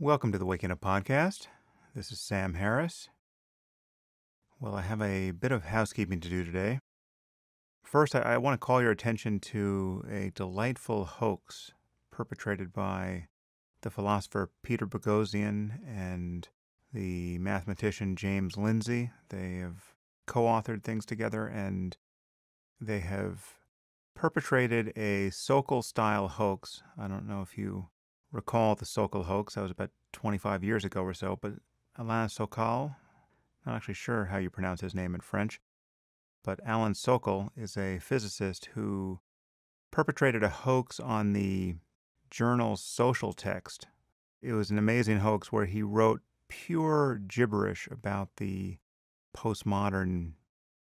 Welcome to the Waking Up Podcast. This is Sam Harris. Well, I have a bit of housekeeping to do today. First, I want to call your attention to a delightful hoax perpetrated by the philosopher Peter Boghossian and the mathematician James Lindsay. They have co-authored things together, and they have perpetrated a Sokal-style hoax. I don't know if you recall the Sokal hoax. That was about 25 years ago or so, but Alain Sokal, not actually sure how you pronounce his name in French, but Alain Sokal is a physicist who perpetrated a hoax on the journal's social text. It was an amazing hoax where he wrote pure gibberish about the postmodern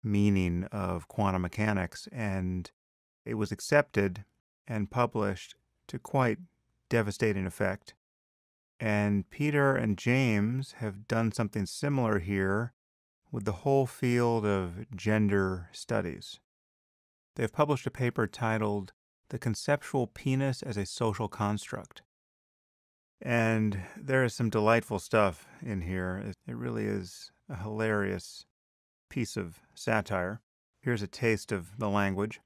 meaning of quantum mechanics, and it was accepted and published to quite devastating effect. And Peter and James have done something similar here with the whole field of gender studies. They've published a paper titled "The Conceptual Penis as a Social Construct." And there is some delightful stuff in here. It really is a hilarious piece of satire. Here's a taste of the language.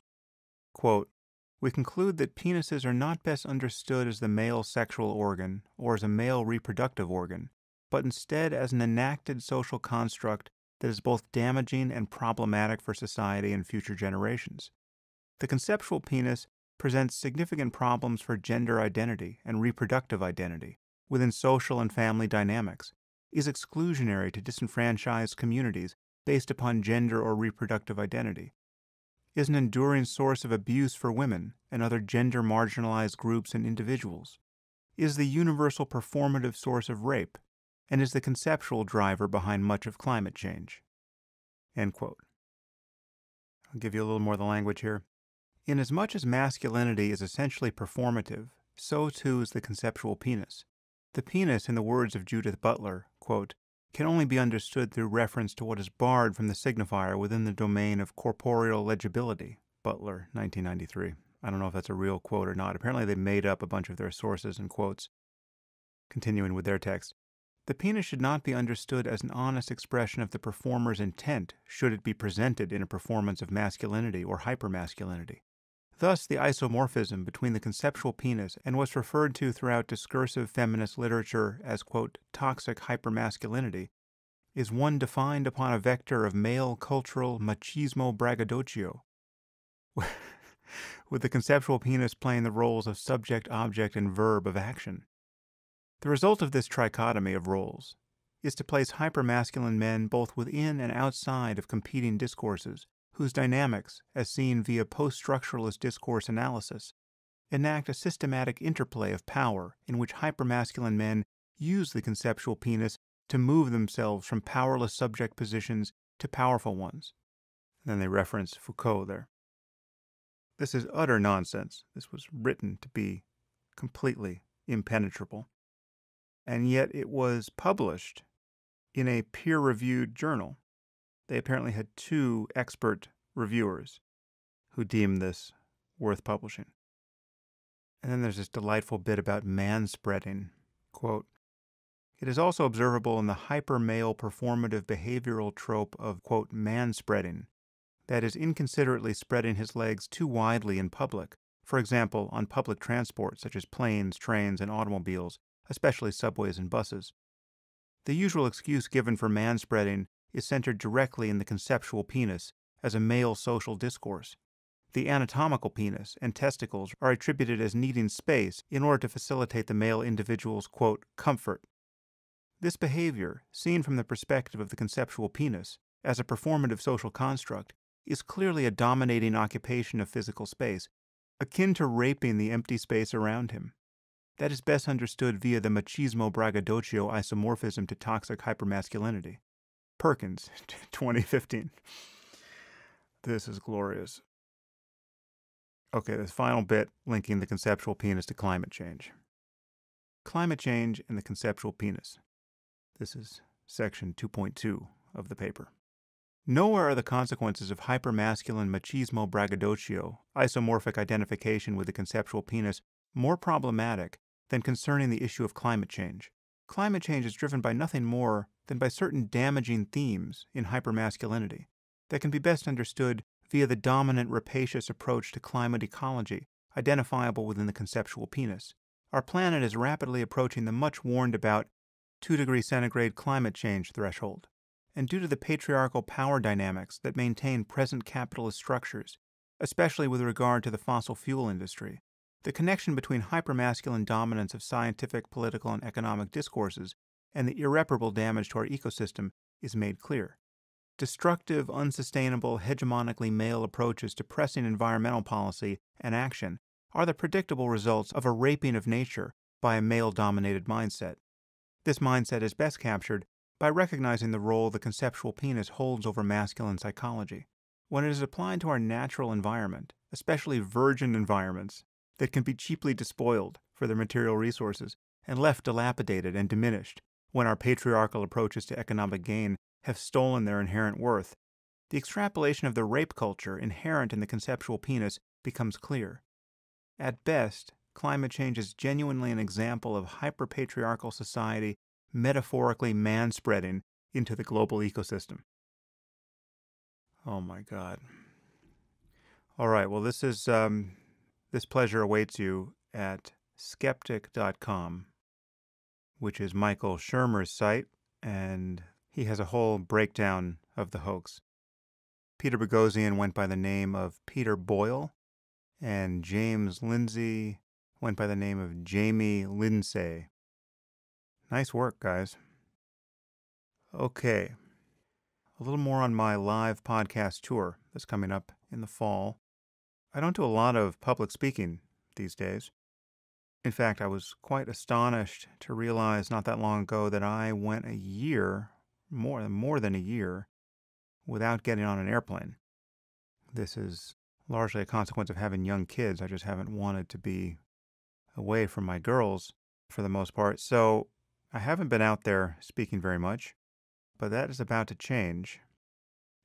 Quote, "We conclude that penises are not best understood as the male sexual organ or as a male reproductive organ, but instead as an enacted social construct that is both damaging and problematic for society and future generations. The conceptual penis presents significant problems for gender identity and reproductive identity within social and family dynamics, is exclusionary to disenfranchised communities based upon gender or reproductive identity, is an enduring source of abuse for women and other gender-marginalized groups and individuals, is the universal performative source of rape, and is the conceptual driver behind much of climate change." End quote. I'll give you a little more of the language here. "Inasmuch as masculinity is essentially performative, so too is the conceptual penis. The penis, in the words of Judith Butler, quote, can only be understood through reference to what is barred from the signifier within the domain of corporeal legibility." Butler, 1993. I don't know if that's a real quote or not. Apparently they made up a bunch of their sources and quotes. Continuing with their text. "The penis should not be understood as an honest expression of the performer's intent should it be presented in a performance of masculinity or hypermasculinity. Thus, the isomorphism between the conceptual penis and what's referred to throughout discursive feminist literature as, quote, toxic hypermasculinity is one defined upon a vector of male cultural machismo braggadocio, with the conceptual penis playing the roles of subject, object, and verb of action. The result of this trichotomy of roles is to place hypermasculine men both within and outside of competing discourses, whose dynamics, as seen via post-structuralist discourse analysis, enact a systematic interplay of power in which hypermasculine men use the conceptual penis to move themselves from powerless subject positions to powerful ones." And then they reference Foucault there. This is utter nonsense. This was written to be completely impenetrable. And yet it was published in a peer-reviewed journal. They apparently had 2 expert reviewers who deemed this worth publishing. And then there's this delightful bit about manspreading. Quote, "It is also observable in the hyper-male performative behavioral trope of, quote, manspreading, that is, inconsiderately spreading his legs too widely in public, for example, on public transport such as planes, trains, and automobiles, especially subways and buses. The usual excuse given for manspreading is centered directly in the conceptual penis as a male social discourse. The anatomical penis and testicles are attributed as needing space in order to facilitate the male individual's, quote, comfort. This behavior, seen from the perspective of the conceptual penis as a performative social construct, is clearly a dominating occupation of physical space, akin to raping the empty space around him. That is best understood via the machismo braggadocio isomorphism to toxic hypermasculinity." Perkins, 2015. This is glorious. Okay, this final bit linking the conceptual penis to climate change. Climate change and the conceptual penis. This is section 2.2 of the paper. "Nowhere are the consequences of hypermasculine machismo braggadocio, isomorphic identification with the conceptual penis, more problematic than concerning the issue of climate change. climate change is driven by nothing more than by certain damaging themes in hypermasculinity that can be best understood via the dominant rapacious approach to climate ecology, identifiable within the conceptual penis. Our planet is rapidly approaching the much warned about 2 degrees centigrade climate change threshold, and due to the patriarchal power dynamics that maintain present capitalist structures, especially with regard to the fossil fuel industry, the connection between hypermasculine dominance of scientific, political, and economic discourses and the irreparable damage to our ecosystem is made clear. Destructive, unsustainable, hegemonically male approaches to pressing environmental policy and action are the predictable results of a raping of nature by a male-dominated mindset. This mindset is best captured by recognizing the role the conceptual penis holds over masculine psychology. When it is applied to our natural environment, especially virgin environments that can be cheaply despoiled for their material resources and left dilapidated and diminished when our patriarchal approaches to economic gain have stolen their inherent worth, the extrapolation of the rape culture inherent in the conceptual penis becomes clear. At best, climate change is genuinely an example of hyper-patriarchal society metaphorically man-spreading into the global ecosystem. Oh my God. All right, well, this pleasure awaits you at skeptic.com, which is Michael Shermer's site, and he has a whole breakdown of the hoax. Peter Boghossian went by the name of Peter Boyle, and James Lindsay went by the name of Jamie Lindsay. Nice work, guys. Okay, a little more on my live podcast tour that's coming up in the fall. I don't do a lot of public speaking these days. In fact, I was quite astonished to realize not that long ago that I went a year, more than a year, without getting on an airplane. This is largely a consequence of having young kids. I just haven't wanted to be away from my girls for the most part. So I haven't been out there speaking very much, but that is about to change.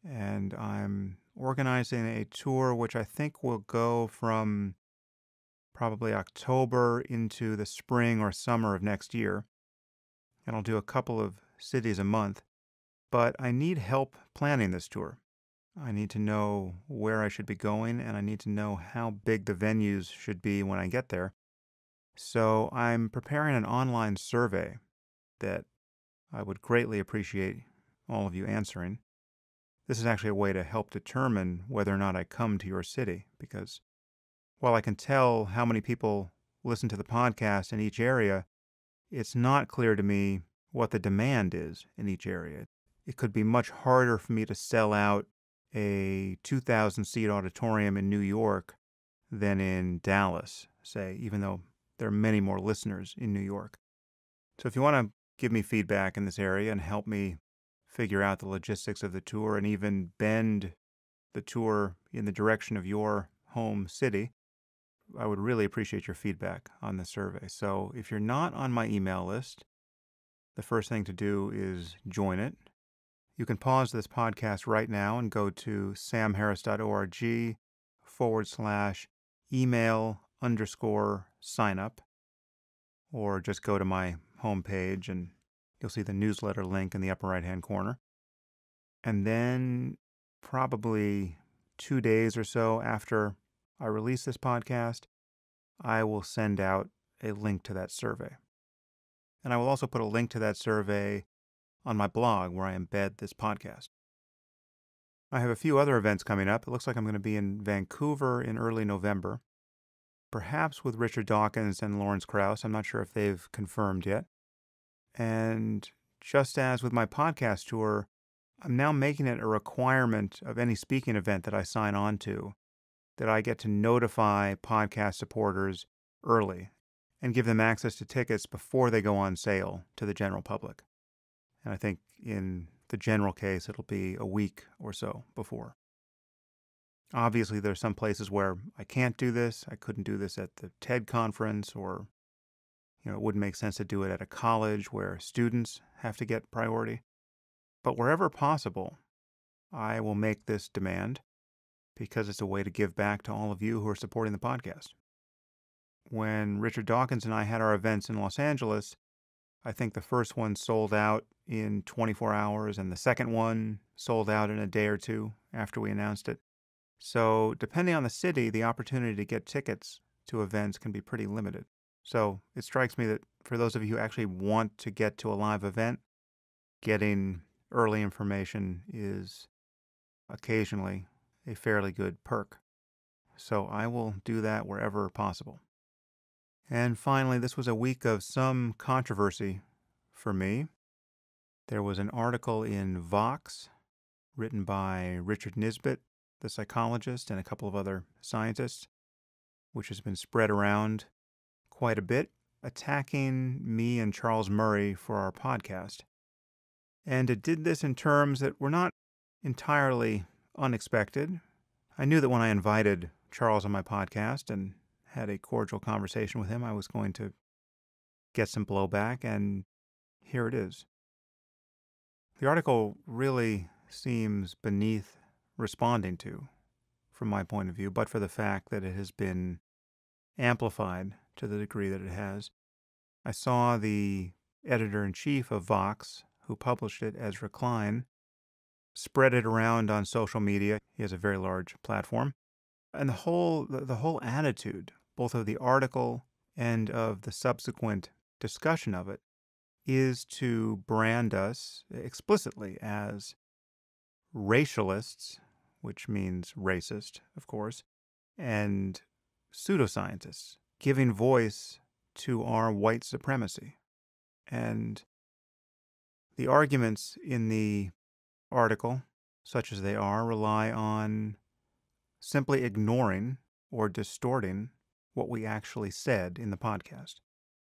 And I'm organizing a tour which I think will go from probably October into the spring or summer of next year. And I'll do a couple of cities a month. But I need help planning this tour. I need to know where I should be going, and I need to know how big the venues should be when I get there. So I'm preparing an online survey that I would greatly appreciate all of you answering. This is actually a way to help determine whether or not I come to your city, because while I can tell how many people listen to the podcast in each area, it's not clear to me what the demand is in each area. It could be much harder for me to sell out a 2,000-seat auditorium in New York than in Dallas, say, even though there are many more listeners in New York. So if you want to give me feedback in this area and help me figure out the logistics of the tour and even bend the tour in the direction of your home city, I would really appreciate your feedback on the survey. So if you're not on my email list, the first thing to do is join it. You can pause this podcast right now and go to samharris.org/email_sign up, or just go to my homepage and you'll see the newsletter link in the upper right-hand corner. And then probably 2 days or so after I release this podcast, I will send out a link to that survey. And I will also put a link to that survey on my blog where I embed this podcast. I have a few other events coming up. It looks like I'm going to be in Vancouver in early November, perhaps with Richard Dawkins and Lawrence Krauss. I'm not sure if they've confirmed yet. And just as with my podcast tour, I'm now making it a requirement of any speaking event that I sign on to that I get to notify podcast supporters early and give them access to tickets before they go on sale to the general public. And I think in the general case, it'll be a week or so before. Obviously, there's some places where I can't do this. I couldn't do this at the TED conference, or it wouldn't make sense to do it at a college where students have to get priority. But wherever possible, I will make this demand because it's a way to give back to all of you who are supporting the podcast. When Richard Dawkins and I had our events in Los Angeles, I think the first one sold out in 24 hours, and the second one sold out in a day or two after we announced it. So, depending on the city, the opportunity to get tickets to events can be pretty limited. So, it strikes me that for those of you who actually want to get to a live event, getting early information is occasionally a fairly good perk. So, I will do that wherever possible. And finally, this was a week of some controversy for me. There was an article in Vox written by Richard Nisbett, the psychologist, and a couple of other scientists, which has been spread around quite a bit, attacking me and Charles Murray for our podcast. And it did this in terms that were not entirely unexpected. I knew that when I invited Charles on my podcast and had a cordial conversation with him, I was going to get some blowback, and here it is. The article really seems beneath responding to, from my point of view, but for the fact that it has been amplified to the degree that it has. I saw the editor-in-chief of Vox, who published it, Ezra Klein, spread it around on social media. He has a very large platform. And the whole attitude, both of the article and of the subsequent discussion of it, is to brand us explicitly as racialists, which means racist, of course, and pseudoscientists, giving voice to our white supremacy. And the arguments in the article, such as they are, rely on simply ignoring or distorting what we actually said in the podcast.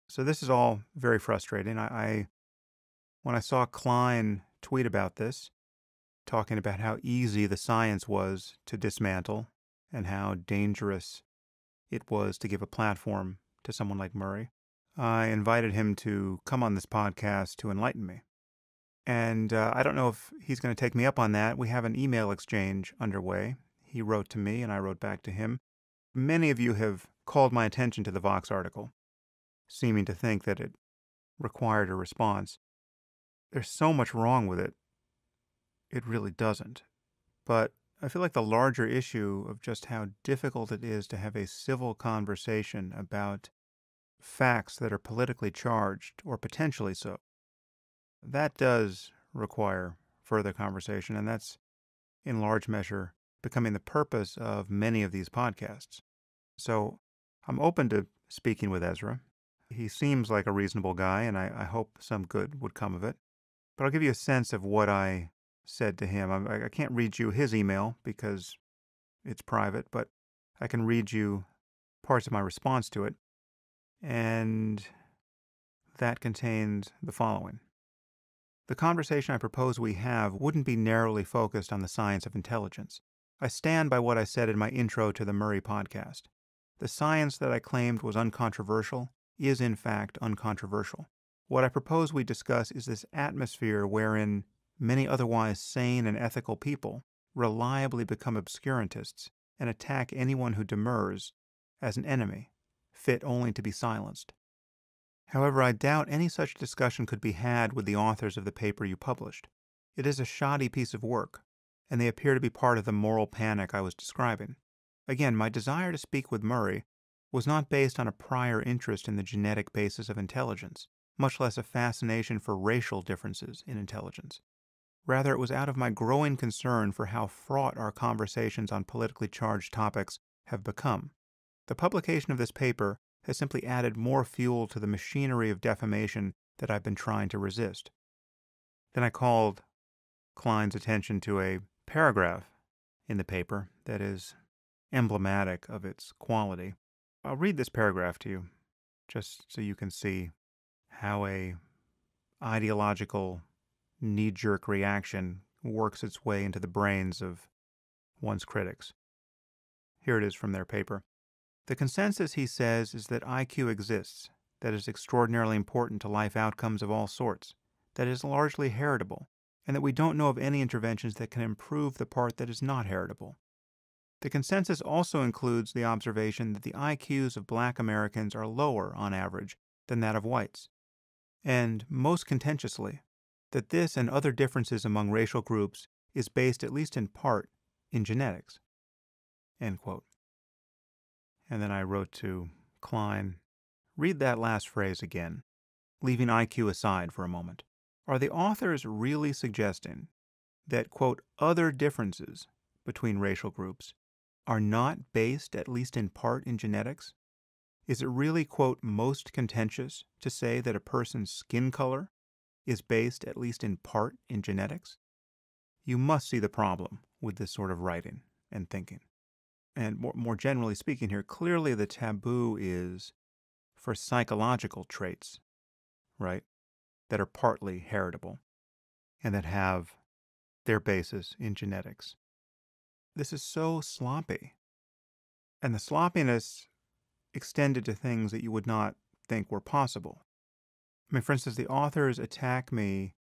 So this is all very frustrating. When I saw Klein tweet about this, talking about how easy the science was to dismantle and how dangerous it was to give a platform to someone like Murray, I invited him to come on this podcast to enlighten me. And I don't know if he's going to take me up on that. We have an email exchange underway. He wrote to me and I wrote back to him. Many of you have called my attention to the Vox article, seeming to think that it required a response. There's so much wrong with it. It really doesn't. But I feel like the larger issue of just how difficult it is to have a civil conversation about facts that are politically charged or potentially so, that does require further conversation, and that's in large measure becoming the purpose of many of these podcasts. So I'm open to speaking with Ezra. He seems like a reasonable guy, and I hope some good would come of it. But I'll give you a sense of what I said to him. I can't read you his email because it's private, but I can read you parts of my response to it. And that contains the following. The conversation I propose we have wouldn't be narrowly focused on the science of intelligence. I stand by what I said in my intro to the Murray podcast. The science that I claimed was uncontroversial is in fact uncontroversial. What I propose we discuss is this atmosphere wherein many otherwise sane and ethical people reliably become obscurantists and attack anyone who demurs as an enemy, fit only to be silenced. However, I doubt any such discussion could be had with the authors of the paper you published. It is a shoddy piece of work, and they appear to be part of the moral panic I was describing. Again, my desire to speak with Murray was not based on a prior interest in the genetic basis of intelligence, much less a fascination for racial differences in intelligence. Rather, it was out of my growing concern for how fraught our conversations on politically charged topics have become. The publication of this paper has simply added more fuel to the machinery of defamation that I've been trying to resist. Then I called Klein's attention to a paragraph in the paper that is emblematic of its quality. I'll read this paragraph to you, just so you can see how a ideological knee-jerk reaction works its way into the brains of one's critics. Here it is from their paper. The consensus, he says, is that IQ exists, that is extraordinarily important to life outcomes of all sorts, that it is largely heritable, and that we don't know of any interventions that can improve the part that is not heritable. The consensus also includes the observation that the IQs of black Americans are lower, on average, than that of whites. and most contentiously, that this and other differences among racial groups is based, at least in part, in genetics. End quote. And then I wrote to Klein, read that last phrase again, leaving IQ aside for a moment. Are the authors really suggesting that, quote, other differences between racial groups are not based, at least in part, in genetics? Is it really, quote, most contentious to say that a person's skin color is based, at least in part, in genetics? You must see the problem with this sort of writing and thinking. And more generally speaking here, clearly the taboo is for psychological traits, right, that are partly heritable and that have their basis in genetics. This is so sloppy. And the sloppiness extended to things that you would not think were possible. I mean, for instance, the authors attack me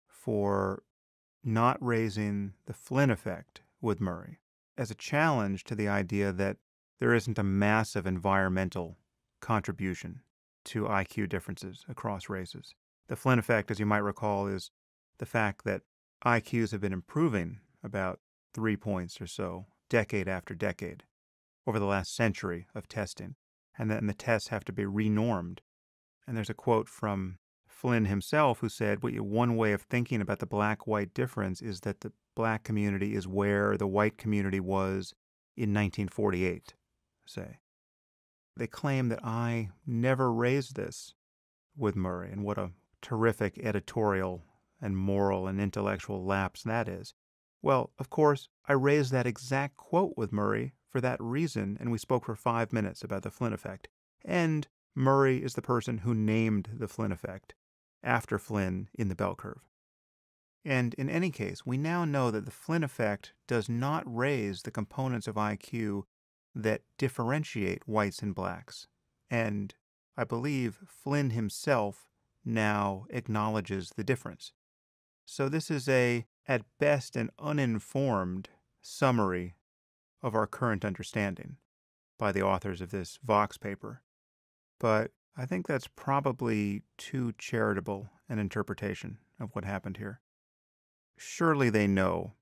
for not raising the Flynn effect with Murray as a challenge to the idea that there isn't a massive environmental contribution to IQ differences across races. The Flynn effect, as you might recall, is the fact that IQs have been improving about 3 points or so, decade after decade, over the last century of testing, and then the tests have to be renormed. And there's a quote from Flynn himself who said, one way of thinking about the black-white difference is that the black community is where the white community was in 1948, say. They claim that I never raised this with Murray, and what a terrific editorial and moral and intellectual lapse that is. Well, of course, I raised that exact quote with Murray for that reason, and we spoke for 5 minutes about the Flynn effect. And Murray is the person who named the Flynn effect after Flynn in the bell curve. And in any case, we now know that the Flynn effect does not raise the components of IQ that differentiate whites and blacks. And I believe Flynn himself now acknowledges the difference. So this is at best, an uninformed summary of our current understanding by the authors of this Vox paper. But I think that's probably too charitable an interpretation of what happened here. Surely they know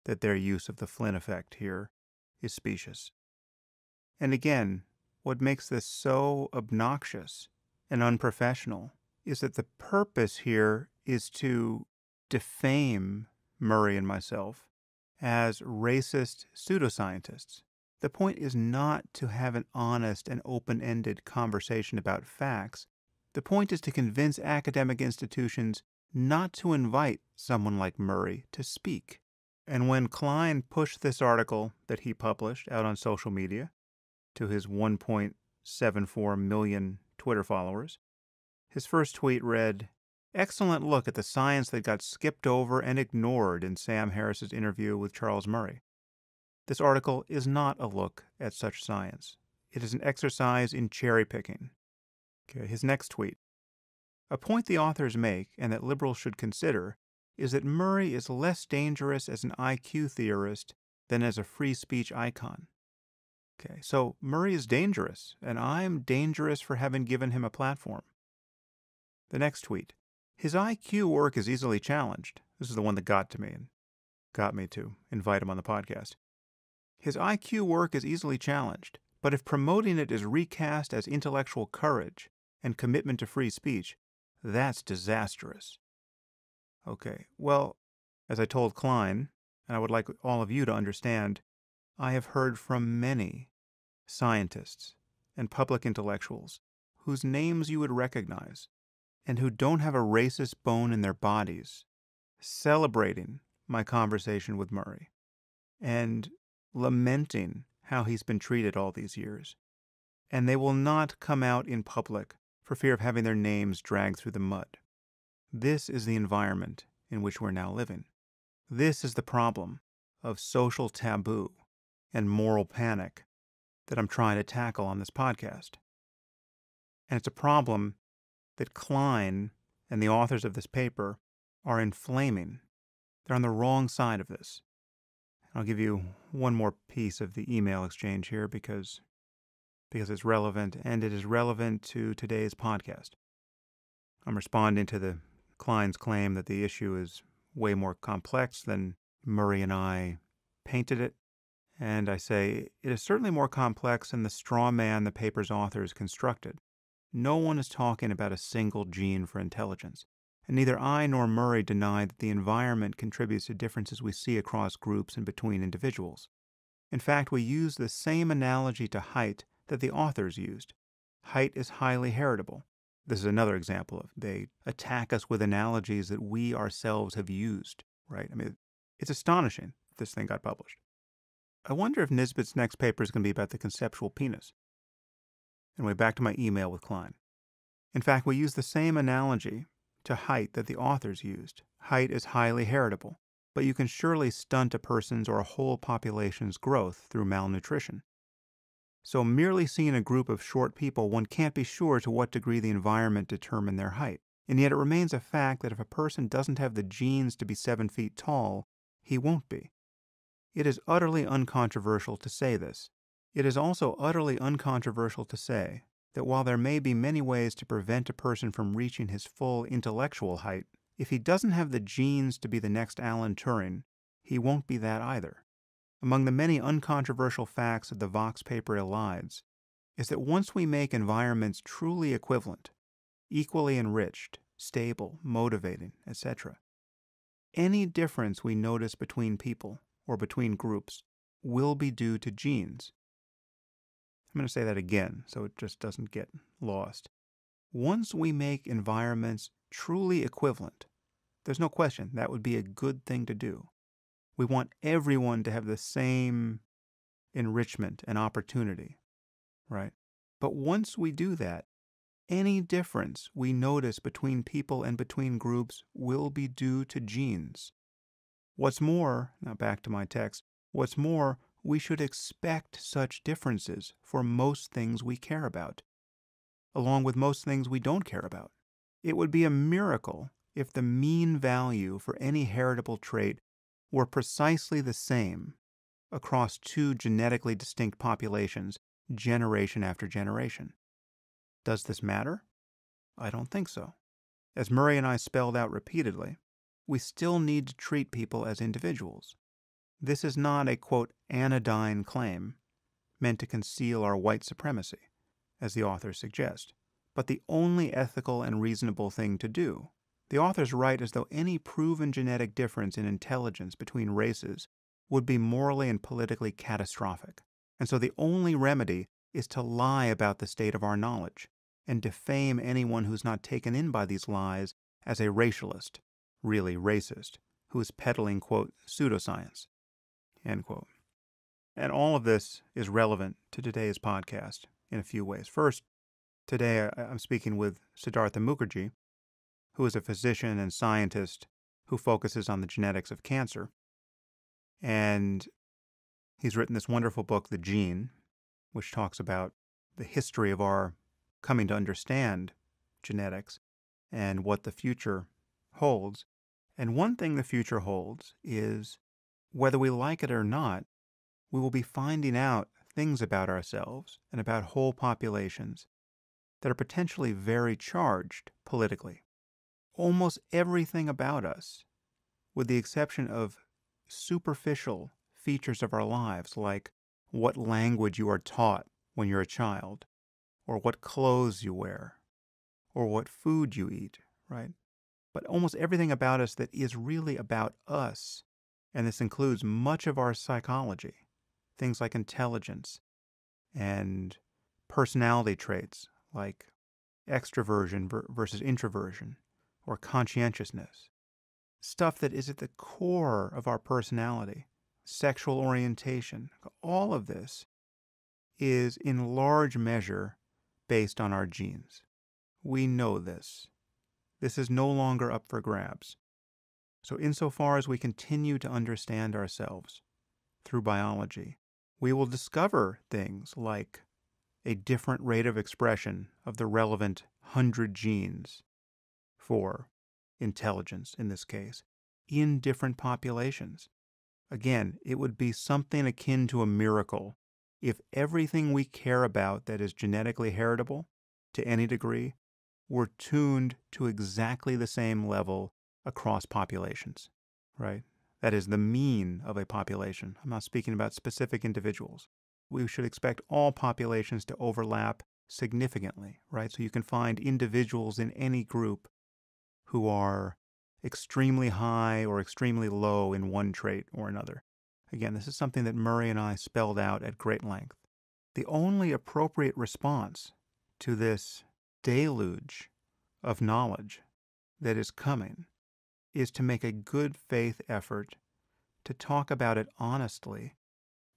that their use of the Flynn effect here is specious. And again, what makes this so obnoxious and unprofessional is that the purpose here is to defame Murray and myself as racist pseudoscientists. The point is not to have an honest and open-ended conversation about facts. The point is to convince academic institutions not to invite someone like Murray to speak. And when Klein pushed this article that he published out on social media to his 1.74 million Twitter followers, his first tweet read, "Excellent look at the science that got skipped over and ignored in Sam Harris's interview with Charles Murray. This article is not a look at such science. It is an exercise in cherry picking." Okay, his next tweet. "A point the authors make, and that liberals should consider, is that Murray is less dangerous as an IQ theorist than as a free speech icon." Okay, so Murray is dangerous, and I'm dangerous for having given him a platform. The next tweet. "His IQ work is easily challenged." This is the one that got to me and got me to invite him on the podcast. "His IQ work is easily challenged, but if promoting it is recast as intellectual courage and commitment to free speech, that's disastrous." Okay, well, as I told Klein, and I would like all of you to understand, I have heard from many scientists and public intellectuals whose names you would recognize and who don't have a racist bone in their bodies celebrating my conversation with Murray and lamenting how he's been treated all these years. And they will not come out in public for fear of having their names dragged through the mud. This is the environment in which we're now living. This is the problem of social taboo and moral panic that I'm trying to tackle on this podcast. And it's a problem that Klein and the authors of this paper are inflaming. They're on the wrong side of this. I'll give you one more piece of the email exchange here because it's relevant, and it is relevant to today's podcast. I'm responding to the Klein's claim that the issue is way more complex than Murray and I painted it. And I say, it is certainly more complex than the straw man the paper's authors constructed. No one is talking about a single gene for intelligence. And neither I nor Murray deny that the environment contributes to differences we see across groups and between individuals. In fact, we use the same analogy to height that the authors used. Height is highly heritable. This is another example of they attack us with analogies that we ourselves have used, right? I mean, it's astonishing that this thing got published. I wonder if Nisbet's next paper is going to be about the conceptual penis. Anyway, back to my email with Klein. In fact, we use the same analogy to height that the authors used. Height is highly heritable, but you can surely stunt a person's or a whole population's growth through malnutrition. So merely seeing a group of short people, one can't be sure to what degree the environment determined their height. And yet it remains a fact that if a person doesn't have the genes to be 7 feet tall, he won't be. It is utterly uncontroversial to say this. It is also utterly uncontroversial to say that while there may be many ways to prevent a person from reaching his full intellectual height, if he doesn't have the genes to be the next Alan Turing, he won't be that either. Among the many uncontroversial facts of the Vox paper elides is that once we make environments truly equivalent, equally enriched, stable, motivating, etc., any difference we notice between people or between groups will be due to genes. I'm going to say that again so it just doesn't get lost. Once we make environments truly equivalent, there's no question that would be a good thing to do. We want everyone to have the same enrichment and opportunity, right? But once we do that, any difference we notice between people and between groups will be due to genes. What's more, now back to my text, what's more, we should expect such differences for most things we care about, along with most things we don't care about. It would be a miracle if the mean value for any heritable trait were precisely the same across two genetically distinct populations, generation after generation. Does this matter? I don't think so. As Murray and I spelled out repeatedly, we still need to treat people as individuals. This is not a, quote, anodyne claim meant to conceal our white supremacy, as the authors suggest, but the only ethical and reasonable thing to do. The authors write as though any proven genetic difference in intelligence between races would be morally and politically catastrophic. And so the only remedy is to lie about the state of our knowledge and defame anyone who's not taken in by these lies as a racialist, really racist, who is peddling, quote, pseudoscience, end quote. And all of this is relevant to today's podcast in a few ways. First, today I'm speaking with Siddhartha Mukherjee, who is a physician and scientist who focuses on the genetics of cancer. And he's written this wonderful book, The Gene, which talks about the history of our coming to understand genetics and what the future holds. And one thing the future holds is, whether we like it or not, we will be finding out things about ourselves and about whole populations that are potentially very charged politically. Almost everything about us, with the exception of superficial features of our lives, like what language you are taught when you're a child, or what clothes you wear, or what food you eat, right? But almost everything about us that is really about us, and this includes much of our psychology, things like intelligence and personality traits like extroversion versus introversion, or conscientiousness, stuff that is at the core of our personality, sexual orientation, all of this is in large measure based on our genes. We know this. This is no longer up for grabs. So insofar as we continue to understand ourselves through biology, we will discover things like a different rate of expression of the relevant 100 genes for intelligence, in this case, in different populations. Again, it would be something akin to a miracle if everything we care about that is genetically heritable, to any degree, were tuned to exactly the same level across populations, right? That is the mean of a population. I'm not speaking about specific individuals. We should expect all populations to overlap significantly, right? So you can find individuals in any group who are extremely high or extremely low in one trait or another. Again, this is something that Murray and I spelled out at great length. The only appropriate response to this deluge of knowledge that is coming is to make a good faith effort to talk about it honestly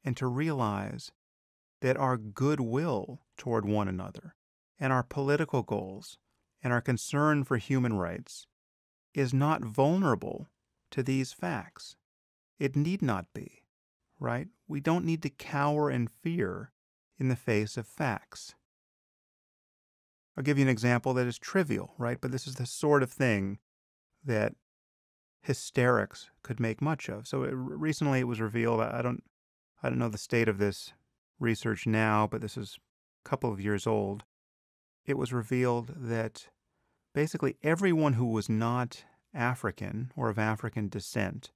and to realize that our goodwill toward one another and our political goals and our concern for human rights is not vulnerable to these facts. It need not be, right? We don't need to cower in fear in the face of facts. I'll give you an example that is trivial, right? But this is the sort of thing that hysterics could make much of. So recently it was revealed, I don't know the state of this research now, but this is a couple of years old. It was revealed that basically everyone who was not African or of African descent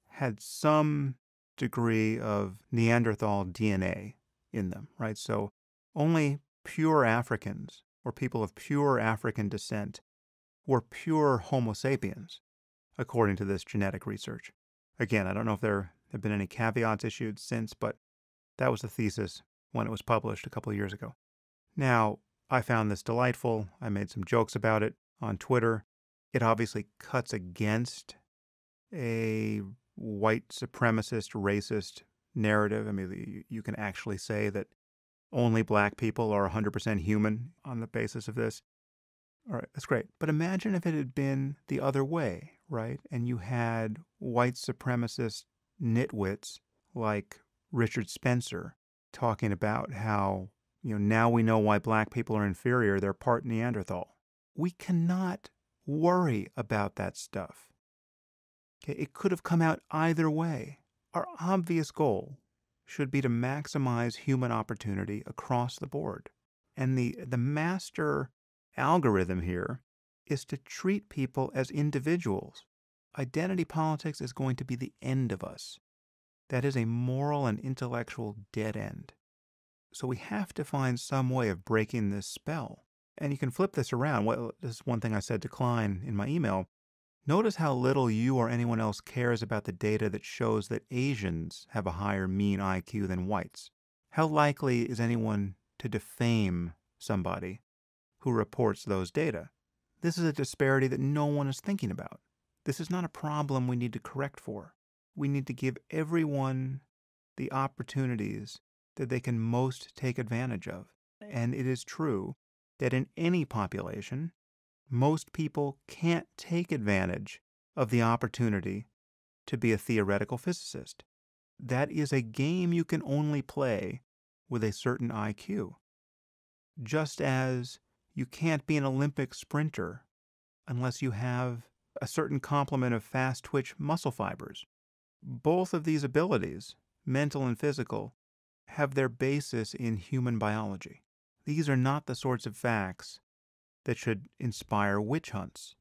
had some degree of Neanderthal DNA in them, right? So only pure Africans or people of pure African descent were pure Homo sapiens, according to this genetic research. Again, I don't know if there have been any caveats issued since, but that was the thesis when it was published a couple of years ago. Now, I found this delightful. I made some jokes about it on Twitter. It obviously cuts against a white supremacist, racist narrative. I mean, you can actually say that only black people are 100% human on the basis of this. All right, that's great. But imagine if it had been the other way, right? And you had white supremacist nitwits like Richard Spencer talking about how, now we know why black people are inferior. They're part Neanderthal. We cannot worry about that stuff. Okay, it could have come out either way. Our obvious goal should be to maximize human opportunity across the board. And the master algorithm here is to treat people as individuals. Identity politics is going to be the end of us. That is a moral and intellectual dead end. So we have to find some way of breaking this spell. And you can flip this around. Well, this is one thing I said to Klein in my email. Notice how little you or anyone else cares about the data that shows that Asians have a higher mean IQ than whites. How likely is anyone to defame somebody who reports those data? This is a disparity that no one is thinking about. This is not a problem we need to correct for. We need to give everyone the opportunities that they can most take advantage of. And it is true that in any population, most people can't take advantage of the opportunity to be a theoretical physicist. That is a game you can only play with a certain IQ. Just as you can't be an Olympic sprinter unless you have a certain complement of fast twitch muscle fibers. Both of these abilities, mental and physical, have their basis in human biology. These are not the sorts of facts that should inspire witch hunts.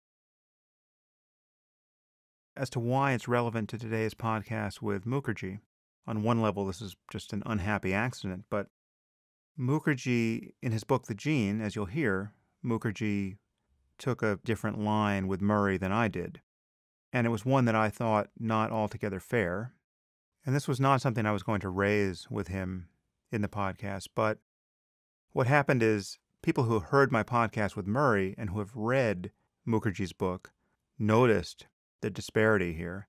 As to why it's relevant to today's podcast with Mukherjee, on one level this is just an unhappy accident, but Mukherjee, in his book The Gene, as you'll hear, Mukherjee took a different line with Murray than I did. And it was one that I thought not altogether fair. And this was not something I was going to raise with him in the podcast, but what happened is people who heard my podcast with Murray and who have read Mukherjee's book noticed the disparity here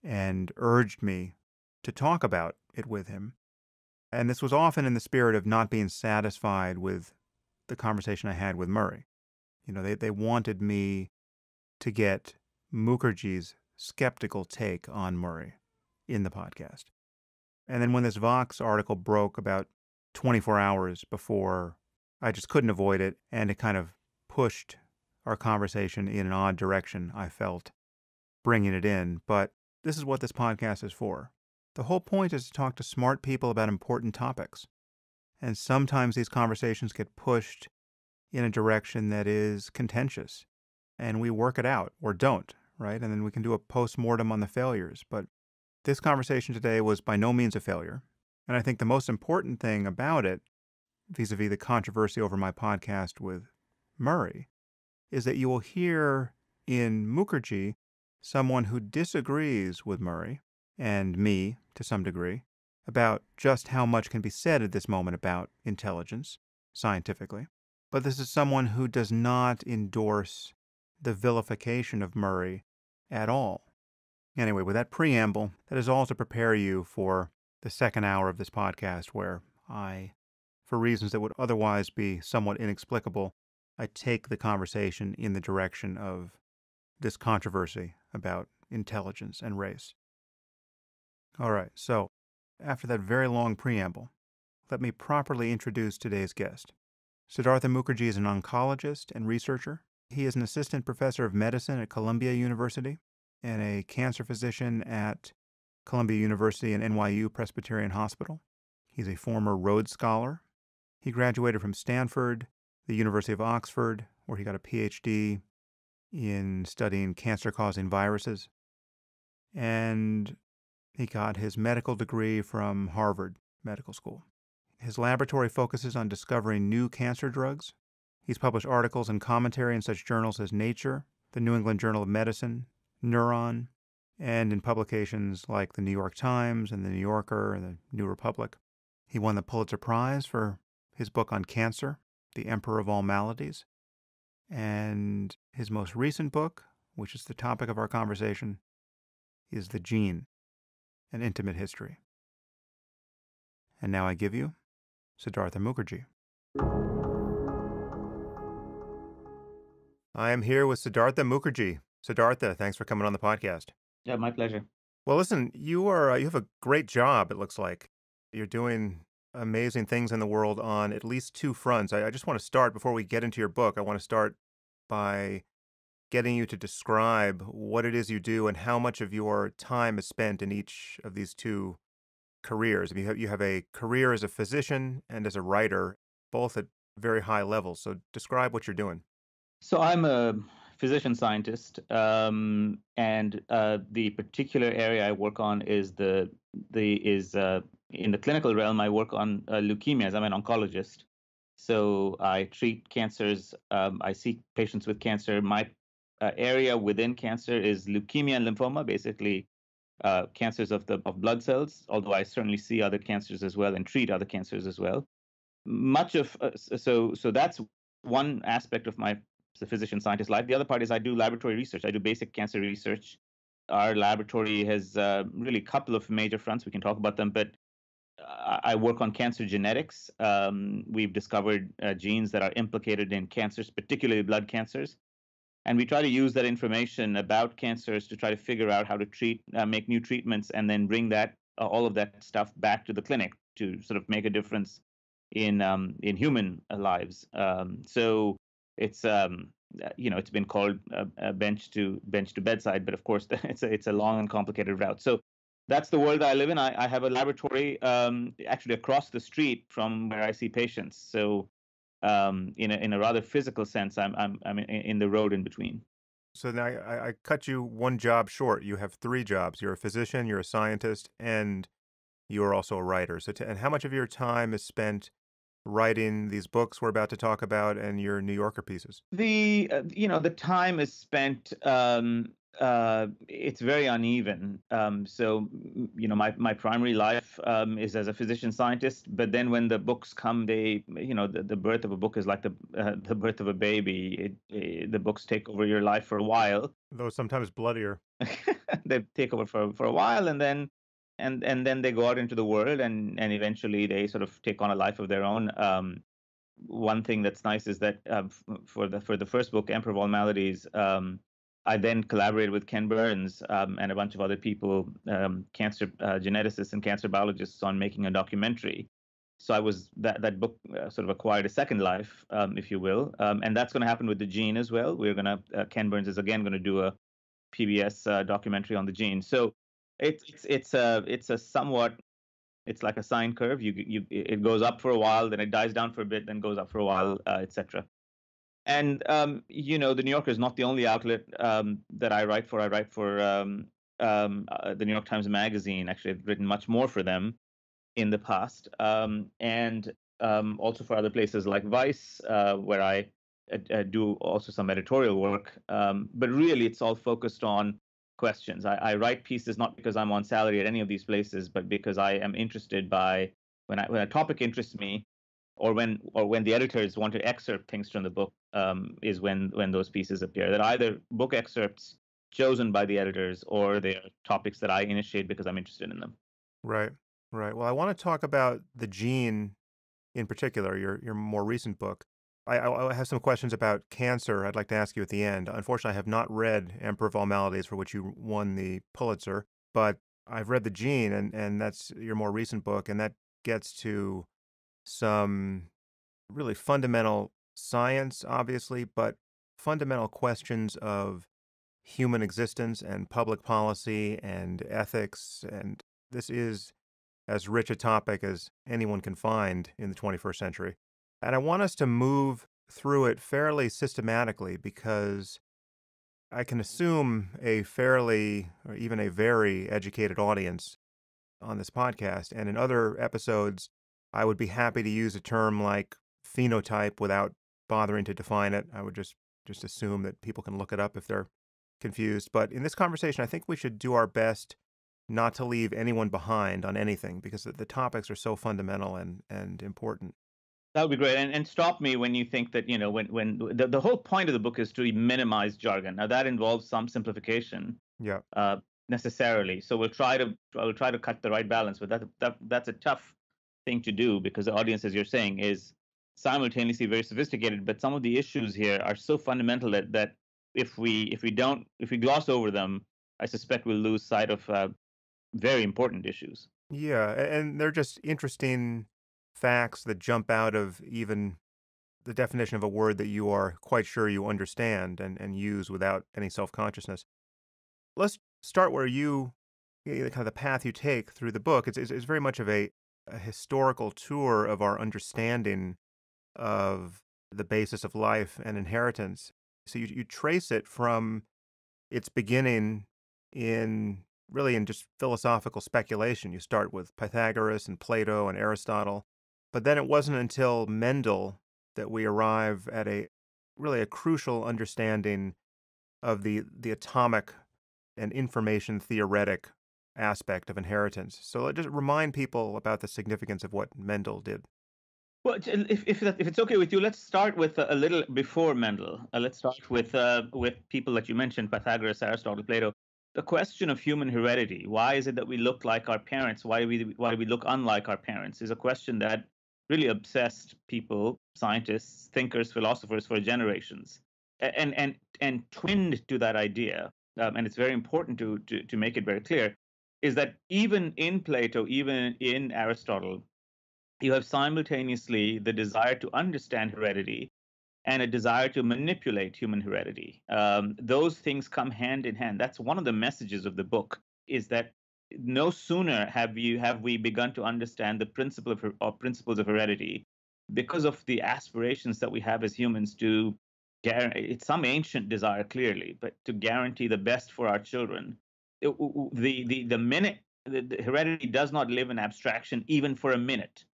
and urged me to talk about it with him. And this was often in the spirit of not being satisfied with the conversation I had with Murray. They wanted me to get Mukherjee's skeptical take on Murray in the podcast. And then when this Vox article broke about 24 hours before, I just couldn't avoid it, and it kind of pushed our conversation in an odd direction, I felt, bringing it in. But this is what this podcast is for. The whole point is to talk to smart people about important topics. And sometimes these conversations get pushed in a direction that is contentious, and we work it out or don't, right? And then we can do a post-mortem on the failures. But this conversation today was by no means a failure. And I think the most important thing about it, vis-a-vis the controversy over my podcast with Murray, is that you will hear in Mukherjee someone who disagrees with Murray and me to some degree about just how much can be said at this moment about intelligence scientifically. But this is someone who does not endorse the vilification of Murray at all. Anyway, with that preamble, that is all to prepare you for the second hour of this podcast where I, for reasons that would otherwise be somewhat inexplicable, I take the conversation in the direction of this controversy about intelligence and race. All right, so after that very long preamble, let me properly introduce today's guest. Siddhartha Mukherjee is an oncologist and researcher. He is an assistant professor of medicine at Columbia University and a cancer physician at Columbia University and NYU Presbyterian Hospital. He's a former Rhodes Scholar. He graduated from Stanford, the University of Oxford, where he got a PhD in studying cancer-causing viruses. And he got his medical degree from Harvard Medical School. His laboratory focuses on discovering new cancer drugs. He's published articles and commentary in such journals as Nature, the New England Journal of Medicine, Neuron, and in publications like the New York Times and the New Yorker and the New Republic. He won the Pulitzer Prize for his book on cancer, The Emperor of All Maladies. And his most recent book, which is the topic of our conversation, is The Gene, An Intimate History. And now I give you Siddhartha Mukherjee. I am here with Siddhartha Mukherjee. Siddhartha, thanks for coming on the podcast. Yeah, my pleasure. Well, listen, you have a great job, it looks like. You're doing amazing things in the world on at least two fronts. I just want to start, before we get into your book, I want to start by getting you to describe what it is you do and how much of your time is spent in each of these two careers. I mean, you have a career as a physician and as a writer, both at very high levels. So describe what you're doing. So I'm a physician scientist, and the particular area I work on is in the clinical realm. I work on leukemias. I'm an oncologist, so I treat cancers. I see patients with cancer. My area within cancer is leukemia and lymphoma, basically cancers of blood cells. Although I certainly see other cancers as well and treat other cancers as well. Much of so that's one aspect of my physician scientist life. The other part is I do laboratory research. I do basic cancer research. Our laboratory has really a couple of major fronts. We can talk about them, but I work on cancer genetics. We've discovered genes that are implicated in cancers, particularly blood cancers. And we try to use that information about cancers to try to figure out how to treat, make new treatments, and then bring that all of that stuff back to the clinic to sort of make a difference in human lives. So it's it's been called bench to bedside, but of course it's a long and complicated route. So that's the world I live in. I have a laboratory actually across the street from where I see patients. So in a rather physical sense, I'm in the road in between. So now I cut you one job short. You have three jobs. You're a physician, you're a scientist, and you're also a writer. So, and how much of your time is spent writing these books we're about to talk about and your New Yorker pieces? The time is spent. It's very uneven. My primary life is as a physician scientist. But then when the books come, the birth of a book is like the birth of a baby. The books take over your life for a while. Though sometimes bloodier. They take over for a while, and then they go out into the world, and eventually they sort of take on a life of their own. One thing that's nice is that for the first book, Emperor of All Maladies, I then collaborated with Ken Burns and a bunch of other people, cancer geneticists and cancer biologists, on making a documentary. So I was that book sort of acquired a second life, if you will, and that's going to happen with The Gene as well. We're going to Ken Burns is again going to do a PBS documentary on The Gene. So it's a somewhat, it's like a sine curve. It goes up for a while, then it dies down for a bit, then goes up for a while, etc. And the New Yorker is not the only outlet that I write for. I write for the New York Times Magazine. Actually, I've written much more for them in the past, and also for other places like Vice, where I do also some editorial work. But really, it's all focused on questions. I write pieces not because I'm on salary at any of these places, but because I am interested by when a topic interests me, or when the editors want to excerpt things from the book, is when those pieces appear. That either book excerpts chosen by the editors, or they're topics that I initiate because I'm interested in them. Right, right. Well, I want to talk about The Gene in particular, your more recent book. I have some questions about cancer I'd like to ask you at the end. Unfortunately, I have not read Emperor of All Maladies, for which you won the Pulitzer, but I've read The Gene, and that's your more recent book, and that gets to some really fundamental science, obviously, but fundamental questions of human existence and public policy and ethics. And this is as rich a topic as anyone can find in the 21st century. And I want us to move through it fairly systematically because I can assume a fairly or even a very educated audience on this podcast. And in other episodes, I would be happy to use a term like phenotype without bothering to define it. I would just assume that people can look it up if they're confused. But in this conversation, I think we should do our best not to leave anyone behind on anything because the topics are so fundamental and important. That would be great. And stop me when you think that, when the whole point of the book is to minimize jargon. Now that involves some simplification, Yeah. uh, necessarily. So we'll try to cut the right balance, but that's a tough thing to do because the audience, as you're saying, is simultaneously very sophisticated. But some of the issues here are so fundamental that if we gloss over them, I suspect we'll lose sight of very important issues. Yeah. And they're just interesting facts that jump out of even the definition of a word that you are quite sure you understand and use without any self consciousness. Let's start where kind of the path you take through the book. It's very much of a historical tour of our understanding of the basis of life and inheritance. So you trace it from its beginning in really in just philosophical speculation. You start with Pythagoras and Plato and Aristotle, but then it wasn't until Mendel that we arrive at a crucial understanding of the atomic and information theoretic aspect of inheritance. So just remind people about the significance of what Mendel did. Well, if it's okay with you, let's start with a little before Mendel. Let's start with people that you mentioned: Pythagoras, Aristotle, Plato. The question of human heredity. Why is it that we look like our parents? Why do we look unlike our parents? Is a question that really obsessed people, scientists, thinkers, philosophers for generations, and twinned to that idea. And it's very important to make it very clear, is that even in Plato, even in Aristotle, you have simultaneously the desire to understand heredity and a desire to manipulate human heredity. Those things come hand in hand. That's one of the messages of the book, is that no sooner have we begun to understand the principle of or principles of heredity, because of the aspirations that we have as humans to guarantee. It's some ancient desire, clearly, but to guarantee the best for our children. The minute the heredity does not live in abstraction even for a minute,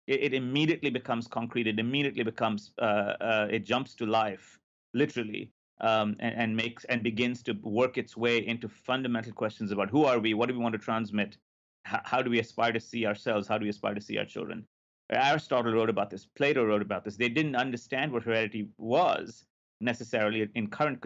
it immediately becomes concrete. It immediately becomes it jumps to life, literally, and makes and begins to work its way into fundamental questions about who are we, what do we want to transmit, how do we aspire to see ourselves, how do we aspire to see our children. Aristotle wrote about this. Plato wrote about this. They didn't understand what heredity was necessarily in current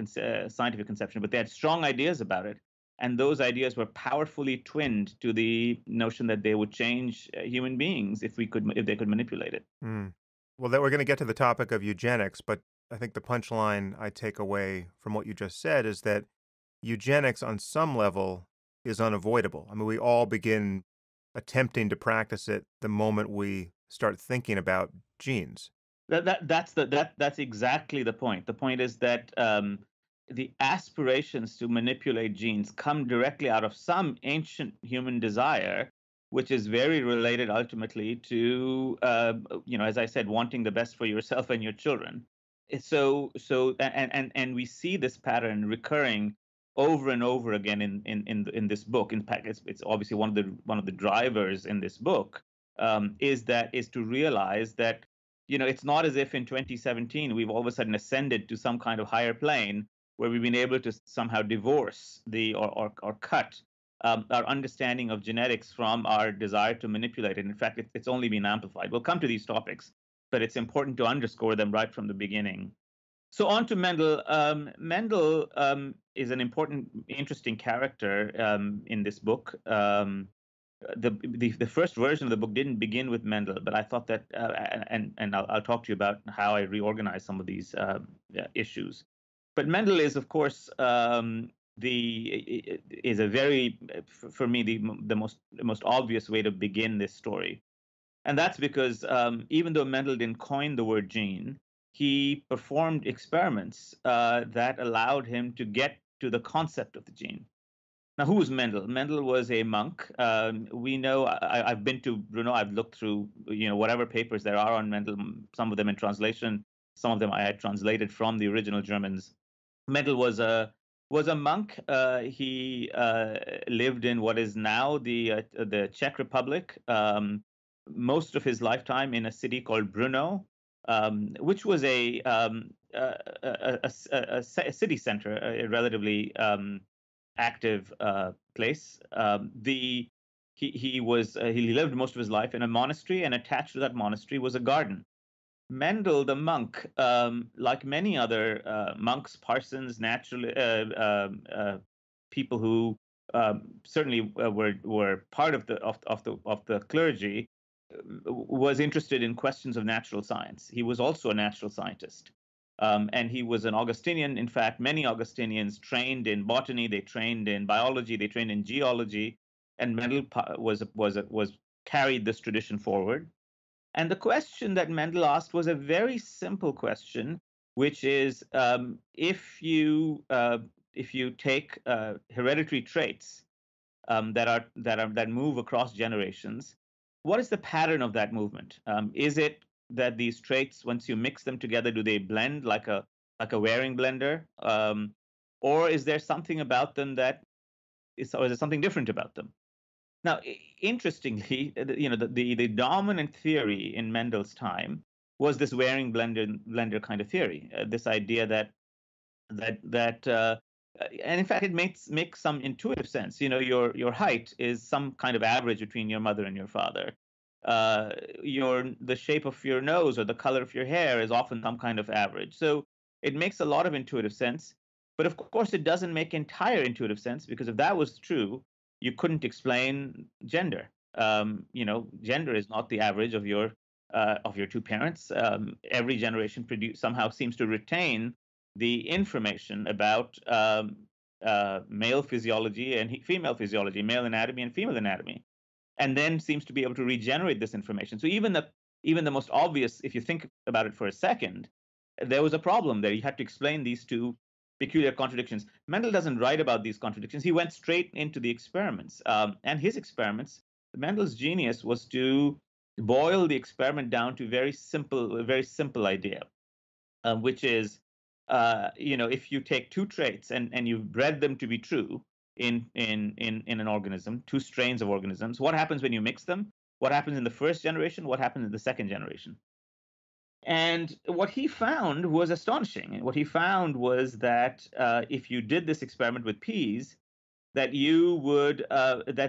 scientific conception, but they had strong ideas about it, and those ideas were powerfully twinned to the notion that they would change human beings if they could manipulate it. Mm. Well, that we're going to get to the topic of eugenics, but I think the punchline I take away from what you just said is that eugenics on some level is unavoidable. I mean, we all begin attempting to practice it the moment we start thinking about genes. That's exactly the point. The point is that the aspirations to manipulate genes come directly out of some ancient human desire, which is very related ultimately to, as I said, wanting the best for yourself and your children. And we see this pattern recurring over and over again in this book. In fact, it's obviously one of the drivers in this book, is to realize that, it's not as if in 2017 we've all of a sudden ascended to some kind of higher plane where we've been able to somehow divorce or cut our understanding of genetics from our desire to manipulate it. In fact, it's only been amplified. We'll come to these topics, but it's important to underscore them right from the beginning. So on to Mendel. Mendel is an important, interesting character in this book. The first version of the book didn't begin with Mendel, but I thought that, and I'll talk to you about how I reorganized some of these issues. But Mendel is, of course, is a very, for me, the most obvious way to begin this story. And that's because even though Mendel didn't coin the word gene, he performed experiments that allowed him to get to the concept of the gene. Now, who was Mendel? Mendel was a monk. We know, I've been to Brno. I've looked through, whatever papers there are on Mendel, some of them in translation, some of them I had translated from the original Germans. Mendel was a monk. He lived in what is now the Czech Republic. Most of his lifetime in a city called Brno, which was a city center, a relatively active place. He lived most of his life in a monastery, and attached to that monastery was a garden. Mendel, the monk, like many other monks, parsons, natural people who certainly were part of the clergy, was interested in questions of natural science. He was also a natural scientist. And he was an Augustinian. In fact, many Augustinians trained in botany, they trained in biology, they trained in geology, and Mendel was carried this tradition forward. And the question that Mendel asked was a very simple question, which is, if you take hereditary traits that move across generations, what is the pattern of that movement? Is it that these traits, once you mix them together, do they blend like a Waring blender, or is there something about them or is there something different about them? Now, interestingly, the dominant theory in Mendel's time was this Waring blender kind of theory. This idea that and in fact, it makes some intuitive sense. Your height is some kind of average between your mother and your father. The shape of your nose or the color of your hair is often some kind of average. So it makes a lot of intuitive sense. But of course, it doesn't make entire intuitive sense, because if that was true, you couldn't explain gender. Gender is not the average of your two parents. Every generation somehow seems to retain the information about male physiology and female physiology, male anatomy and female anatomy, and then seems to be able to regenerate this information. So even the most obvious, if you think about it for a second, there was a problem there. You had to explain these two peculiar contradictions. Mendel doesn't write about these contradictions. He went straight into the experiments, and his experiments. Mendel's genius was to boil the experiment down to a very simple idea, which is, if you take two traits and you've bred them to be true in an organism, two strains of organisms, what happens when you mix them? What happens in the first generation? What happens in the second generation? And what he found was astonishing. What he found was that if you did this experiment with peas, that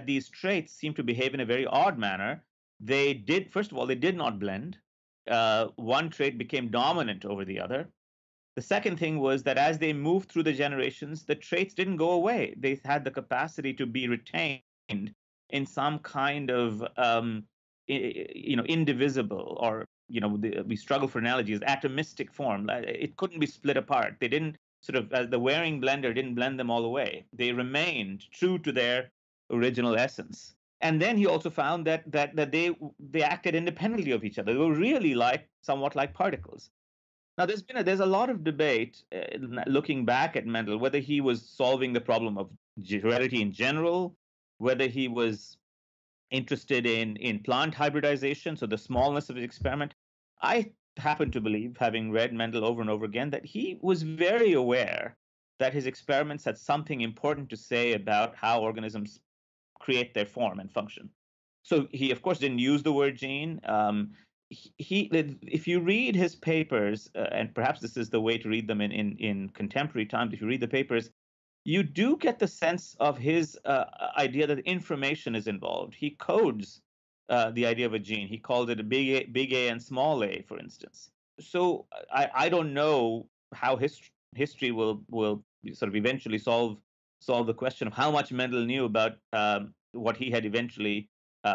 these traits seem to behave in a very odd manner. First of all, they did not blend. One trait became dominant over the other. The second thing was that as they moved through the generations, the traits didn't go away. They had the capacity to be retained in some kind of indivisible, or we struggle for analogies, atomistic form. It couldn't be split apart. They didn't as the Waring blender didn't blend them all away. They remained true to their original essence. And then he also found that they acted independently of each other. They were really somewhat like particles. Now, there's a lot of debate looking back at Mendel, whether he was solving the problem of heredity in general, whether he was interested in plant hybridization, so the smallness of his experiment. I happen to believe, having read Mendel over and over again, that he was very aware that his experiments had something important to say about how organisms create their form and function. So he, of course, didn't use the word gene. If you read his papers, and perhaps this is the way to read them in contemporary times, if you read the papers, you do get the sense of his idea that information is involved. He codes the idea of a gene. He called it a big A and small a, for instance. So I don't know how history will sort of eventually solve the question of how much Mendel knew about what he had eventually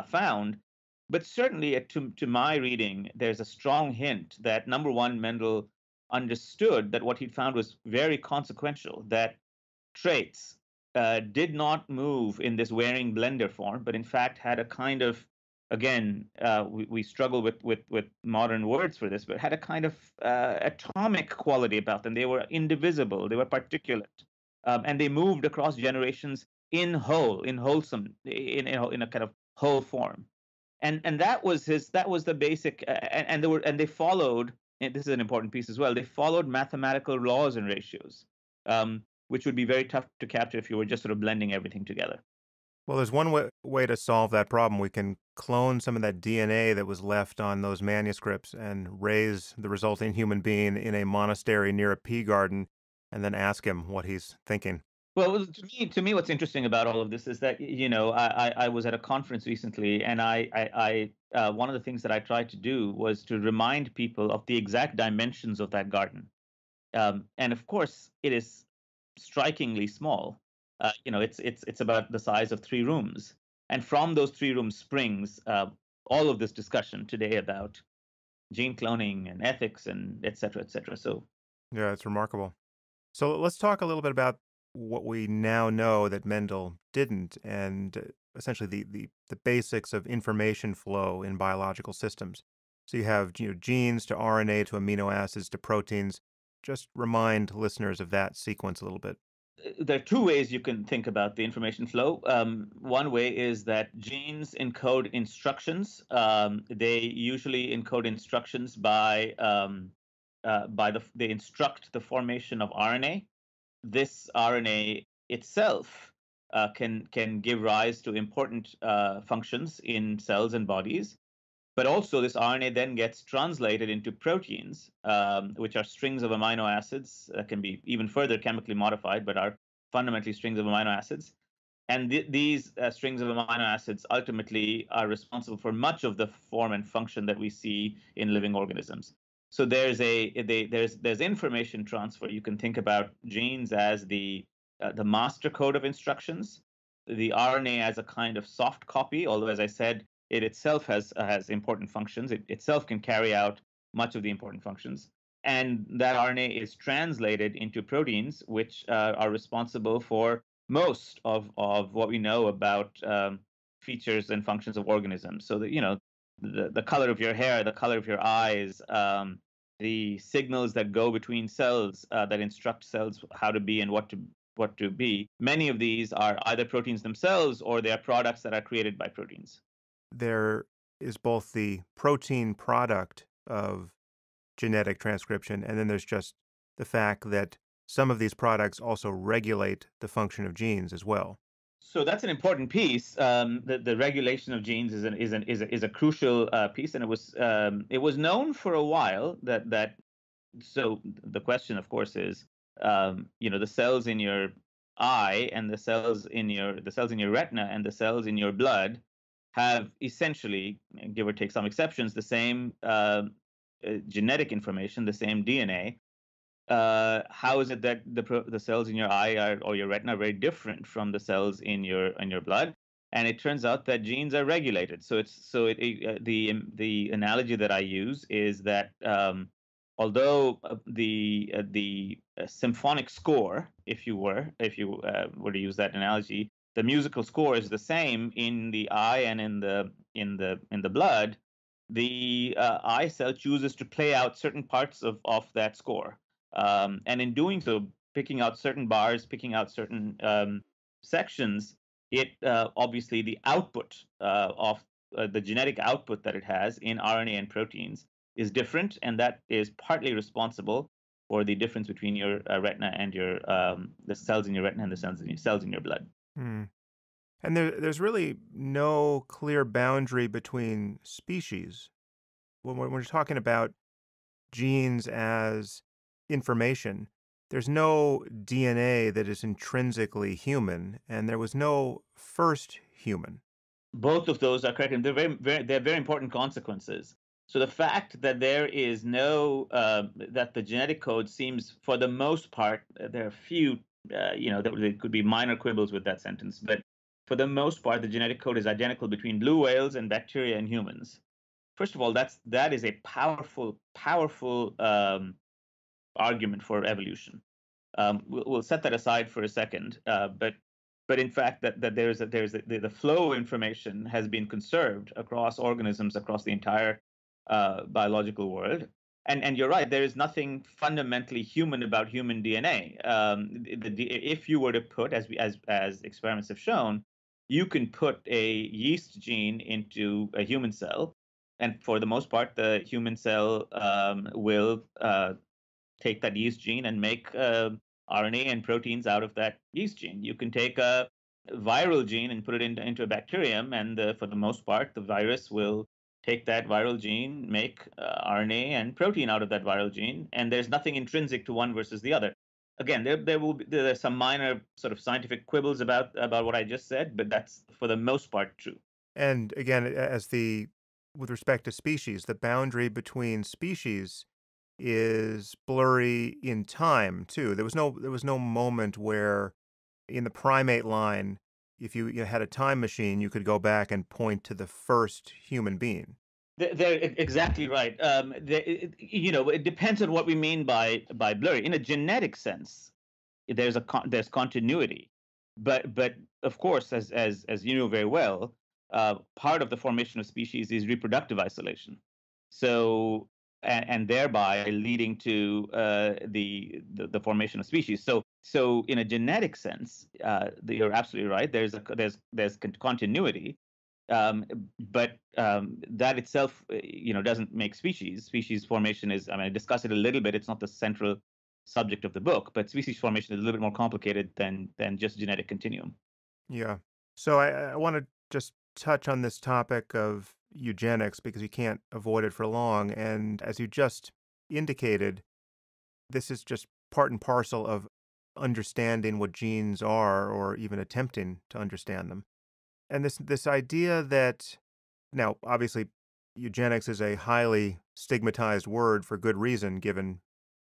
found. But certainly, to my reading, there's a strong hint that number one, Mendel understood that what he'd found was very consequential, that traits did not move in this wearing blender form, but in fact had a kind of, again, we struggle with modern words for this, but had a kind of atomic quality about them. They were indivisible, they were particulate, and they moved across generations in whole, in wholesome, in a kind of whole form. And that was the basic, and they followed. And this is an important piece as well. They followed mathematical laws and ratios. Which would be very tough to capture if you were just sort of blending everything together. Well, there's one way to solve that problem. We can clone some of that DNA that was left on those manuscripts and raise the resulting human being in a monastery near a pea garden and then ask him what he's thinking. Well, to me, what's interesting about all of this is that I was at a conference recently, and one of the things that I tried to do was to remind people of the exact dimensions of that garden. And of course, it is strikingly small. It's about the size of 3 rooms, and from those 3 rooms springs all of this discussion today about gene cloning and ethics and et cetera, et cetera. So Yeah, it's remarkable. So let's talk a little bit about what we now know that Mendel didn't, and essentially the basics of information flow in biological systems. So you have genes to RNA to amino acids to proteins. Just remind listeners of that sequence a little bit. there are 2 ways you can think about the information flow. One way is that genes encode instructions. They usually encode instructions they instruct the formation of RNA. This RNA itself can give rise to important functions in cells and bodies. But also, this RNA then gets translated into proteins, which are strings of amino acids that can be even further chemically modified, but are fundamentally strings of amino acids. And these strings of amino acids ultimately are responsible for much of the form and function that we see in living organisms. So there's information transfer. You can think about genes as the master code of instructions, the RNA as a kind of soft copy. Although, as I said, it itself has important functions. It itself can carry out much of the important functions, and that RNA is translated into proteins, which are responsible for most of what we know about features and functions of organisms. So that the color of your hair, the color of your eyes, the signals that go between cells that instruct cells how to be and what to be. Many of these are either proteins themselves or they are products that are created by proteins. There is both the protein product of genetic transcription, and then there's just the fact that some of these products also regulate the function of genes as well. So that's an important piece. The regulation of genes is a crucial piece, and it was known for a while that. So the question, of course, is the cells in your eye and the cells in your retina and the cells in your blood have essentially, give or take some exceptions, the same genetic information, the same DNA. How is it that the cells in your eye or your retina are very different from the cells in your blood? And it turns out that genes are regulated. The analogy that I use is that although the symphonic score, if you were to use that analogy, the musical score is the same in the eye and in the blood. The eye cell chooses to play out certain parts of that score, and in doing so, picking out certain bars, picking out certain sections, it obviously the output of the genetic output that it has in RNA and proteins is different, and that is partly responsible for the difference between your retina and your the cells in your retina and the cells in your blood. Hmm. And there's really no clear boundary between species. When we're talking about genes as information, there's no DNA that is intrinsically human, and there was no first human. Both of those are correct, and they're very important consequences. So the fact that there is no that the genetic code seems, for the most part, there are a few, there could be minor quibbles with that sentence, but for the most part, the genetic code is identical between blue whales and bacteria and humans. First of all, that is a powerful argument for evolution. We'll set that aside for a second, but in fact, that the flow of information has been conserved across organisms across the entire biological world. And you're right, there is nothing fundamentally human about human DNA. If you were to put, as experiments have shown, you can put a yeast gene into a human cell, and for the most part, the human cell will take that yeast gene and make RNA and proteins out of that yeast gene. You can take a viral gene and put it into a bacterium, and for the most part, the virus will take that viral gene, make RNA and protein out of that viral gene, and there's nothing intrinsic to one versus the other. Again, there are some minor sort of scientific quibbles about what I just said, but that's for the most part true. And again, with respect to species, the boundary between species is blurry in time too. There was no moment where in the primate line, if you had a time machine, you could go back and point to the first human being. They're exactly right. It depends on what we mean by blurry. In a genetic sense, there's continuity, but of course, as you know very well, part of the formation of species is reproductive isolation. So and thereby leading to the formation of species. So in a genetic sense, you're absolutely right. There's continuity, um, but that itself, doesn't make species. Species formation is, I mean, I discussed it a little bit. It's not the central subject of the book, but species formation is a little bit more complicated than just genetic continuum. Yeah. So I want to just touch on this topic of eugenics because you can't avoid it for long. And as you just indicated, this is just part and parcel of understanding what genes are or even attempting to understand them. And this idea that now obviously eugenics is a highly stigmatized word for good reason given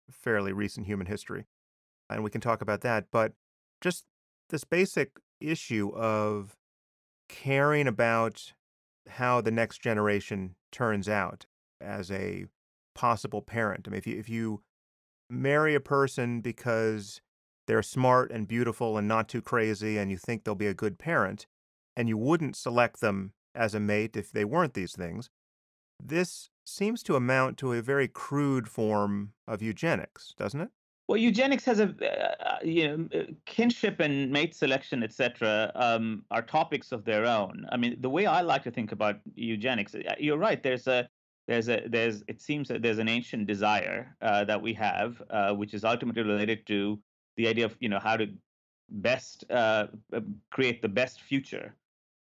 fairly recent human history. And we can talk about that, but just this basic issue of caring about how the next generation turns out as a possible parent. I mean, if you marry a person because they're smart and beautiful and not too crazy and you think they'll be a good parent, and you wouldn't select them as a mate if they weren't these things, this seems to amount to a very crude form of eugenics, doesn't it? Well, eugenics has kinship and mate selection, etc., are topics of their own. I mean, the way I like to think about eugenics, you're right. There's it seems that there's an ancient desire that we have, which is ultimately related to the idea of how to best create the best future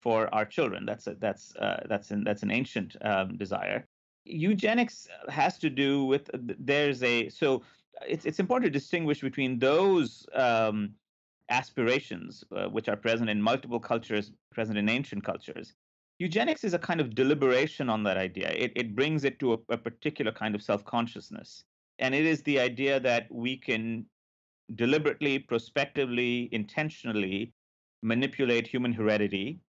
for our children. That's an ancient desire. Eugenics has to do with there's a so it's important to distinguish between those aspirations which are present in multiple cultures, present in ancient cultures. Eugenics is a kind of deliberation on that idea. It brings it to a particular kind of self-consciousness, and it is the idea that we can deliberately, prospectively, intentionally manipulate human heredity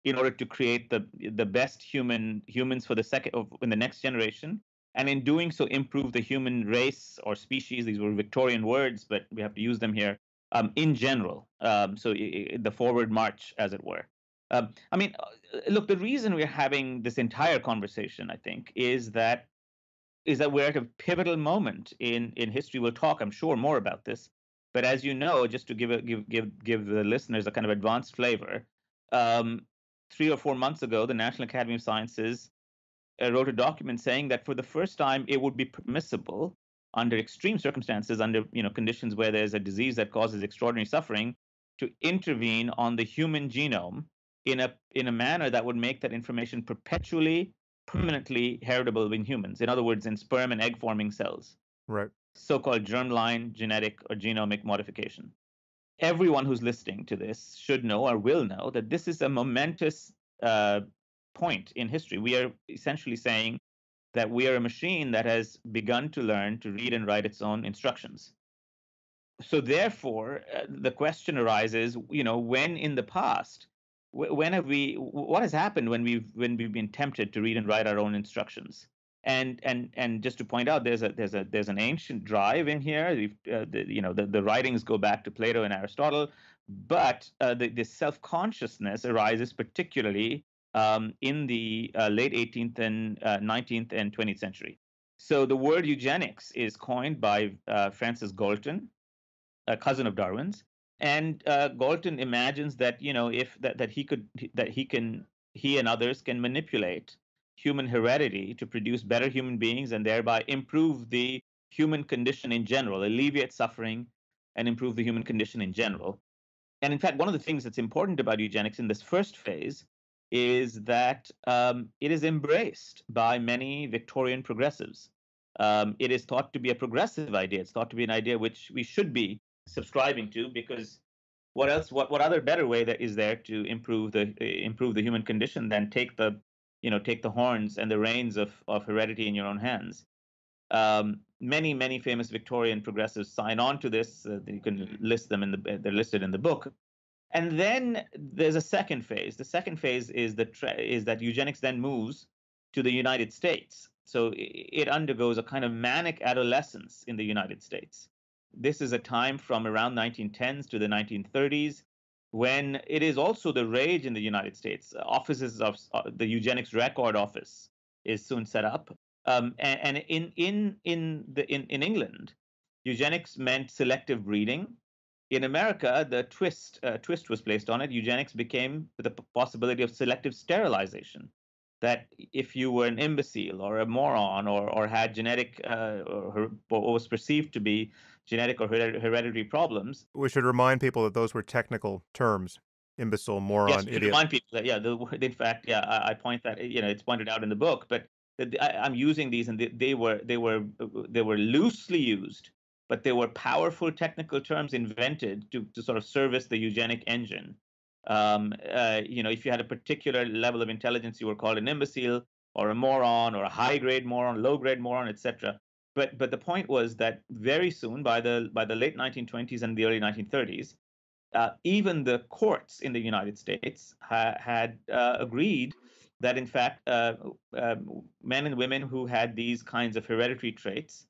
in order to create the best humans for the second in the next generation, and in doing so improve the human race or species. These were Victorian words, but we have to use them here, in general. The forward march, as it were. I mean, look, the reason we're having this entire conversation, I think, is that we're at a pivotal moment in history. We'll talk, I'm sure, more about this. But as you know, just to give the listeners a kind of advanced flavor, um, 3 or 4 months ago, the National Academy of Sciences wrote a document saying that for the first time it would be permissible under extreme circumstances, under conditions where there's a disease that causes extraordinary suffering, to intervene on the human genome in a manner that would make that information perpetually, permanently heritable in humans. In other words, in sperm and egg forming cells, Right. so-called germline genetic or genomic modification. Everyone who's listening to this should know or will know that this is a momentous uh, point in history. We are essentially saying that we are a machine that has begun to learn to read and write its own instructions. So therefore, the question arises, when in the past, when have what has happened when we've been tempted to read and write our own instructions? And just to point out, there's an ancient drive in here. The writings go back to Plato and Aristotle, but the self consciousness arises particularly in the late 18th and 19th and 20th century. So the word eugenics is coined by Francis Galton, a cousin of Darwin's, and Galton imagines that if that he and others can manipulate human heredity to produce better human beings and thereby improve the human condition in general, alleviate suffering, and improve the human condition in general. And in fact, one of the things that's important about eugenics in this first phase is that it is embraced by many Victorian progressives. It is thought to be a progressive idea. It's thought to be an idea which we should be subscribing to, because what else? What other better way that is there to improve the human condition than take the horns and the reins of heredity in your own hands? Many famous Victorian progressives sign on to this. You can list them they're listed in the book. And then there's a second phase. The second phase is that eugenics then moves to the United States. So it undergoes a kind of manic adolescence in the United States. This is a time from around 1910s to the 1930s, when it is also the rage in the United States. Offices of the Eugenics Record Office is soon set up, and in England, eugenics meant selective breeding. In America, the twist was placed on it. Eugenics became the possibility of selective sterilization. That if you were an imbecile or a moron, or had genetic or was perceived to be genetic or hereditary problems. We should remind people that those were technical terms: imbecile, Yes, moron, we should idiot. remind people that, yeah, in fact, yeah, I point that, it's pointed out in the book, but I'm using these, and they were loosely used, but they were powerful technical terms invented to sort of service the eugenic engine. If you had a particular level of intelligence, you were called an imbecile or a moron or a high grade moron, low grade moron, etc. But the point was that very soon, by the late 1920s and the early 1930s, even the courts in the United States had agreed that, in fact, men and women who had these kinds of hereditary traits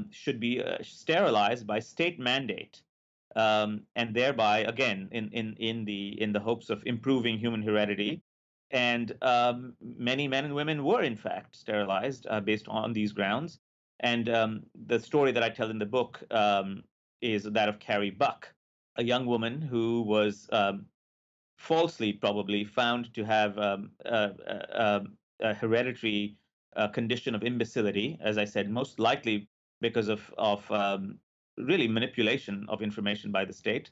should be sterilized by state mandate, and thereby, again, in the hopes of improving human heredity. And many men and women were, in fact, sterilized based on these grounds. And the story that I tell in the book is that of Carrie Buck, a young woman who was falsely probably found to have a hereditary condition of imbecility, as I said, most likely because of really manipulation of information by the state.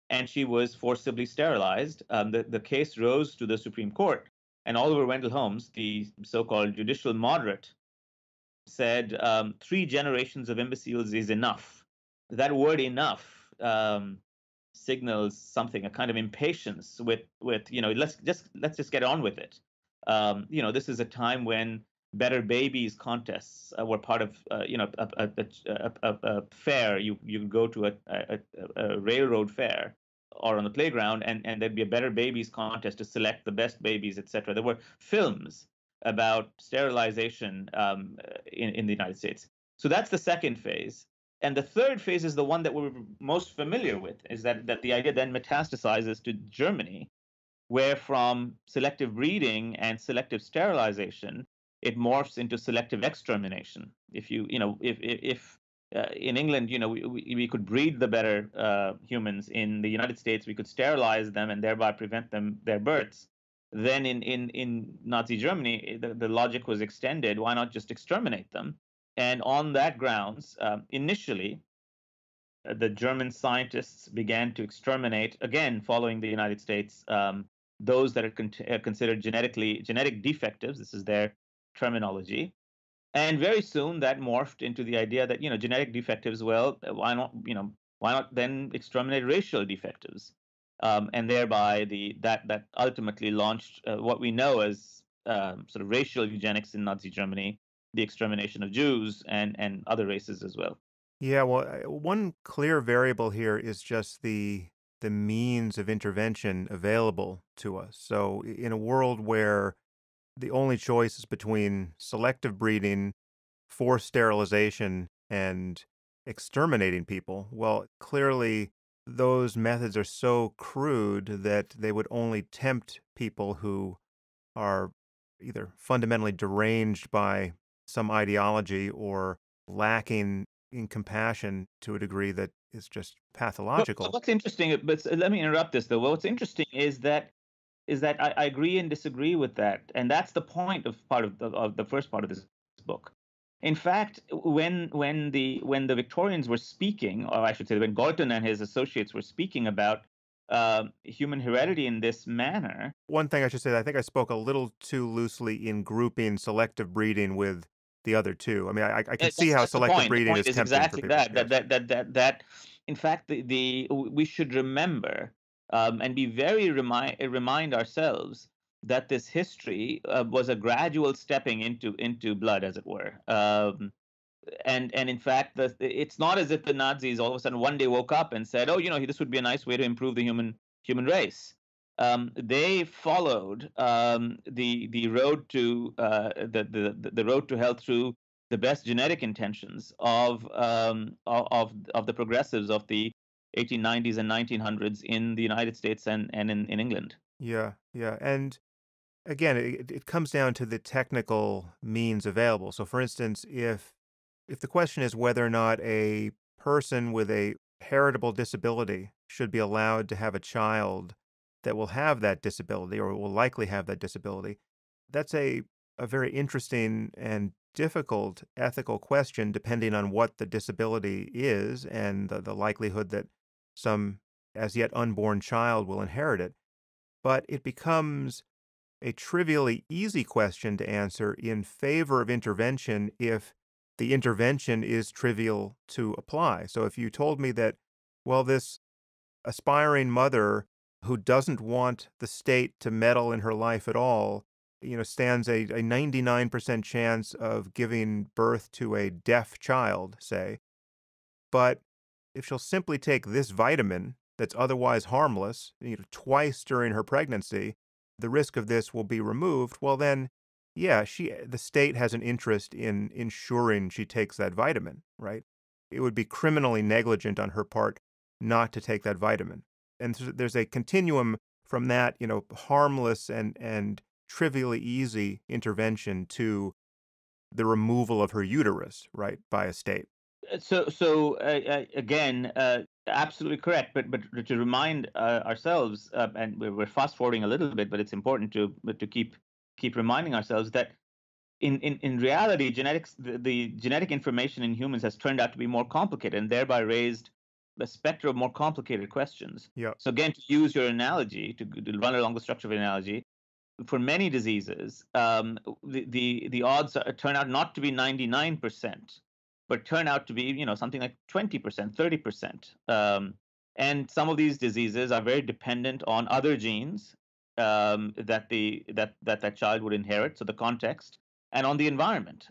And she was forcibly sterilized. The case rose to the Supreme Court, and Oliver Wendell Holmes, the so-called judicial moderate, said 3 generations of imbeciles is enough. That word enough signals something, a kind of impatience with let's just get on with it. This is a time when better babies contests were part of a fair. You go to a railroad fair or on the playground, and there'd be a better babies contest to select the best babies, etc. There were films about sterilization in the United States. So that's the second phase. And the third phase is the one that we're most familiar with, is that the idea then metastasizes to Germany, where from selective breeding and selective sterilization, it morphs into selective extermination. If in England, we could breed the better humans. In the United States, we could sterilize them and thereby prevent their births. then in Nazi Germany, the logic was extended. Why not just exterminate them? And on that grounds, initially, the German scientists began to exterminate, again, following the United States, those that are considered genetic defectives. This is their terminology. And very soon that morphed into the idea that, genetic defectives, well, why not then exterminate racial defectives? And thereby that ultimately launched what we know as sort of racial eugenics in Nazi Germany, the extermination of Jews and other races as well. Yeah, well, one clear variable here is just the means of intervention available to us. So, in a world where the only choice is between selective breeding, forced sterilization, and exterminating people, well, clearly those methods are so crude that they would only tempt people who are either fundamentally deranged by some ideology or lacking in compassion to a degree that is just So pathological. what's interesting, but let me interrupt this though. What's interesting is that I agree and disagree with that, and that's the point of the first part of this book. In fact, when the Victorians were speaking, or I should say, when Galton and his associates were speaking about human heredity in this manner, One thing I should say, I think I spoke a little too loosely in grouping selective breeding with the other two. I mean, I can see that's how that's the selective point. The breeding point is is tempting for exactly people. that. That Yes. that that that that. In fact, we should remember and be very remind ourselves that this history was a gradual stepping into blood, as it were. And in fact, it's not as if the Nazis all of a sudden one day woke up and said, "Oh, this would be a nice way to improve the human race." They followed the road to the road to health through the best genetic intentions of the progressives of the 1890s and 1900s in the United States and in England. Yeah, yeah. And again, it comes down to the technical means available. So, for instance, if the question is whether or not a person with a heritable disability should be allowed to have a child that will have that disability or will likely have that disability, that's a very interesting and difficult ethical question depending on what the disability is and the likelihood that some as yet unborn child will inherit it. But it becomes a trivially easy question to answer in favor of intervention if the intervention is trivial to apply. So if you told me that, well, this aspiring mother who doesn't want the state to meddle in her life at all, stands a 99% chance of giving birth to a deaf child, say, but if she'll simply take this vitamin that's otherwise harmless, twice during her pregnancy, the risk of this will be removed. Well, then, yeah, the state has an interest in ensuring she takes that vitamin, right? It would be criminally negligent on her part not to take that vitamin. And there's a continuum from that, harmless and trivially easy intervention to the removal of her uterus, right, by a state. So again, absolutely correct. But to remind ourselves, and we're fast forwarding a little bit, but it's important to keep reminding ourselves that in reality, the genetic information in humans has turned out to be more complicated, and thereby raised a spectrum of more complicated questions. Yeah. So again, to use your analogy, to run along the structure of an analogy, for many diseases, the odds turn out not to be 99%, but turn out to be something like 20%, 30%. And some of these diseases are very dependent on other genes that child would inherit. So the context and on the environment.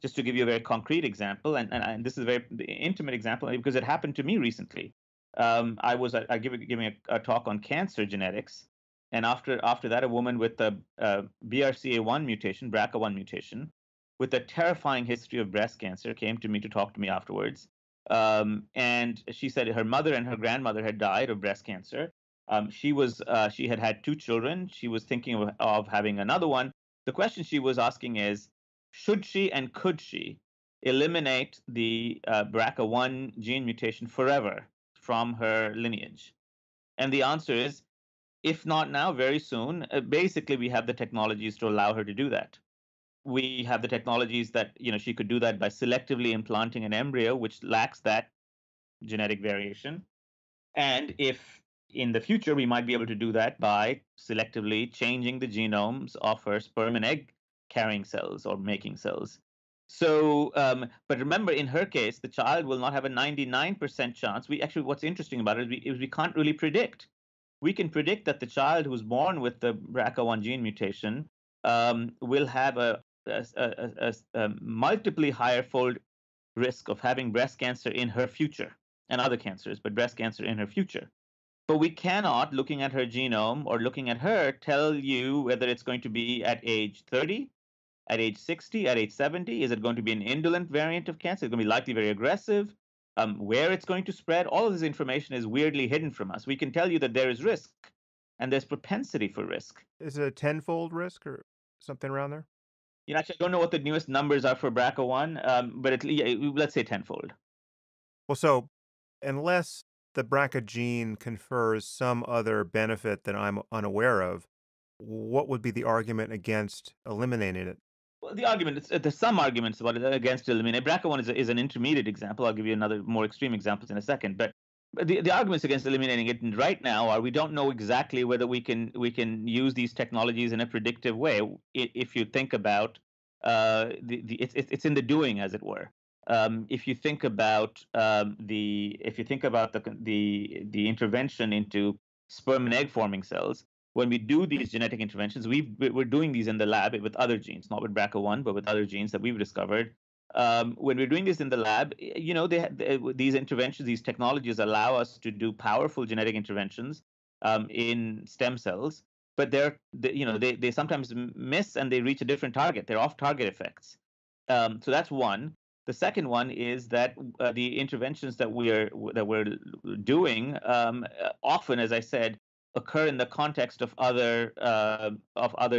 Just to give you a very concrete example, and this is a very intimate example because it happened to me recently. I was giving a talk on cancer genetics, and after that, a woman with a BRCA1 mutation, BRCA1 mutation, with a terrifying history of breast cancer, came to me to talk to me afterwards. And she said her mother and her grandmother had died of breast cancer. She had had two children. She was thinking of having another one. The question she was asking is, should she and could she eliminate the BRCA1 gene mutation forever from her lineage? And the answer is, if not now, very soon. Basically, we have the technologies to allow her to do that. We have the technologies that she could do that by selectively implanting an embryo which lacks that genetic variation. And if in the future we might be able to do that by selectively changing the genomes of her sperm and egg carrying cells or making cells. So, but remember, in her case, the child will not have a 99% chance. We actually, what's interesting about it is we can't really predict. We can predict that the child who's born with the BRCA1 gene mutation will have a multiply higher fold risk of having breast cancer in her future and other cancers, but breast cancer in her future. But we cannot, looking at her genome or looking at her, tell you whether it's going to be at age 30, at age 60, at age 70. Is it going to be an indolent variant of cancer? It's going to be likely very aggressive. Where it's going to spread, all of this information is weirdly hidden from us. We can tell you that there is risk and there's propensity for risk. Is it a tenfold risk or something around there? Actually, I don't know what the newest numbers are for BRCA1, but let's say tenfold. Well, so unless the BRCA gene confers some other benefit that I'm unaware of, what would be the argument against eliminating it? Well, the argument is there's some arguments about it against eliminate. BRCA1 is an intermediate example. I'll give you another more extreme examples in a second. But the arguments against eliminating it right now are we don't know exactly whether we can use these technologies in a predictive way. If you think about it's in the doing, as it were. If you think about the intervention into sperm and egg forming cells, when we do these genetic interventions, we're doing these in the lab with other genes, not with BRCA1, but with other genes that we've discovered. When we're doing this in the lab, these interventions, these technologies allow us to do powerful genetic interventions in stem cells, but they sometimes miss and they reach a different target. They're off-target effects. So that's one. The second one is that the interventions that we're doing often, as I said, occur in the context of other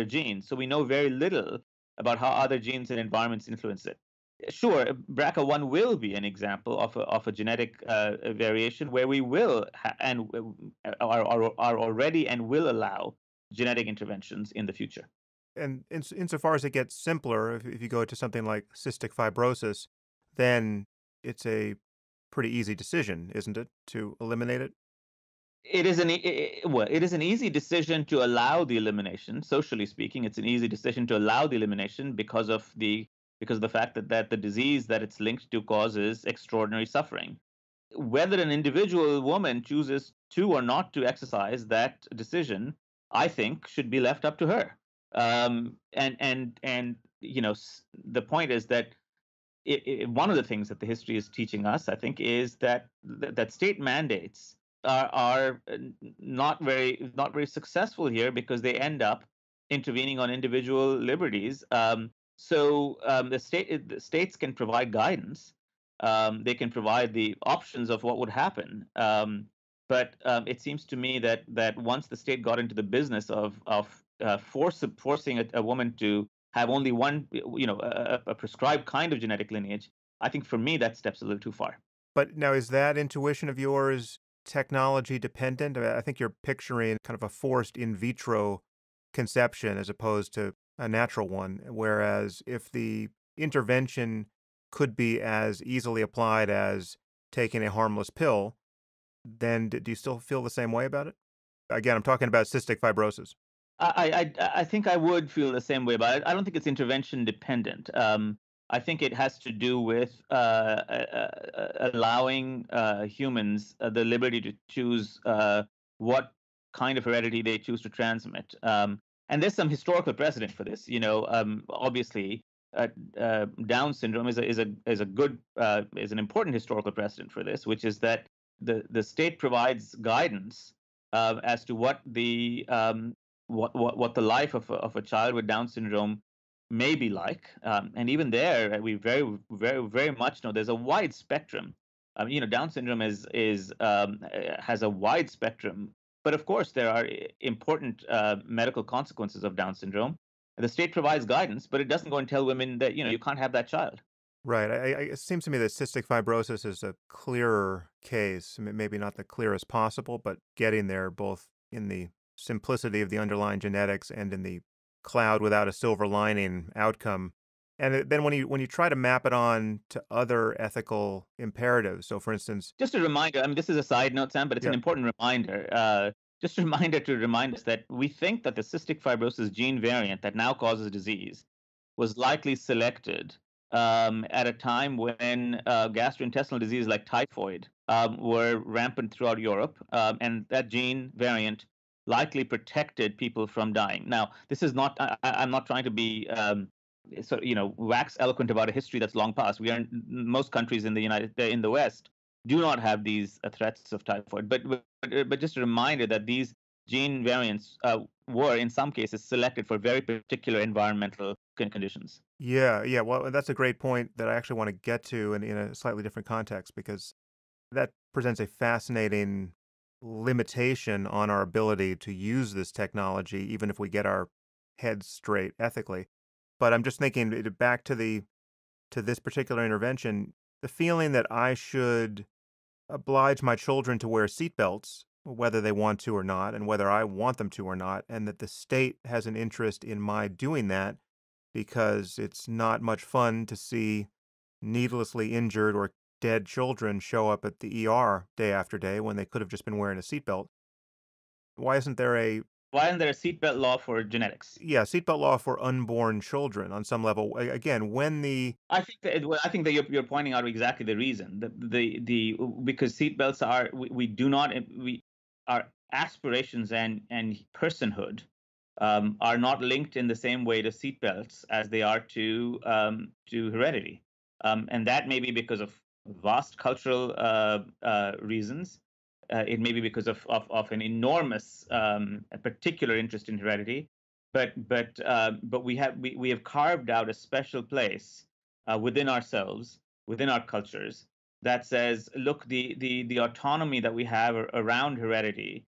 genes. So we know very little about how other genes and environments influence it. Sure, BRCA1 will be an example of a genetic variation where we will and are already and will allow genetic interventions in the future. And insofar as it gets simpler, if you go to something like cystic fibrosis, then it's a pretty easy decision, isn't it, to eliminate it? It is an easy decision to allow the elimination. Socially speaking, it's an easy decision to allow the elimination because of the fact that the disease that it's linked to causes extraordinary suffering. Whether an individual woman chooses to or not to exercise that decision, I think, should be left up to her. And the point is that one of the things that the history is teaching us, I think, is that state mandates are not very successful here because they end up intervening on individual liberties. The states can provide guidance. They can provide the options of what would happen. But it seems to me that once the state got into the business of forcing a woman to have only one, a prescribed kind of genetic lineage, I think for me that steps a little too far. But now, is that intuition of yours technology dependent? I think you're picturing kind of a forced in vitro conception as opposed to a natural one. Whereas if the intervention could be as easily applied as taking a harmless pill, then do you still feel the same way about it? Again, I'm talking about cystic fibrosis. I think I would feel the same way about it. I don't think it's intervention dependent. I think it has to do with allowing humans the liberty to choose what kind of heredity they choose to transmit. And there's some historical precedent for this. Obviously, Down syndrome is an important historical precedent for this, which is that the state provides guidance as to what the life of a child with Down syndrome may be like. And even there, we very, very, very much know there's a wide spectrum. Down syndrome has a wide spectrum, but of course there are important medical consequences of Down syndrome. The state provides guidance, but it doesn't go and tell women that you can't have that child. Right. It seems to me that cystic fibrosis is a clearer case. Maybe not the clearest possible, but getting there both in the simplicity of the underlying genetics and in the cloud without a silver lining outcome. And then when you try to map it on to other ethical imperatives, so for instance, Just a reminder, I mean, this is a side note, Sam, but it's an yeah, important reminder. Just a reminder to remind us that we think that the cystic fibrosis gene variant that now causes disease was likely selected at a time when gastrointestinal disease like typhoid were rampant throughout Europe, and that gene variant likely protected people from dying. Now, this is not. I'm not trying to be wax eloquent about a history that's long past. We are most countries in the West do not have these threats of typhoid, but just a reminder that these gene variants were in some cases selected for very particular environmental conditions. yeah, yeah. Well, that's a great point that I actually want to get to in a slightly different context because that presents a fascinating limitation on our ability to use this technology, even if we get our heads straight ethically. But I'm just thinking back to the to this particular intervention, the feeling that I should oblige my children to wear seatbelts, whether they want to or not, and whether I want them to or not, and that the state has an interest in my doing that because it's not much fun to see needlessly injured or dead children show up at the ER day after day when they could have just been wearing a seatbelt. Why isn't there a Why isn't there a seatbelt law for genetics? yeah, seatbelt law for unborn children on some level? Again, when the I think that you're pointing out exactly the reason. The because seatbelts are we do not we our aspirations and personhood are not linked in the same way to seatbelts as they are to heredity, and that may be because of vast cultural reasons. It may be because of an enormous particular interest in heredity, but we have carved out a special place within ourselves, within our cultures, that says, look, the autonomy that we have around heredity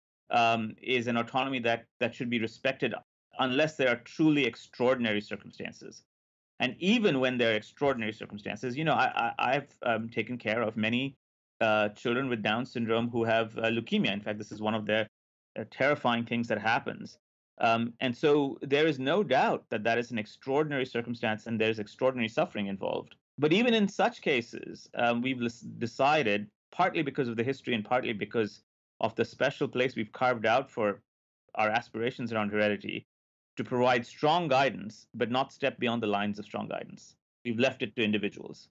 is an autonomy that should be respected unless there are truly extraordinary circumstances. And even when there are extraordinary circumstances, I've taken care of many children with Down syndrome who have leukemia. In fact, this is one of the terrifying things that happens. And so there is no doubt that that is an extraordinary circumstance and there's extraordinary suffering involved. But even in such cases, we've decided, partly because of the history and partly because of the special place we've carved out for our aspirations around heredity, to provide strong guidance, but not step beyond the lines of strong guidance. We've left it to individuals.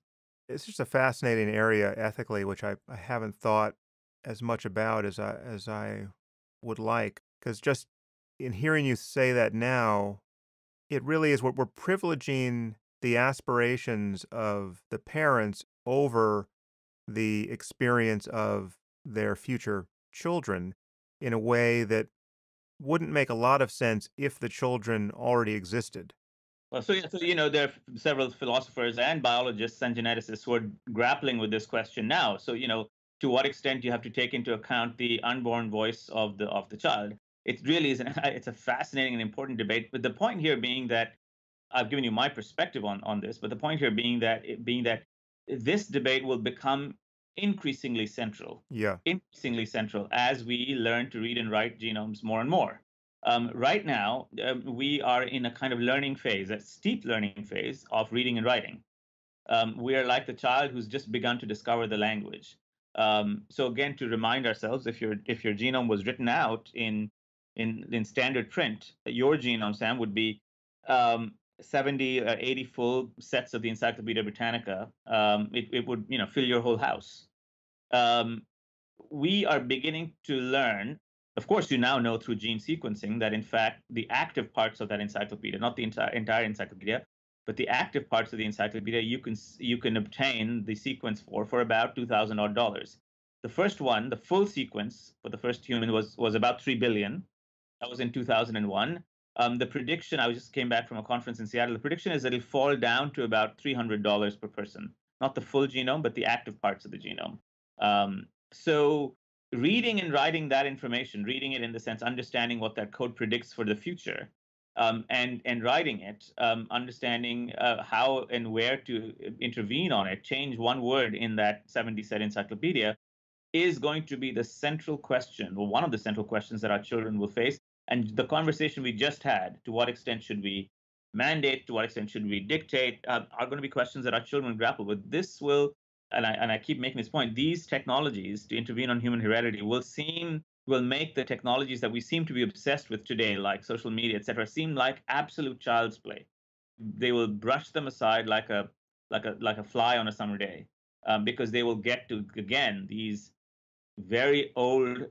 it's just a fascinating area ethically, which I haven't thought as much about as I would like. Because just in hearing you say that now, it really is we're privileging the aspirations of the parents over the experience of their future children in a way that wouldn't make a lot of sense if the children already existed. Well, so, yeah, so there are several philosophers and biologists and geneticists who are grappling with this question now. So, to what extent you have to take into account the unborn voice of the child? It really is it's a fascinating and important debate. But the point here being that I've given you my perspective on this, but the point here being that this debate will become Yeah. increasingly central as we learn to read and write genomes more and more. Right now, we are in a kind of learning phase, a steep learning phase of reading and writing. We are like the child who's just begun to discover the language. So again, to remind ourselves, if your genome was written out in standard print, your genome, Sam, would be 70 or 80 full sets of the Encyclopedia Britannica. It would fill your whole house. Um, we are beginning to learn. Of course, you now know through gene sequencing that in fact the active parts of that encyclopedia, not the entire encyclopedia, but the active parts of the encyclopedia, you can obtain the sequence for about $2,000 odd. The first one, the full sequence for the first human was about 3 billion. That was in 2001. The prediction, I just came back from a conference in Seattle. The prediction is that it'll fall down to about $300 per person, not the full genome, but the active parts of the genome. So reading and writing that information, reading it in the sense understanding what that code predicts for the future, and writing it, understanding how and where to intervene on it, change one word in that 70 set encyclopedia, is going to be the central question, or one of the central questions that our children will face. And the conversation we just had, to what extent should we mandate, to what extent should we dictate, are going to be questions that our children grapple with. This will, and I keep making this point, these technologies to intervene on human heredity will make the technologies that we seem to be obsessed with today, like social media, et cetera, seem like absolute child's play. They will brush them aside like a fly on a summer day, because they will get to, again, these very old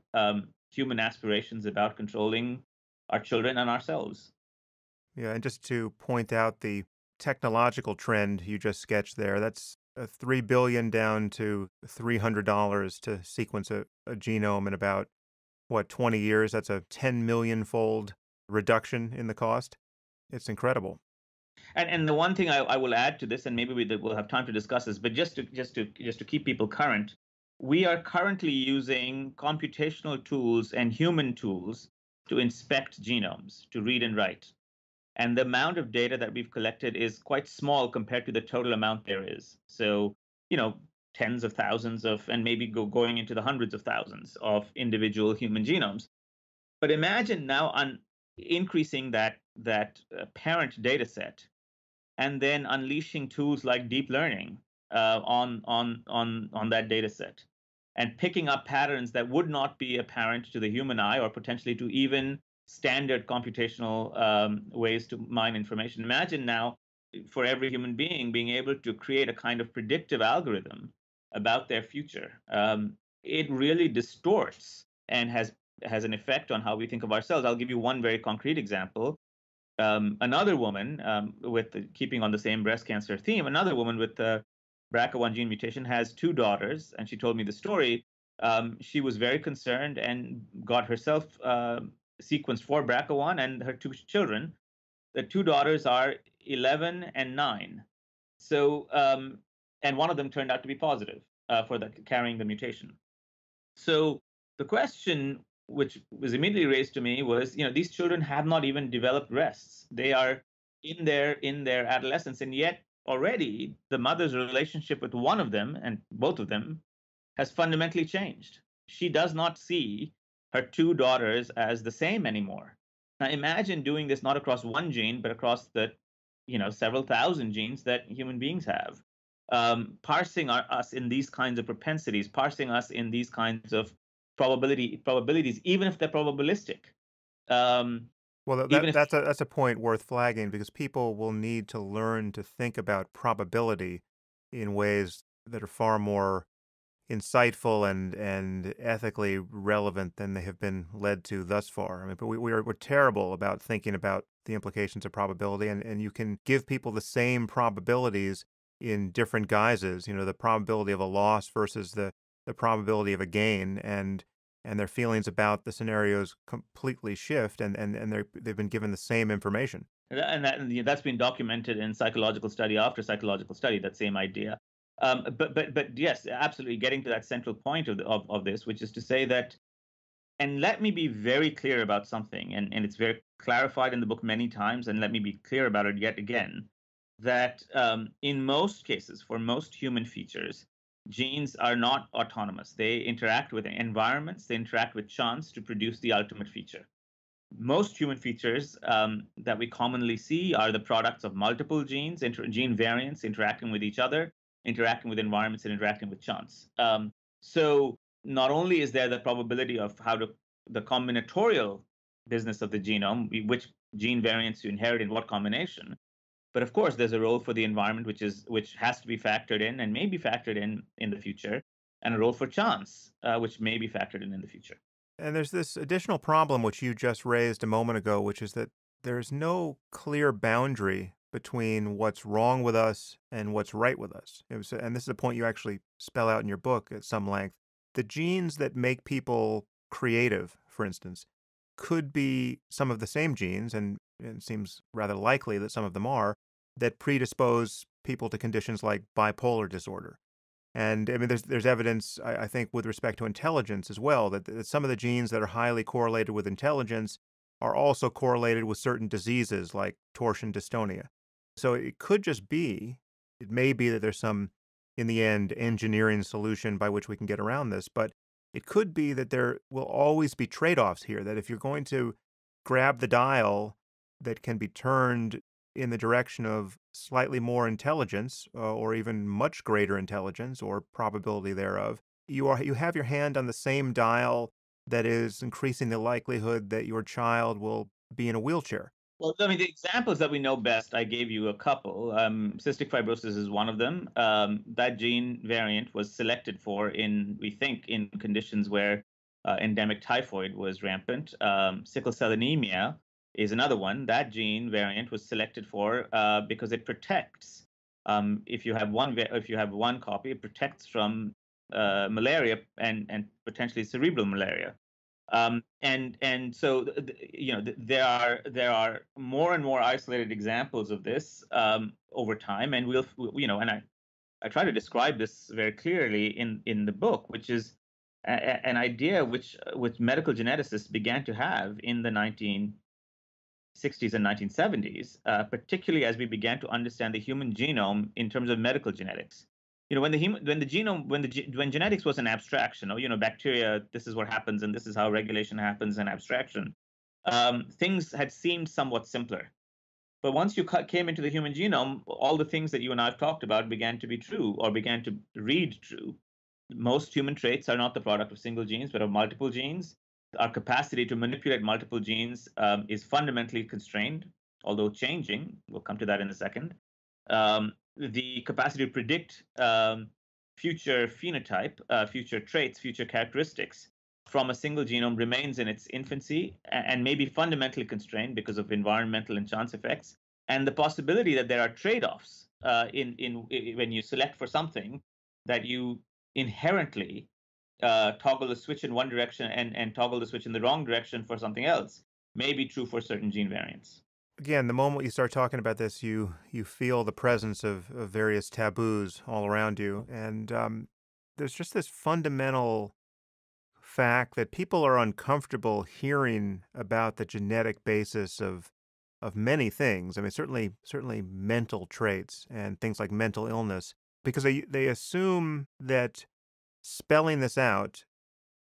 human aspirations about controlling our children and ourselves. Yeah, and just to point out the technological trend you just sketched there, that's a 3 billion down to $300 to sequence a genome in about, what, 20 years? That's a 10 million fold reduction in the cost. It's incredible. And the one thing I will add to this, and maybe we'll have time to discuss this, but just to keep people current, we are currently using computational tools and human tools to inspect genomes, to read and write. And the amount of data that we've collected is quite small compared to the total amount there is. So, you know, tens of thousands of, and maybe going into the hundreds of thousands of individual human genomes. But imagine now on increasing that parent data set, and then unleashing tools like deep learning on that data set, and picking up patterns that would not be apparent to the human eye, or potentially to even standard computational ways to mine information. Imagine now, for every human being, being able to create a kind of predictive algorithm about their future. It really distorts and has an effect on how we think of ourselves. I'll give you one very concrete example. Another woman, keeping on the same breast cancer theme, another woman with the BRCA1 gene mutation has two daughters, and she told me the story. She was very concerned and got herself sequenced for BRCA1 and her two children. The two daughters are 11 and 9. So, and one of them turned out to be positive for carrying the mutation. So the question which was immediately raised to me was, these children have not even developed breasts. They are in their adolescence, and yet already the mother's relationship with one of them, and both of them, has fundamentally changed. She does not see her two daughters as the same anymore. Now imagine doing this not across one gene, but across the several thousand genes that human beings have. Parsing us in these kinds of propensities, parsing us in these kinds of probabilities, even if they're probabilistic. Um, Well, even if that's a point worth flagging because people will need to learn to think about probability in ways that are far more insightful and ethically relevant than they have been led to thus far. I mean, but we're terrible about thinking about the implications of probability, and you can give people the same probabilities in different guises. You know, the probability of a loss versus the probability of a gain, and their feelings about the scenarios completely shift, and they've been given the same information. that's been documented in psychological study after psychological study. That same idea. But yes, absolutely, getting to that central point of this, which is to say that, and let me be very clear about something, and it's very clarified in the book many times, and let me be clear about it yet again, that in most cases, for most human features, genes are not autonomous. They interact with environments, they interact with chance to produce the ultimate feature. Most human features that we commonly see are the products of multiple genes, gene variants interacting with each other, interacting with environments, and interacting with chance. So not only is there the probability of the combinatorial business of the genome, which gene variants you inherit in what combination, but of course there's a role for the environment, which has to be factored in and may be factored in the future, and a role for chance, which may be factored in the future. And there's this additional problem which you just raised a moment ago, which is that there's no clear boundary between what's wrong with us and what's right with us. And this is a point you actually spell out in your book at some length. The genes that make people creative, for instance, could be some of the same genes, and it seems rather likely that some of them are, that predispose people to conditions like bipolar disorder. And I mean, there's evidence, I think, with respect to intelligence as well, that some of the genes that are highly correlated with intelligence are also correlated with certain diseases like torsion dystonia. So it could just be, it may be that there's some, in the end, engineering solution by which we can get around this, but it could be that there will always be trade-offs here, that if you're going to grab the dial that can be turned in the direction of slightly more intelligence, or even much greater intelligence or probability thereof, you have your hand on the same dial that is increasing the likelihood that your child will be in a wheelchair. Well, I mean, the examples that we know best, I gave you a couple. Cystic fibrosis is one of them. That gene variant was selected for we think, in conditions where endemic typhoid was rampant. Sickle cell anemia is another one. That gene variant was selected for because it protects. If you have one copy, it protects from malaria and potentially cerebral malaria. And so there are more and more isolated examples of this over time, and I try to describe this very clearly in the book, which is an idea which medical geneticists began to have in the 1960s and 1970s, particularly as we began to understand the human genome in terms of medical genetics. When genetics was an abstraction, or bacteria, this is what happens and this is how regulation happens, an abstraction, things had seemed somewhat simpler. But once you came into the human genome, all the things that you and I've talked about began to be true, or began to read true. Most human traits are not the product of single genes, but of multiple genes. Our capacity to manipulate multiple genes is fundamentally constrained, although changing. We'll come to that in a second. The capacity to predict future phenotype, future traits, future characteristics from a single genome remains in its infancy and may be fundamentally constrained because of environmental and chance effects. And the possibility that there are trade-offs in when you select for something, that you inherently toggle the switch in one direction and toggle the switch in the wrong direction for something else, may be true for certain gene variants. Again, the moment you start talking about this, you feel the presence of various taboos all around you, and there's just this fundamental fact that people are uncomfortable hearing about the genetic basis of many things. I mean, certainly mental traits and things like mental illness, because they assume that spelling this out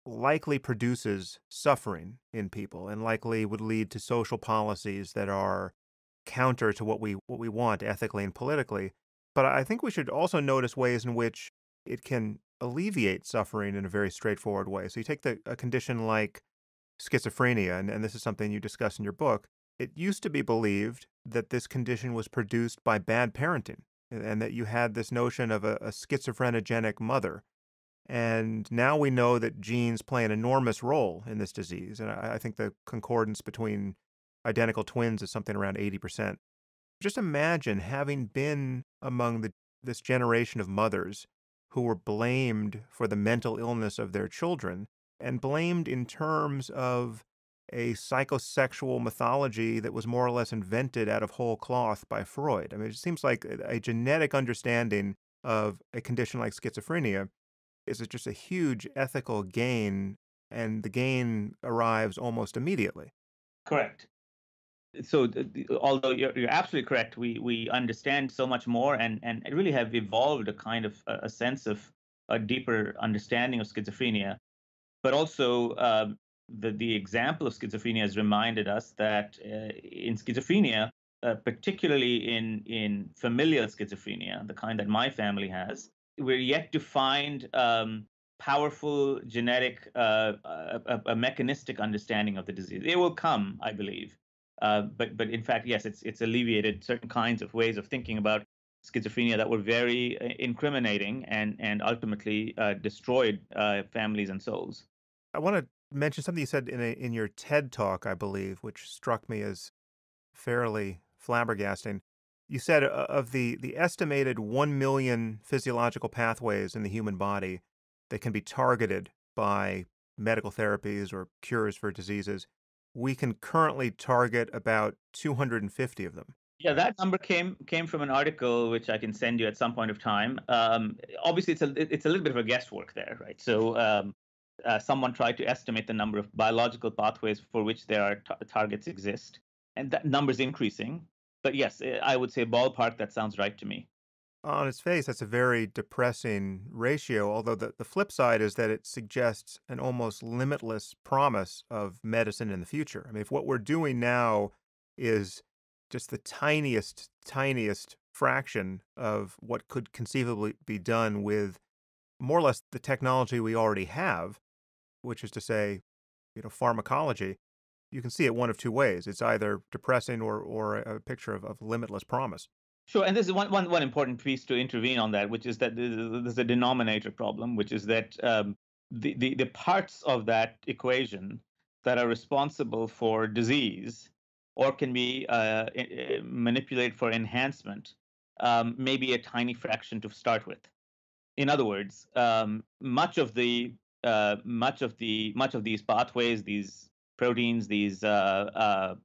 likely produces suffering in people and likely would lead to social policies that are counter to what we want ethically and politically. But I think we should also notice ways in which it can alleviate suffering in a very straightforward way. So you take a condition like schizophrenia, and this is something you discuss in your book. It used to be believed that this condition was produced by bad parenting, and that you had this notion of a schizophrenogenic mother. And now we know that genes play an enormous role in this disease. And I think the concordance between identical twins is something around 80%. Just imagine having been among this generation of mothers who were blamed for the mental illness of their children, and blamed in terms of a psychosexual mythology that was more or less invented out of whole cloth by Freud. I mean, it seems like a genetic understanding of a condition like schizophrenia is just a huge ethical gain, and the gain arrives almost immediately. Correct. So, although you're absolutely correct, we understand so much more, and really have evolved a kind of a sense of a deeper understanding of schizophrenia. But also, the example of schizophrenia has reminded us that in schizophrenia, particularly in familial schizophrenia, the kind that my family has, we're yet to find powerful genetic, a mechanistic understanding of the disease. It will come, I believe. But in fact, yes, it's alleviated certain kinds of ways of thinking about schizophrenia that were very incriminating and ultimately destroyed families and souls. I want to mention something you said in your TED talk, I believe, which struck me as fairly flabbergasting. You said of the estimated 1 million physiological pathways in the human body that can be targeted by medical therapies or cures for diseases, we can currently target about 250 of them. Yeah, that number came from an article which I can send you at some point of time. Obviously, it's a little bit of a guesswork there, right? So someone tried to estimate the number of biological pathways for which there are targets exist, and that number is increasing. But yes, I would say ballpark, that sounds right to me. On its face, that's a very depressing ratio, although the flip side is that it suggests an almost limitless promise of medicine in the future. I mean, if what we're doing now is just the tiniest fraction of what could conceivably be done with more or less the technology we already have, which is to say, pharmacology, you can see it one of two ways. It's either depressing or a picture of limitless promise. Sure, and this is one important piece to intervene on that, which is that there's a denominator problem, which is that the parts of that equation that are responsible for disease or can be manipulated for enhancement may be a tiny fraction to start with. In other words, much of these pathways, these proteins, these the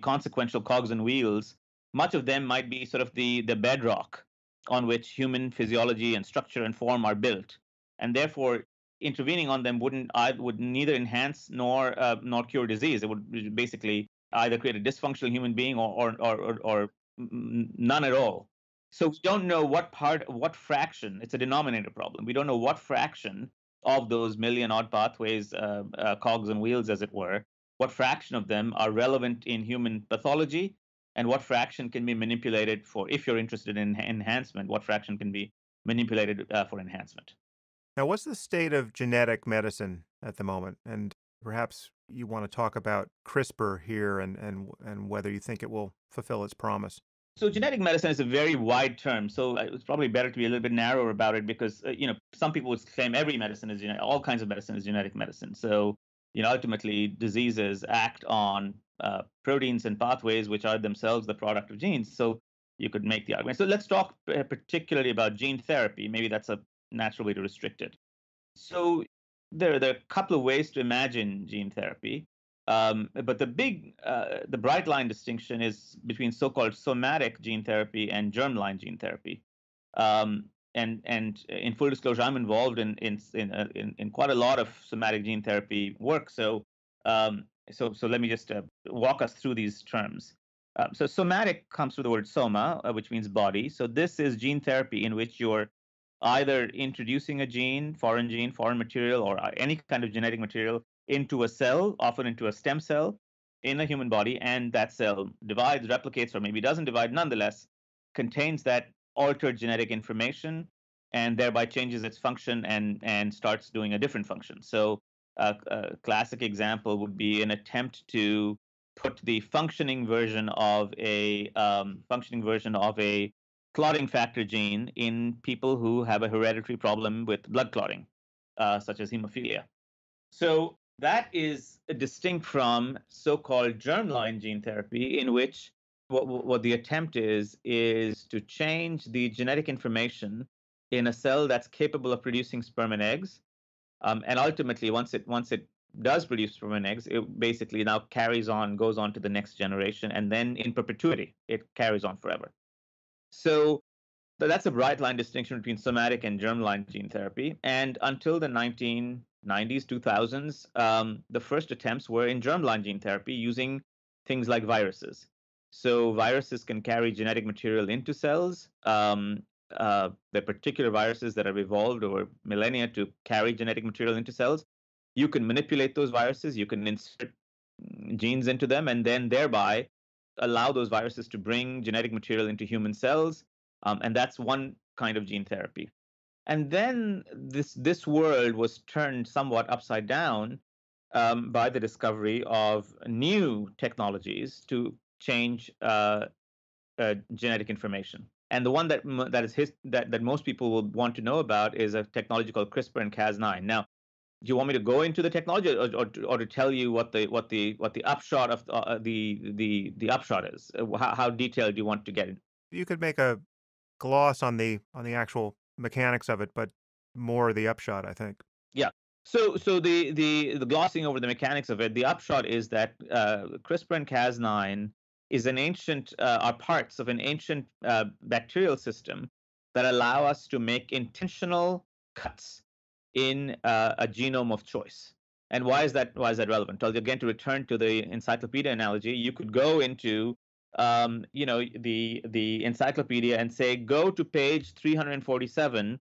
consequential cogs and wheels, much of them might be sort of the bedrock on which human physiology and structure and form are built, and therefore intervening on them would neither enhance nor cure disease. It would basically either create a dysfunctional human being or none at all. So we don't know what fraction. It's a denominator problem. We don't know what fraction of those million odd pathways, cogs and wheels, as it were, what fraction of them are relevant in human pathology, and what fraction can be manipulated for, if you're interested in enhancement, what fraction can be manipulated for enhancement. Now, what's the state of genetic medicine at the moment? And perhaps you want to talk about CRISPR here and whether you think it will fulfill its promise. So genetic medicine is a very wide term. So it's probably better to be a little bit narrower about it because some people would claim every medicine is all kinds of medicine is genetic medicine. So ultimately diseases act on proteins and pathways which are themselves the product of genes. So you could make the argument. So let's talk particularly about gene therapy. Maybe that's a natural way to restrict it. So there are a couple of ways to imagine gene therapy. But the bright line distinction is between so-called somatic gene therapy and germline gene therapy. And in full disclosure, I'm involved in quite a lot of somatic gene therapy work. So let me just walk us through these terms. So somatic comes from the word soma, which means body. So this is gene therapy in which you're either introducing a gene, foreign material, or any kind of genetic material into a cell, often into a stem cell in a human body, and that cell divides, replicates, or maybe doesn't divide, nonetheless, contains that altered genetic information and thereby changes its function and starts doing a different function. So a classic example would be an attempt to put the functioning version of a clotting factor gene in people who have a hereditary problem with blood clotting, such as hemophilia. So that is distinct from so-called germline gene therapy, in which what the attempt is to change the genetic information in a cell that's capable of producing sperm and eggs, and ultimately, once it does produce sperm and eggs, it basically now goes on to the next generation, and then in perpetuity, it carries on forever. So that's a bright line distinction between somatic and germline gene therapy. And until the 1990s, 2000s, the first attempts were in germline gene therapy using things like viruses. So viruses can carry genetic material into cells. The particular viruses that have evolved over millennia to carry genetic material into cells. You can manipulate those viruses. You can insert genes into them, and then thereby allow those viruses to bring genetic material into human cells. And that's one kind of gene therapy. And then this world was turned somewhat upside down by the discovery of new technologies to change genetic information. And the one that most people will want to know about is a technology called CRISPR and Cas9. Now, do you want me to go into the technology, or to tell you what the upshot of the upshot is? How detailed do you want to get in? You could make a gloss on the actual mechanics of it, but more the upshot, I think. Yeah. So the glossing over the mechanics of it, the upshot is that CRISPR and Cas9 is are parts of an ancient bacterial system that allow us to make intentional cuts in a genome of choice. And why is that relevant? Well, again, to return to the encyclopedia analogy, you could go into the encyclopedia and say, go to page 347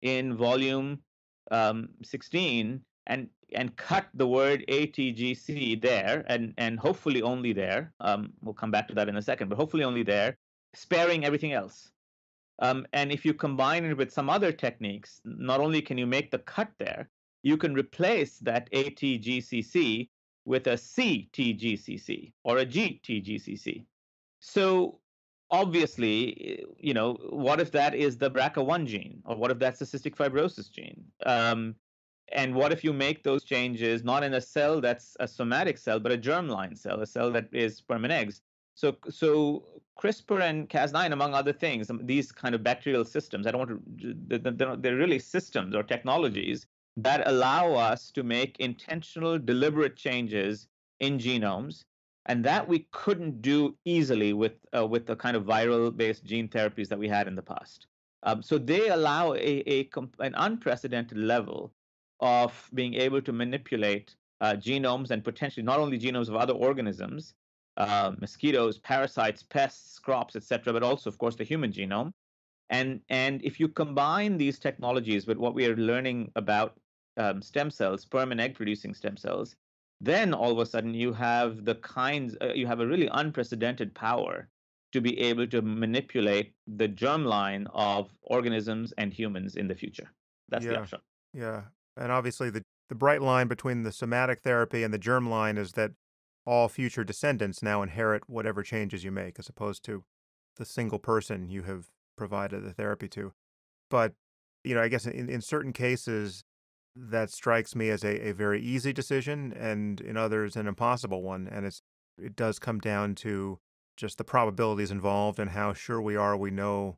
in volume 16 and cut the word ATGC there, and hopefully only there. We'll come back to that in a second, but hopefully only there, sparing everything else. And if you combine it with some other techniques, not only can you make the cut there, you can replace that ATGCC with a CTGCC or a GTGCC. So obviously, what if that is the BRCA1 gene, or what if that's the cystic fibrosis gene? And what if you make those changes not in a cell that's a somatic cell, but a germline cell, a cell that is sperm and eggs? So CRISPR and Cas9, among other things, these kind of bacterial systems, I don't want to, they're really systems or technologies that allow us to make intentional, deliberate changes in genomes, and that we couldn't do easily with the kind of viral-based gene therapies that we had in the past. So they allow an unprecedented level of being able to manipulate genomes, and potentially not only genomes of other organisms, mosquitoes, parasites, pests, crops, etc., but also, of course, the human genome. And if you combine these technologies with what we are learning about stem cells, sperm and egg producing stem cells, then all of a sudden you have you have a really unprecedented power to be able to manipulate the germline of organisms and humans in the future. That's the Yeah, upshot. yeah. And obviously, the bright line between the somatic therapy and the germ line is that all future descendants now inherit whatever changes you make, as opposed to the single person you have provided the therapy to. But, I guess in certain cases, that strikes me as a very easy decision, and in others, an impossible one. And it does come down to just the probabilities involved and how sure we know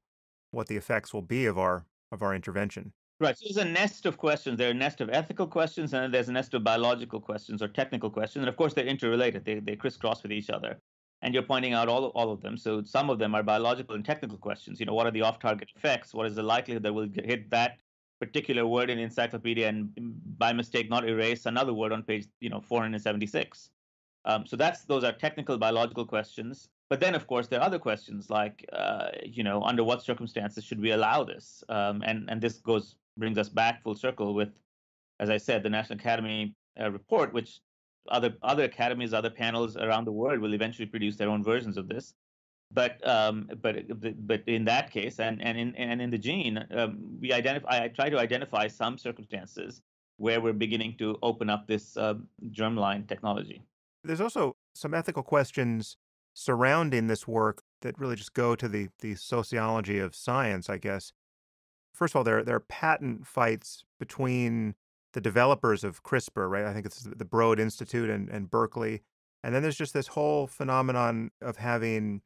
what the effects will be of our intervention. Right. So there's a nest of questions. There are a nest of ethical questions, and then there's a nest of biological questions or technical questions. And of course, they're interrelated. They crisscross with each other. And you're pointing out all of them. So some of them are biological and technical questions. What are the off-target effects? What is the likelihood that we'll hit that particular word in the encyclopedia and by mistake not erase another word on page 476? So those are technical biological questions. But then, of course, there are other questions like, under what circumstances should we allow this? And this brings us back full circle with, as I said, the National Academy report, which other academies, other panels around the world will eventually produce their own versions of this. But in that case, and in the gene, I try to identify some circumstances where we're beginning to open up this germline technology. There's also some ethical questions surrounding this work that really just go to the sociology of science, I guess. First of all, there are patent fights between the developers of CRISPR, right? I think it's the Broad Institute and Berkeley. And then there's just this whole phenomenon of having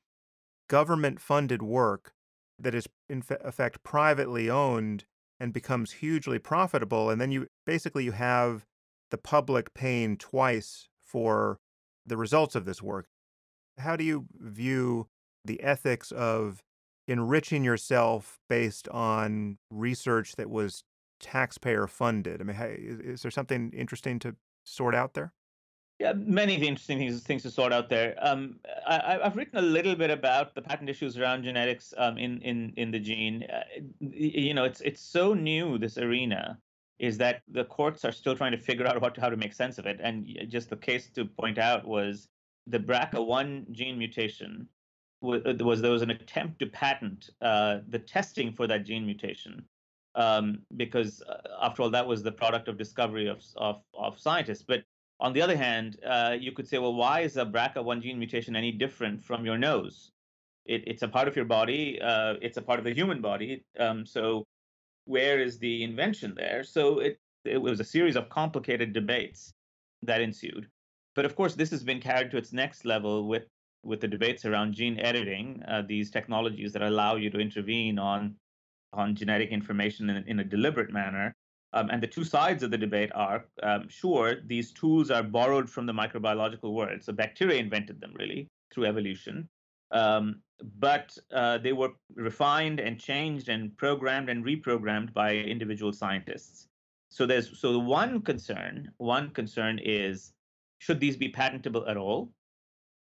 government-funded work that is in effect privately owned and becomes hugely profitable. And then you have the public paying twice for the results of this work. How do you view the ethics of enriching yourself based on research that was taxpayer funded? I mean, is there something interesting to sort out there? Yeah, many of the interesting things to sort out there. I've written a little bit about the patent issues around genetics in the gene. It's so new, this arena, is that the courts are still trying to figure out how to make sense of it. And just the case to point out was the BRCA1 gene mutation. There was an attempt to patent the testing for that gene mutation, because after all, that was the product of discovery of scientists. But on the other hand, you could say, well, why is a BRCA1 gene mutation any different from your nose? It's a part of your body. It's a part of the human body. So where is the invention there? So it was a series of complicated debates that ensued. But of course, this has been carried to its next level with the debates around gene editing, these technologies that allow you to intervene on genetic information in a deliberate manner. And the two sides of the debate are, sure, these tools are borrowed from the microbiological world. So bacteria invented them really through evolution. But they were refined and changed and programmed and reprogrammed by individual scientists. So one concern is, should these be patentable at all?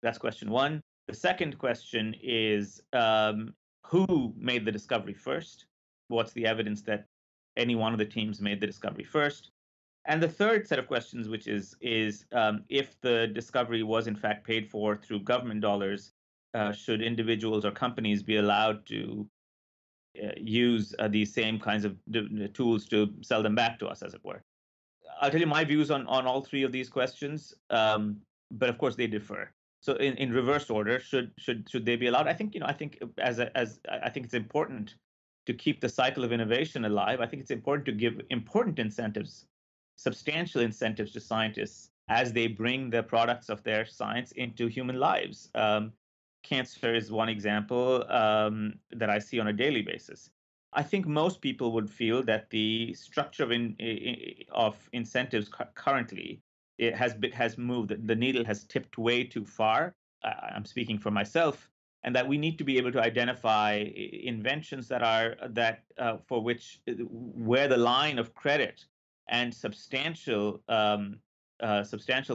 That's question one. The second question is who made the discovery first? What's the evidence that any one of the teams made the discovery first? And the third set of questions, which is if the discovery was in fact paid for through government dollars, should individuals or companies be allowed to use these same kinds of tools to sell them back to us, as it were? I'll tell you my views on all three of these questions, but of course they differ. So in reverse order, should they be allowed? I think as I think it's important to keep the cycle of innovation alive. I think it's important to give important incentives, substantial incentives to scientists as they bring the products of their science into human lives. Cancer is one example that I see on a daily basis. I think most people would feel that the structure of incentives currently has moved. The needle has tipped way too far. I'm speaking for myself, and that we need to be able to identify inventions that for which where the line of credit and substantial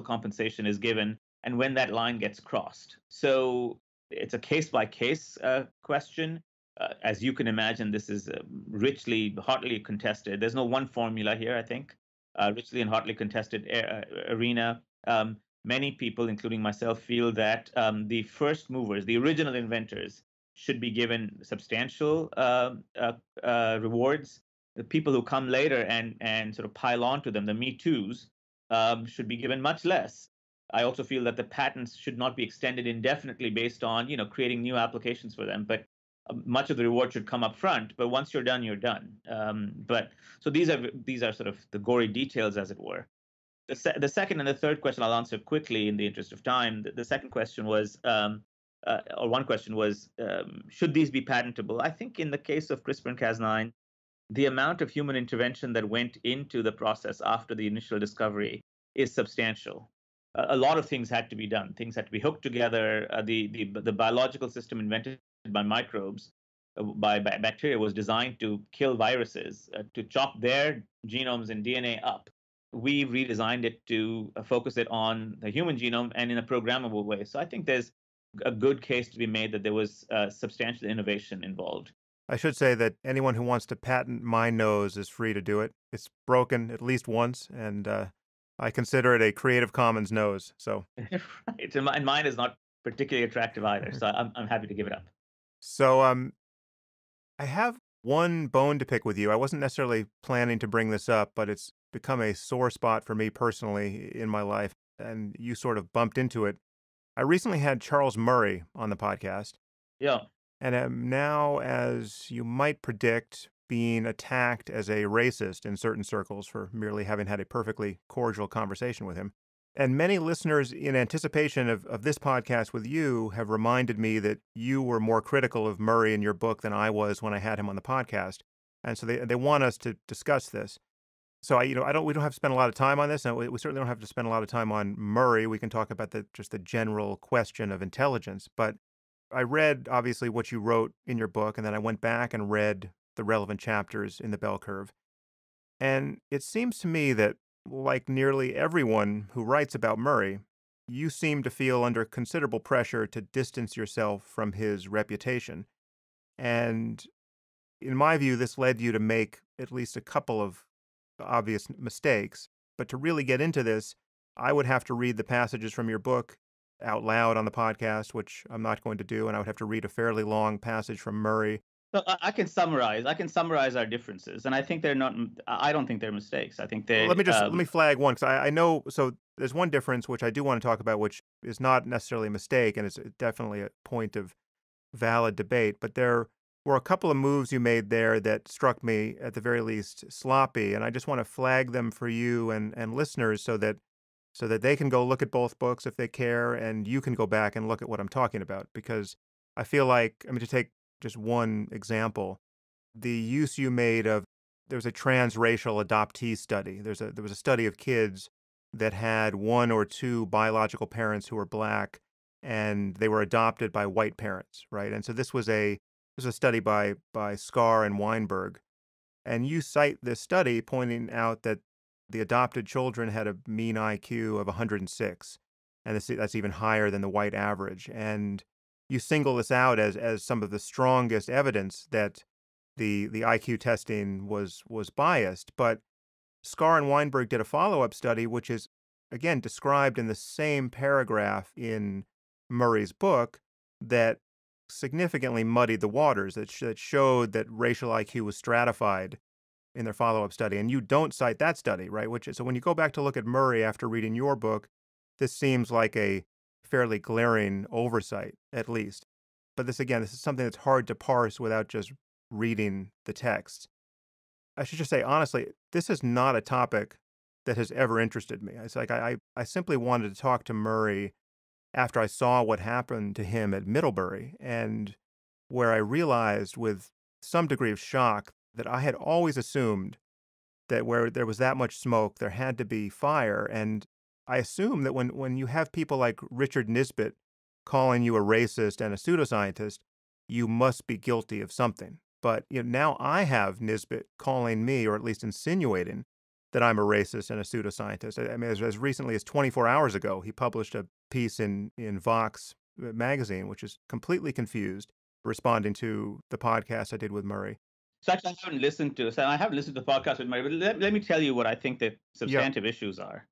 compensation is given, and when that line gets crossed. So it's a case by case question. As you can imagine, this is hotly contested. There's no one formula here, I think. Richly and hotly contested arena. Many people, including myself, feel that the first movers, the original inventors, should be given substantial rewards. The people who come later and sort of pile on to them, the Me Too's, should be given much less. I also feel that the patents should not be extended indefinitely based on creating new applications for them, but much of the reward should come up front. But once you're done, you're done. But so these are sort of the gory details, as it were. The second and the third question I'll answer quickly in the interest of time. The second question was, or one question was, should these be patentable? I think in the case of CRISPR and Cas9, the amount of human intervention that went into the process after the initial discovery is substantial. A lot of things had to be done. Things had to be hooked together. The biological system invented by microbes, by bacteria, was designed to kill viruses, to chop their genomes and DNA up. We redesigned it to focus it on the human genome and in a programmable way. So I think there's a good case to be made that there was substantial innovation involved. I should say that anyone who wants to patent my nose is free to do it. It's broken at least once, and I consider it a Creative Commons nose. So, Right, and mine is not particularly attractive either. So I'm happy to give it up. so I have one bone to pick with you. I wasn't necessarily planning to bring this up, but it's become a sore spot for me personally in my life, and you sort of bumped into it. I recently had Charles Murray on the podcast, Yeah. and am now, as you might predict, being attacked as a racist in certain circles for merely having had a perfectly cordial conversation with him. And many listeners, in anticipation of this podcast with you, have reminded me that you were more critical of Murray in your book than I was when I had him on the podcast. And so they want us to discuss this. So we don't have to spend a lot of time on this, and we certainly don't have to spend a lot of time on Murray. We can talk about just the general question of intelligence. But I read, obviously, what you wrote in your book, and then I went back and read the relevant chapters in the bell curve. And it seems to me that, like nearly everyone who writes about Murray, you seem to feel under considerable pressure to distance yourself from his reputation. And in my view, this led you to make at least a couple of obvious mistakes. But to really get into this, I would have to read the passages from your book out loud on the podcast, which I'm not going to do. And I would have to read a fairly long passage from Murray. So I can summarize. I can summarize our differences, and I think they're not. I don't think they're mistakes. I think they. Let me flag one, because I know, so there's one difference which I do want to talk about, which is not necessarily a mistake, and it's definitely a point of valid debate. But there were a couple of moves you made there that struck me, at the very least, sloppy, and I just want to flag them for you and listeners so that they can go look at both books if they care, and you can go back and look at what I'm talking about. Because I feel like, I mean, to take just one example, the use you made of, there was a transracial adoptee study. There was a study of kids that had one or two biological parents who were black, and they were adopted by white parents, right? And so this was a study by Scar and Weinberg, and you cite this study pointing out that the adopted children had a mean IQ of 106, and that's even higher than the white average. And you single this out as some of the strongest evidence that the IQ testing was biased. But Scar and Weinberg did a follow-up study, which is again described in the same paragraph in Murray's book, that significantly muddied the waters, that showed that racial IQ was stratified in their follow-up study. And you don't cite that study, right? Which is, so when you go back to look at Murray after reading your book, this seems like a fairly glaring oversight, at least. But this is something that's hard to parse without just reading the text. I should just say, honestly, this is not a topic that has ever interested me. It's like I simply wanted to talk to Murray after I saw what happened to him at Middlebury, and where I realized with some degree of shock that I had always assumed that where there was that much smoke, there had to be fire. And I assume that when you have people like Richard Nisbett calling you a racist and a pseudoscientist, you must be guilty of something. But now I have Nisbett calling me, or at least insinuating, that I'm a racist and a pseudoscientist. I mean, as recently as 24 hours ago, he published a piece in Vox magazine, which is completely confused, responding to the podcast I did with Murray. So actually, I haven't listened to the podcast with Murray, but let me tell you what I think the Yeah. substantive issues are.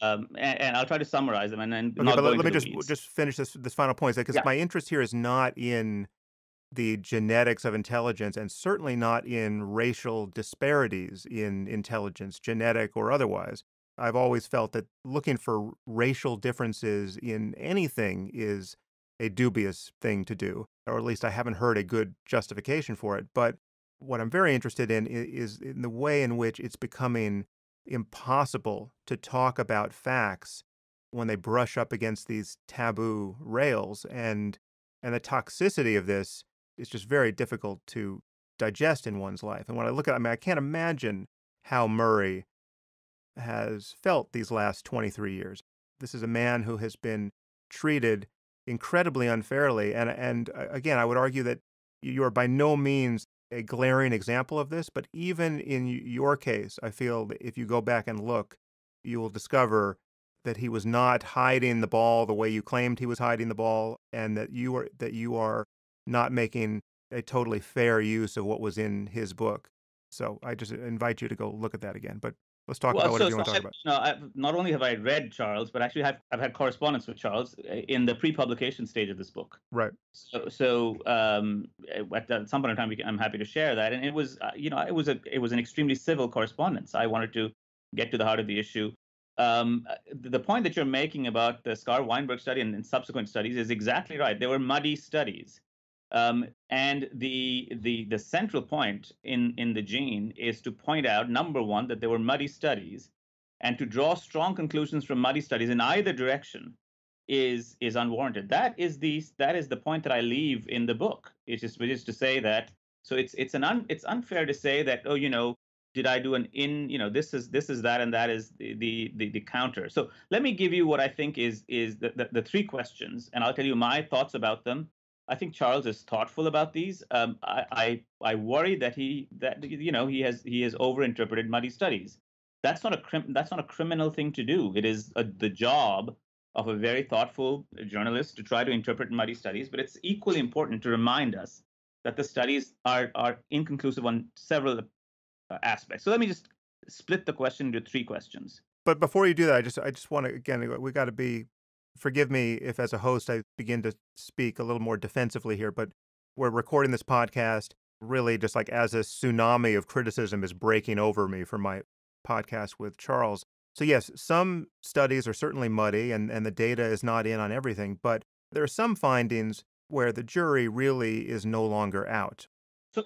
And I'll try to summarize them and then Okay, not but go let into me the just weeds. just finish this final point, because Yeah. my interest here is not in the genetics of intelligence, and certainly not in racial disparities in intelligence, genetic or otherwise. I've always felt that looking for racial differences in anything is a dubious thing to do, or at least I haven't heard a good justification for it. But what I'm very interested in is in the way in which it's becoming impossible to talk about facts when they brush up against these taboo rails, and the toxicity of this is just very difficult to digest in one's life. And when I look at, I mean, I can't imagine how Murray has felt these last 23 years. This is a man who has been treated incredibly unfairly. And again, I would argue that you are by no means a glaring example of this, but even in your case, I feel that if you go back and look, you will discover that he was not hiding the ball the way you claimed he was hiding the ball, and that you are not making a totally fair use of what was in his book. So I just invite you to go look at that again. But let's talk Well, about so whatever you want to talk I, about. not only have I read Charles, but actually I've had correspondence with Charles in the pre-publication stage of this book. Right. At some point in time, I'm happy to share that. And it was, it was an extremely civil correspondence. I wanted to get to the heart of the issue. The point that you're making about the Scar Weinberg study and subsequent studies is exactly right. They were muddy studies. And the central point in the gene is to point out, number one, that there were muddy studies, and to draw strong conclusions from muddy studies in either direction is unwarranted. That is the point that I leave in the book. Which is to say that, so it's unfair to say that, oh, did I do this is that, and that is the counter. So let me give you what I think is the three questions, and I'll tell you my thoughts about them. I think Charles is thoughtful about these. I worry that he has overinterpreted muddy studies. That's not a criminal thing to do. It is the job of a very thoughtful journalist to try to interpret muddy studies, but it's equally important to remind us that the studies are inconclusive on several aspects. So let me just split the question into three questions. But before you do that, I just want to, again, we got to be, forgive me if as a host I begin to speak a little more defensively here, but we're recording this podcast really just like as a tsunami of criticism is breaking over me from my podcast with Charles. So yes, some studies are certainly muddy, and the data is not in on everything, but there are some findings where the jury really is no longer out. So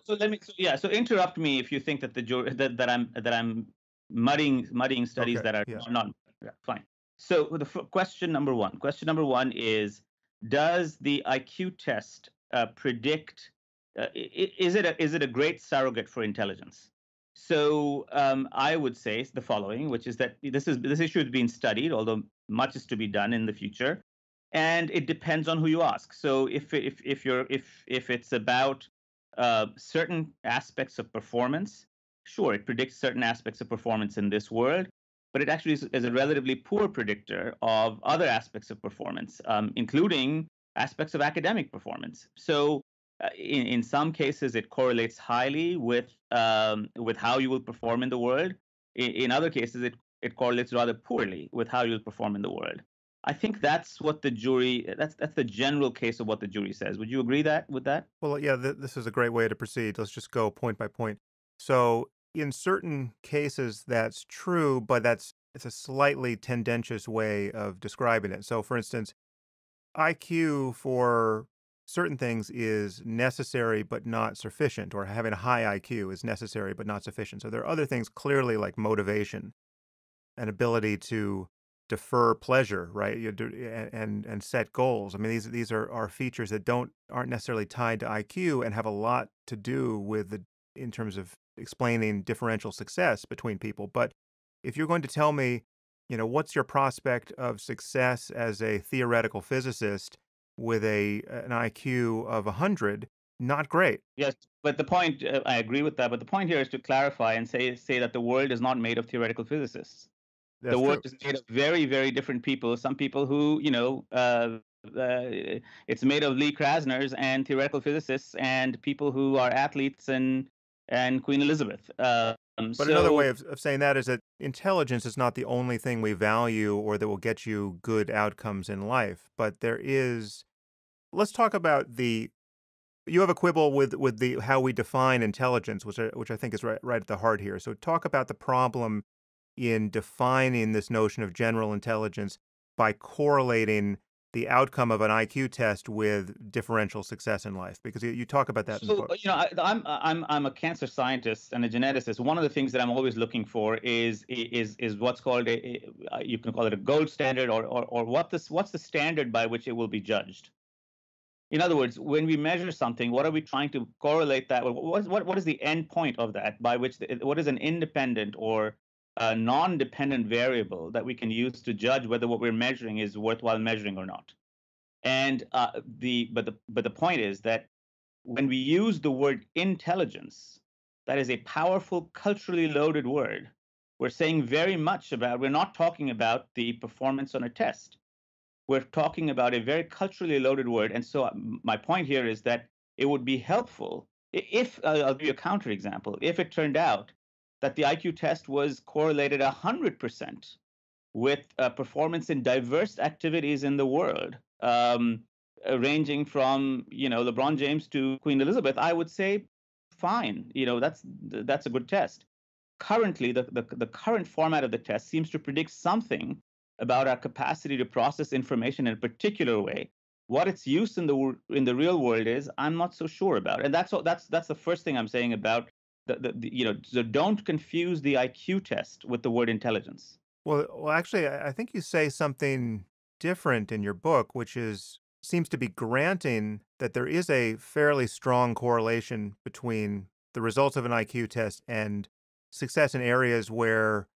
interrupt me if you think that the jury that I'm muddying studies Okay, that are yeah. not yeah, fine. So question number one. Question number one is: does the IQ test predict? Is it a great surrogate for intelligence? So I would say the following, which is that this issue is being studied, although much is to be done in the future, and it depends on who you ask. So if it's about certain aspects of performance, sure, it predicts certain aspects of performance in this world, but it actually is a relatively poor predictor of other aspects of performance, including aspects of academic performance. So, in some cases, it correlates highly with how you will perform in the world. In other cases, it correlates rather poorly with how you'll perform in the world. I think that's what the jury. That's the general case of what the jury says. Would you agree that with that? Well, yeah, this is a great way to proceed. Let's just go point by point. So, in certain cases, that's true, but it's a slightly tendentious way of describing it. So, for instance, IQ for certain things is necessary but not sufficient, or having a high IQ is necessary but not sufficient. So, there are other things clearly like motivation, an ability to defer pleasure, right? And set goals. I mean, these are features that aren't necessarily tied to IQ and have a lot to do with the in terms of explaining differential success between people. But if you're going to tell me, what's your prospect of success as a theoretical physicist with an IQ of 100, not great. Yes, but the point, I agree with that. But the point here is to clarify and say that the world is not made of theoretical physicists. The That's world true. is made of very, very different people. Some people who, it's made of Lee Krasners and theoretical physicists and people who are athletes and Queen Elizabeth. But another So way of saying that is that intelligence is not the only thing we value or that will get you good outcomes in life. But let's talk about you have a quibble with the how we define intelligence, which I think is right at the heart here. So talk about the problem in defining this notion of general intelligence by correlating the outcome of an IQ test with differential success in life, because you talk about that in the So, book. I'm a cancer scientist and a geneticist. One of the things that I'm always looking for is what's called you can call it a gold standard, or what's the standard by which it will be judged. In other words, when we measure something, what are we trying to correlate that with? What is the end point of that by which what is an independent or a non-dependent variable that we can use to judge whether what we're measuring is worthwhile measuring or not? And the point is that when we use the word intelligence, that is a powerful, culturally loaded word. We're saying very much about, we're not talking about the performance on a test. We're talking about a very culturally loaded word. And so my point here is that it would be helpful if, I'll give you a counterexample, if it turned out that the IQ test was correlated 100% with performance in diverse activities in the world, ranging from LeBron James to Queen Elizabeth, I would say fine. That's a good test. Currently, the current format of the test seems to predict something about our capacity to process information in a particular way. What its use in the real world is, I'm not so sure about, and that's the first thing I'm saying about so don't confuse the IQ test with the word intelligence. Well, actually, I think you say something different in your book, which seems to be granting that there is a fairly strong correlation between the results of an IQ test and success in areas where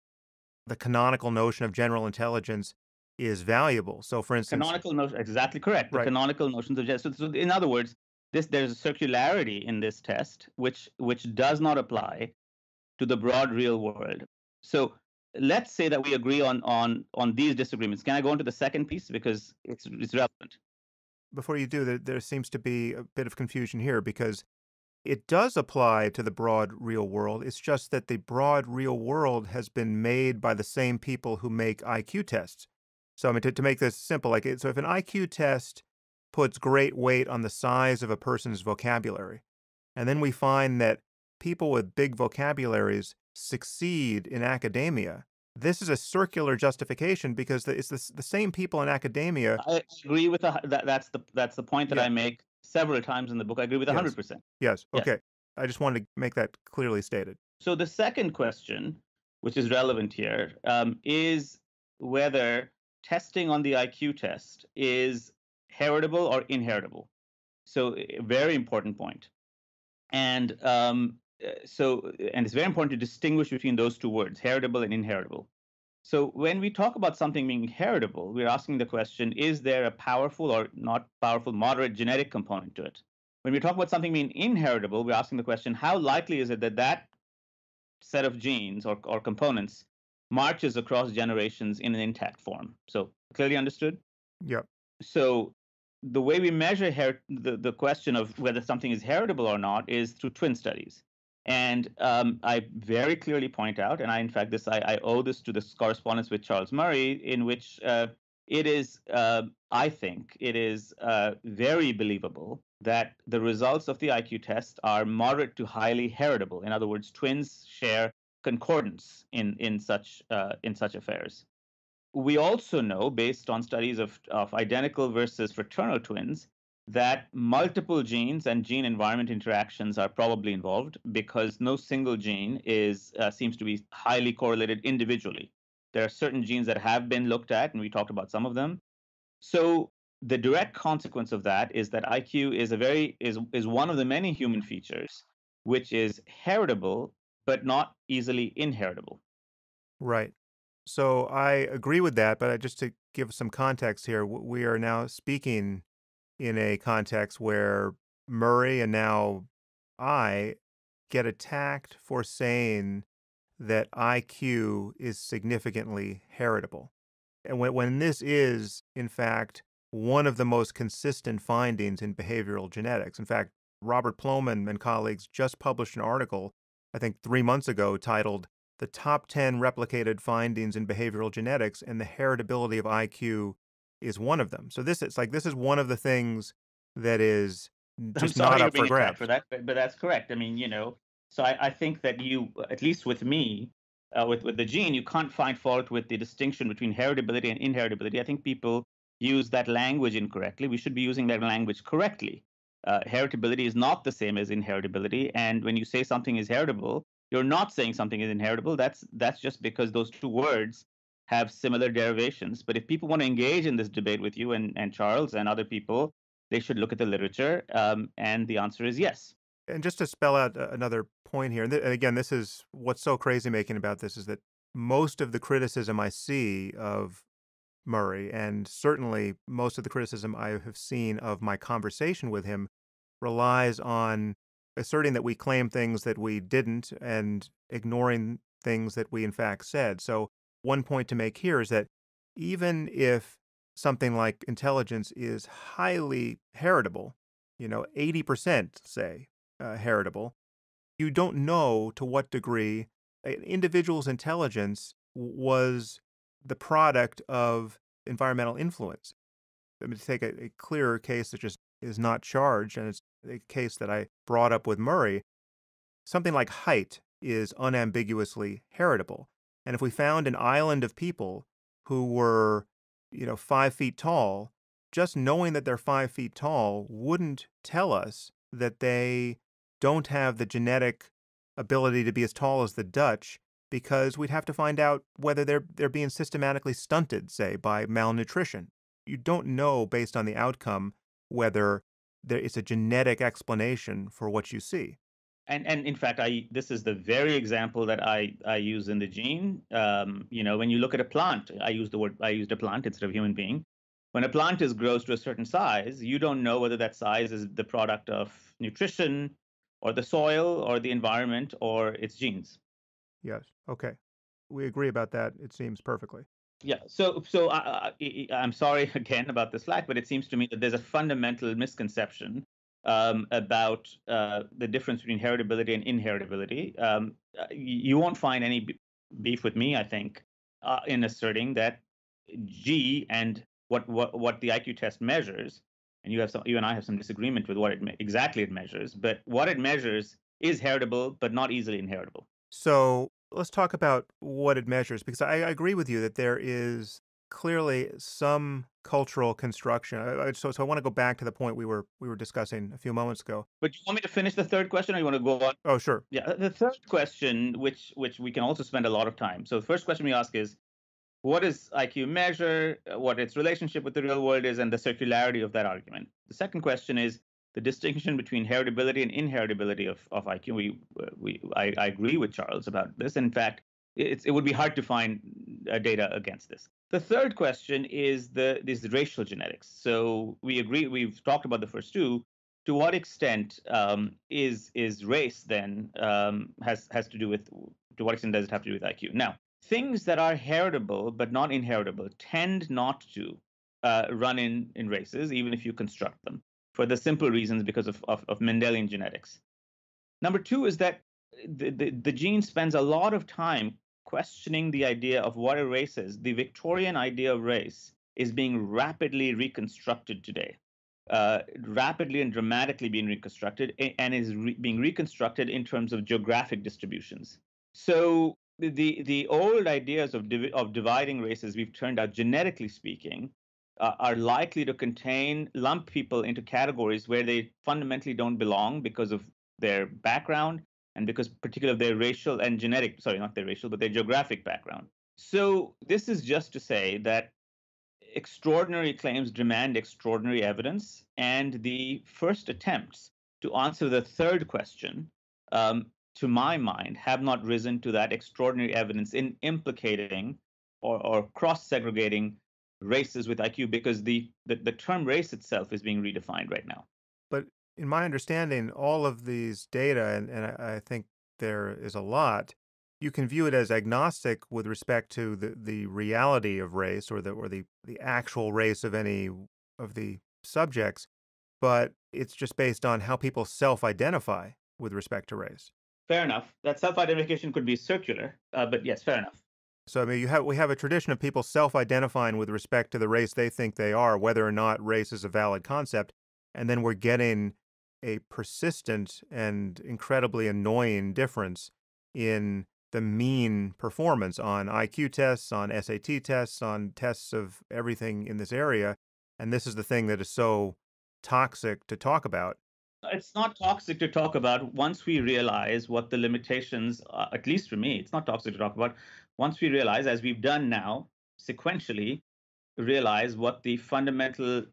the canonical notion of general intelligence is valuable. So, for instance, Canonical notion, exactly correct. The right. canonical notions of justice. So in other words, there's a circularity in this test which does not apply to the broad real world. So let's say that we agree on these disagreements. Can I go into the second piece because it's relevant? Before you do, there seems to be a bit of confusion here because it does apply to the broad real world. It's just that the broad real world has been made by the same people who make IQ tests. So, I mean, to make this simple, so if an IQ test puts great weight on the size of a person's vocabulary, and then we find that people with big vocabularies succeed in academia, this is a circular justification because it's the same people in academia. I agree with that's the point that Yeah. I make several times in the book. I agree with Yes. 100%. Yes. Yes. Okay. I just wanted to make that clearly stated. So the second question, which is relevant here, is whether testing on the IQ test is heritable or inheritable. So a very important point. And and it's very important to distinguish between those two words, heritable and inheritable. So when we talk about something being heritable, we're asking the question, is there a powerful or not powerful, moderate genetic component to it? When we talk about something being inheritable, we're asking the question, how likely is it that that set of genes or components marches across generations in an intact form? So clearly understood? Yep. So the way we measure the question of whether something is heritable or not is through twin studies. And I very clearly point out, and in fact, I owe this to this correspondence with Charles Murray, in which it is, I think, it is very believable that the results of the IQ test are moderate to highly heritable. In other words, twins share concordance in such affairs. We also know, based on studies of identical versus fraternal twins, that multiple genes and gene environment interactions are probably involved because no single gene seems to be highly correlated individually. There are certain genes that have been looked at, and we talked about some of them. So the direct consequence of that is that IQ is one of the many human features which is heritable but not easily inheritable. Right. So I agree with that, but just to give some context here, we are now speaking in a context where Murray and now I get attacked for saying that IQ is significantly heritable. And when this is, in fact, one of the most consistent findings in behavioral genetics. In fact, Robert Plomin and colleagues just published an article, I think 3 months ago, titled The Top 10 Replicated Findings in Behavioral Genetics, and the Heritability of IQ is one of them. So this is one of the things that is I'm just not sorry you're up for being attacked grabs. for that, but that's correct. I mean, so I think that at least with me, with the gene, you can't find fault with the distinction between heritability and inheritability. I think people use that language incorrectly. We should be using that language correctly. Heritability is not the same as inheritability, and when you say something is heritable, you're not saying something is inheritable. That's just because those two words have similar derivations. But if people want to engage in this debate with you and Charles and other people, they should look at the literature, and the answer is yes. And just to spell out another point here, and again, this is what's so crazy making about this is that most of the criticism I see of Murray, and certainly most of the criticism I have seen of my conversation with him, relies on asserting that we claim things that we didn't and ignoring things that we in fact said. So, one point to make here is that even if something like intelligence is highly heritable, 80%, say, heritable, you don't know to what degree an individual's intelligence was the product of environmental influence. I mean, to take a clearer case that just is not charged, and it's a case that I brought up with Murray, something like height is unambiguously heritable. And if we found an island of people who were, 5 feet tall, just knowing that they're 5 feet tall wouldn't tell us that they don't have the genetic ability to be as tall as the Dutch, because we'd have to find out whether they're being systematically stunted, say, by malnutrition. You don't know based on the outcome whether there is a genetic explanation for what you see. And in fact, I this is the very example that I use in the gene. When you look at a plant, I used a plant instead of human being. When a plant grows to a certain size, you don't know whether that size is the product of nutrition, or the soil, or the environment, or its genes. Yes. Okay. We agree about that, it seems perfectly. Yeah. I'm sorry again about the slack, but it seems to me that there's a fundamental misconception about the difference between heritability and inheritability. You won't find any beef with me, I think, in asserting that G and what the IQ test measures, and you and I have some disagreement with what exactly it measures, but what it measures is heritable, but not easily inheritable. So let's talk about what it measures, because I agree with you that there is clearly some cultural construction. So I want to go back to the point we were discussing a few moments ago. But you want me to finish the third question, or you want to go on? Oh, sure. Yeah, the third question, which we can also spend a lot of time. So the first question we ask is, what does IQ measure? What its relationship with the real world is, and the circularity of that argument. The second question is the distinction between heritability and inheritability of IQ. I agree with Charles about this. In fact, it would be hard to find data against this. The third question is this racial genetics. So we agree. We've talked about the first two. To what extent is race then has to do with, to what extent does it have to do with IQ? Now, things that are heritable but not inheritable tend not to run in races, even if you construct them, for the simple reasons because of Mendelian genetics. Number two is that the gene spends a lot of time questioning the idea of what a race is. The Victorian idea of race is being rapidly reconstructed today, rapidly and dramatically being reconstructed, and is being reconstructed in terms of geographic distributions. So the old ideas of dividing races, we've turned out, genetically speaking, are likely to lump people into categories where they fundamentally don't belong because of their background and because particularly of their racial and genetic, sorry, not their racial, but their geographic background. So this is just to say that extraordinary claims demand extraordinary evidence, and the first attempts to answer the third question, to my mind, have not risen to that extraordinary evidence in implicating or cross-segregating races with IQ, because the term race itself is being redefined right now. But in my understanding, all of these data, and I think there is a lot, you can view it as agnostic with respect to the reality of race or the actual race of any of the subjects, but it's just based on how people self-identify with respect to race. Fair enough. That self-identification could be circular, but yes, fair enough. So I mean, we have a tradition of people self-identifying with respect to the race they think they are, whether or not race is a valid concept, and then we're getting a persistent and incredibly annoying difference in the mean performance on IQ tests, on SAT tests, on tests of everything in this area, and this is the thing that is so toxic to talk about. It's not toxic to talk about once we realize what the limitations are. At least for me, it's not toxic to talk about once we realize, as we've done now sequentially, realize what the fundamental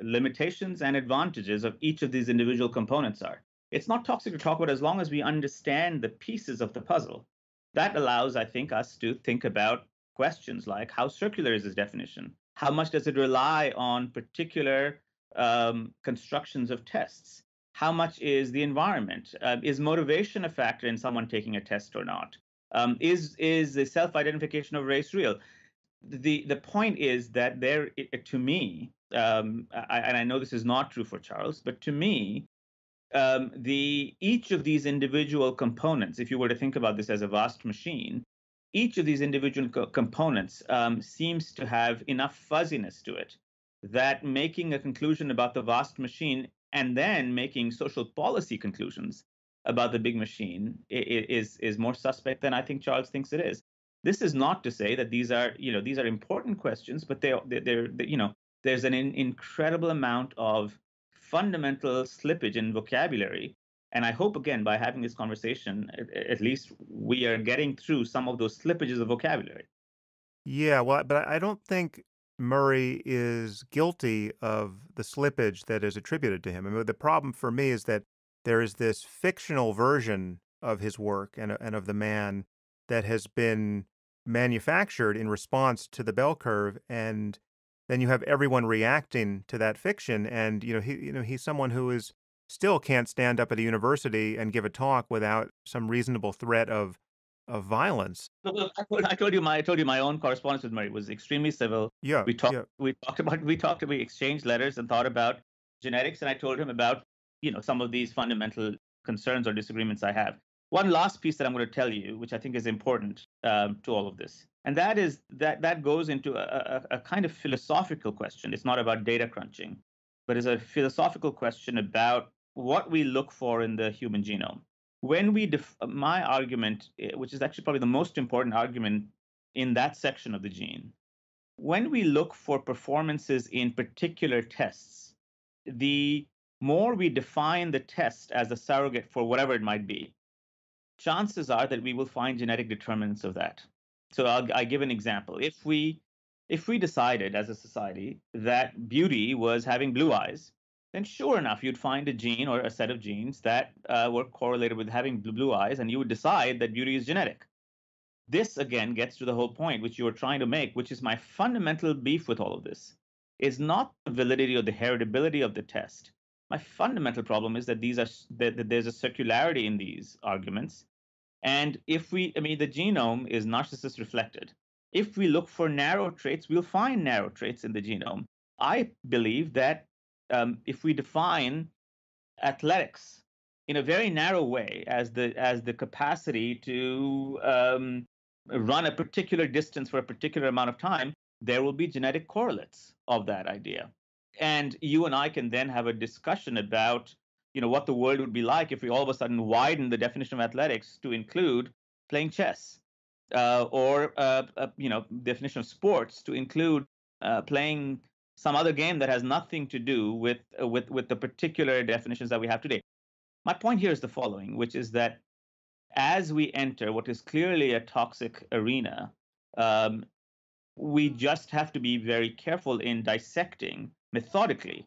limitations and advantages of each of these individual components are. It's not toxic to talk about as long as we understand the pieces of the puzzle. That allows, I think, us to think about questions like, how circular is this definition? How much does it rely on particular constructions of tests? How much is the environment? Is motivation a factor in someone taking a test or not? Is the self-identification of race real? The point is that to me, and I know this is not true for Charles, but to me, each of these individual components, if you were to think about this as a vast machine, each of these individual components seems to have enough fuzziness to it that making a conclusion about the vast machine and then making social policy conclusions about the big machine is more suspect than I think Charles thinks it is. This is not to say that these are important questions, but there's an incredible amount of fundamental slippage in vocabulary. And I hope, again, by having this conversation, at least we are getting through some of those slippages of vocabulary. Yeah, well, but I don't think Murray is guilty of the slippage that is attributed to him. I mean, the problem for me is that there is this fictional version of his work and of the man that has been manufactured in response to the bell curve, and then you have everyone reacting to that fiction. And he's someone who is still can't stand up at a university and give a talk without some reasonable threat of violence. Look, I told you my own correspondence with Murray was extremely civil. Yeah, We talked yeah. we exchanged letters and thought about genetics, and I told him about some of these fundamental concerns or disagreements I have. One last piece that I'm going to tell you, which I think is important to all of this, and that is that goes into a kind of philosophical question. It's not about data crunching, but it's a philosophical question about what we look for in the human genome. My argument, which is actually probably the most important argument in that section of the gene, when we look for performances in particular tests, the more we define the test as a surrogate for whatever it might be, chances are that we will find genetic determinants of that. So I'll give an example. If we decided as a society that beauty was having blue eyes, then sure enough, you'd find a gene or a set of genes that were correlated with having blue eyes, and you would decide that beauty is genetic. This again gets to the whole point which you were trying to make, which is my fundamental beef with all of this, is not the validity or the heritability of the test. My fundamental problem is that that there's a circularity in these arguments. And the genome is narcissist reflected. If we look for narrow traits, we'll find narrow traits in the genome. I believe that if we define athletics in a very narrow way as the capacity to run a particular distance for a particular amount of time, there will be genetic correlates of that idea. And you and I can then have a discussion about what the world would be like if we all of a sudden widen the definition of athletics to include playing chess, or definition of sports to include playing some other game that has nothing to do with the particular definitions that we have today. My point here is the following, which is that as we enter what is clearly a toxic arena, um, we just have to be very careful in dissecting methodically,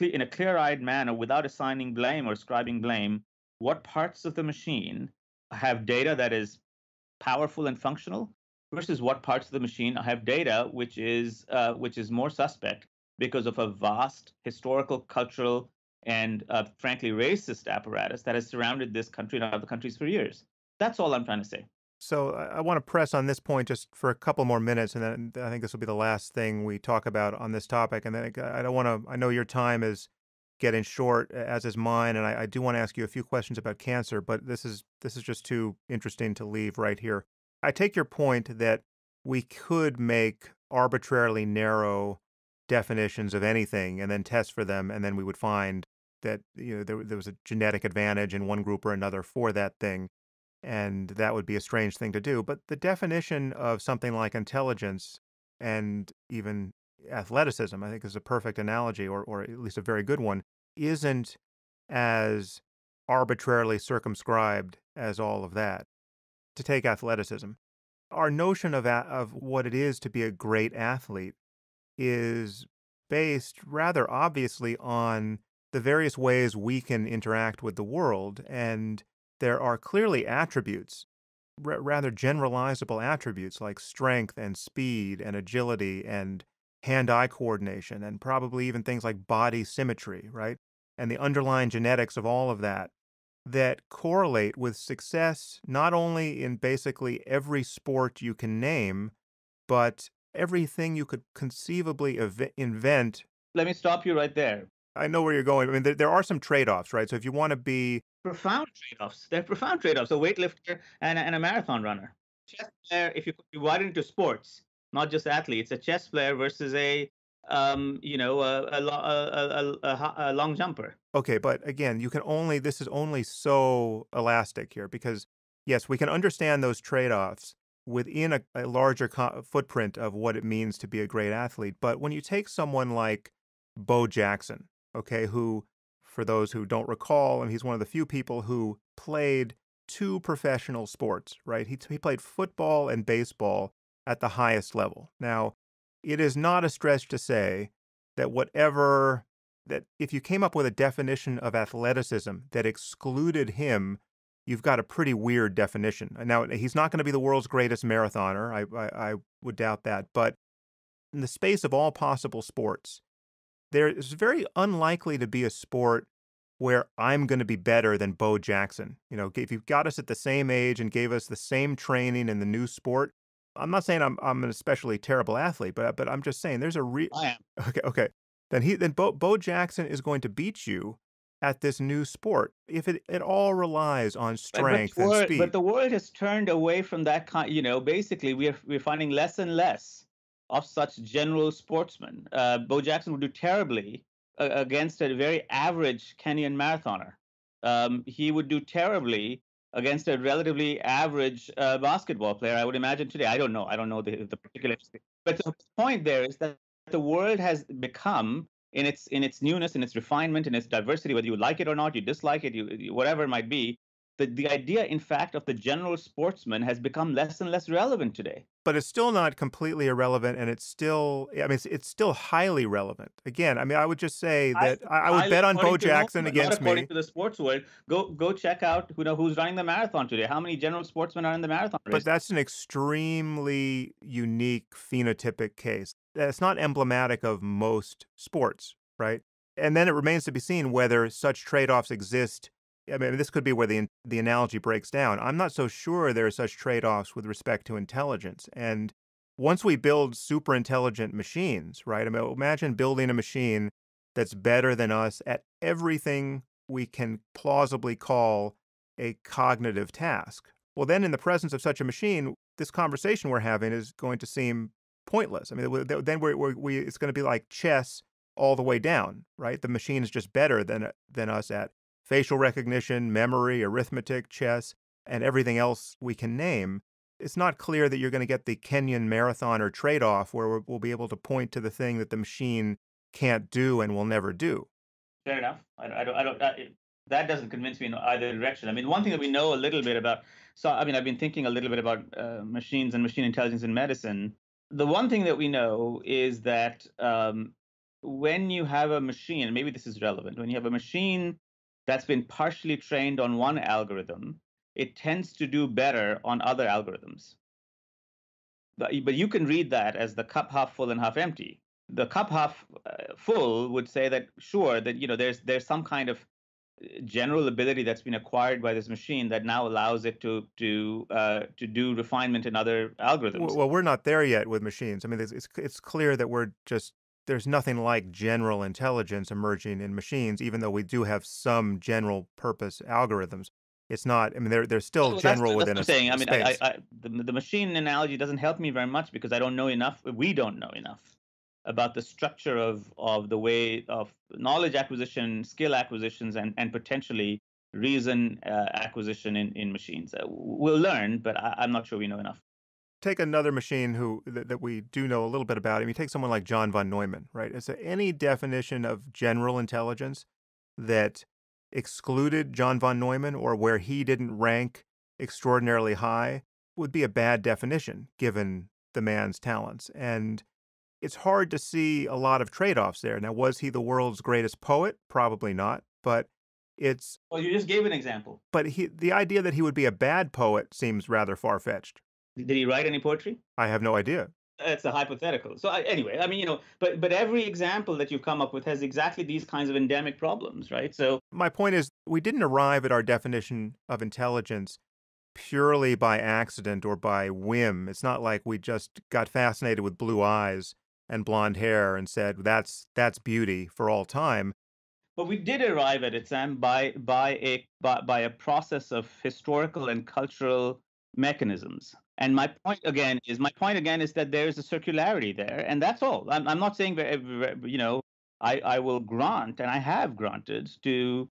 in a clear-eyed manner, without assigning blame or ascribing blame, what parts of the machine have data that is powerful and functional versus what parts of the machine have data which is more suspect because of a vast historical, cultural, and frankly racist apparatus that has surrounded this country and other countries for years. That's all I'm trying to say. So I want to press on this point just for a couple more minutes, and then I think this will be the last thing we talk about on this topic. And then I don't want to. I know your time is getting short, as is mine, and I do want to ask you a few questions about cancer, but this is just too interesting to leave right here. I take your point that we could make arbitrarily narrow definitions of anything and then test for them, and then we would find that there was a genetic advantage in one group or another for that thing, and that would be a strange thing to do. But the definition of something like intelligence and even athleticism, I think, is a perfect analogy, or at least a very good one, isn't as arbitrarily circumscribed as all of that. To take athleticism, our notion of what it is to be a great athlete is based rather obviously on the various ways we can interact with the world. And there are clearly attributes, rather generalizable attributes like strength and speed and agility and hand-eye coordination and probably even things like body symmetry, right? And the underlying genetics of all of that that correlate with success not only in basically every sport you can name, but everything you could conceivably invent. Let me stop you right there. I know where you're going. I mean, there are some trade-offs, right? So if you want to be Profound trade-offs. They're profound trade-offs. A weightlifter and a marathon runner. Chess player, if you divide it into sports, not just athletes, a chess player versus a long jumper. okay, but again, this is only so elastic here because, yes, we can understand those trade-offs within a larger footprint of what it means to be a great athlete. But when you take someone like Bo Jackson, okay, who, for those who don't recall, and he's one of the few people who played two professional sports, right? He played football and baseball at the highest level. Now, it is not a stretch to say that that if you came up with a definition of athleticism that excluded him, you've got a pretty weird definition. Now, he's not going to be the world's greatest marathoner. I would doubt that. But in the space of all possible sports, there is very unlikely to be a sport where I'm going to be better than Bo Jackson. If you got us at the same age and gave us the same training in the new sport, I'm not saying I'm an especially terrible athlete, but I'm just saying there's a I am. okay. Then Bo Jackson is going to beat you at this new sport if it all relies on strength and But speed. the world has turned away from that kind. Basically, we're finding less and less of such general sportsmen. Bo Jackson would do terribly against a very average Kenyan marathoner. He would do terribly against a relatively average basketball player, I would imagine today. I don't know. I don't know the particulars. But the point there is that the world has become, in its newness, in its refinement, in its diversity, whether you like it or not, you dislike it, whatever it might be, the idea, in fact, of the general sportsman has become less and less relevant today. But it's still not completely irrelevant, and it's still highly relevant. Again, I mean, I would just say that I would bet on Bo Jackson Not against according me. to the sports world. Go check out who's running the marathon today. How many general sportsmen are in the marathon But race? that's an extremely unique phenotypic case. That's not emblematic of most sports, right? And then it remains to be seen whether such trade-offs exist. I mean, this could be where the analogy breaks down. I'm not so sure there are such trade-offs with respect to intelligence. And once we build super intelligent machines, right? I mean, imagine building a machine that's better than us at everything we can plausibly call a cognitive task. Well, then in the presence of such a machine, this conversation we're having is going to seem pointless. I mean, then it's going to be like chess all the way down, right? The machine is just better than us at facial recognition, memory, arithmetic, chess, and everything else we can name. It's not clear that you're going to get the Kenyan marathoner trade-off where we'll be able to point to the thing that the machine can't do and will never do. Fair enough. That doesn't convince me in either direction. I mean, one thing that we know a little bit about, so I mean, I've been thinking a little bit about machines and machine intelligence in medicine. The one thing that we know is that when you have a machine, and maybe this is relevant, when you have a machine that's been partially trained on one algorithm, it tends to do better on other algorithms. But you can read that as the cup half full and half empty. The cup half full would say that sure, that there's some kind of general ability that's been acquired by this machine that now allows it to do refinement in other algorithms. Well, we're not there yet with machines. I mean, it's clear that there's nothing like general intelligence emerging in machines, even though we do have some general purpose algorithms. It's not. I mean, they're still Well, general that's within what I'm saying. I mean, space. The machine analogy doesn't help me very much because I don't know enough. We don't know enough about the structure of the way of knowledge acquisition, skill acquisitions, and potentially reason acquisition in machines. We'll learn, but I'm not sure we know enough. Take another machine that we do know a little bit about. I mean, take someone like John von Neumann, right? Is there any definition of general intelligence that excluded John von Neumann or where he didn't rank extraordinarily high would be a bad definition given the man's talents. And it's hard to see a lot of trade-offs there. Now, was he the world's greatest poet? Probably not, but it's Well, you just gave an example. the idea that he would be a bad poet seems rather far-fetched. Did he write any poetry? I have no idea. It's a hypothetical. So anyway, I mean, but every example that you've come up with has exactly these kinds of endemic problems, right? So My point is, we didn't arrive at our definition of intelligence purely by accident or by whim. It's not like we just got fascinated with blue eyes and blonde hair and said that's beauty for all time. but we did arrive at it, Sam, by a process of historical and cultural mechanisms. And my point again is that there is a circularity there, and that's all. I'm not saying I will grant, and I have granted to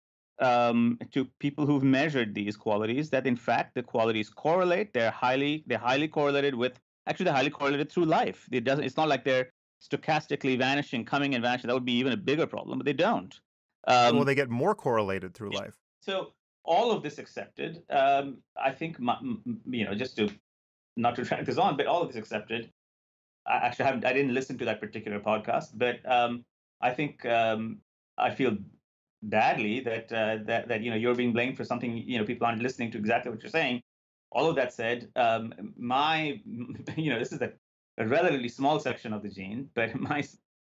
people who've measured these qualities that in fact the qualities correlate. They're highly correlated with, actually they're highly correlated through life. It's not like they're stochastically vanishing, coming and vanishing. That would be even a bigger problem, but they don't. Well, Um, they get more correlated through life. so all of this accepted, I think just to not to drag this on, but all of this accepted. I didn't listen to that particular podcast, but I think I feel badly that you're being blamed for something people aren't listening to exactly what you're saying. All of that said, my this is a relatively small section of the gene, but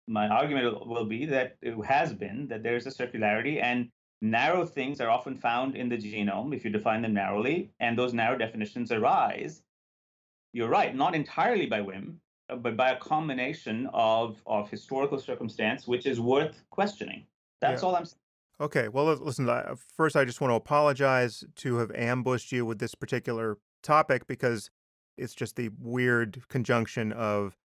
my argument will be that it has been that there is a circularity, and narrow things are often found in the genome if you define them narrowly, and those narrow definitions arise, you're right, not entirely by whim, but by a combination of historical circumstance, which is worth questioning. Yeah. That's all I'm saying. Okay. Well, listen, first, I just want to apologize to have ambushed you with this particular topic because it's just the weird conjunction of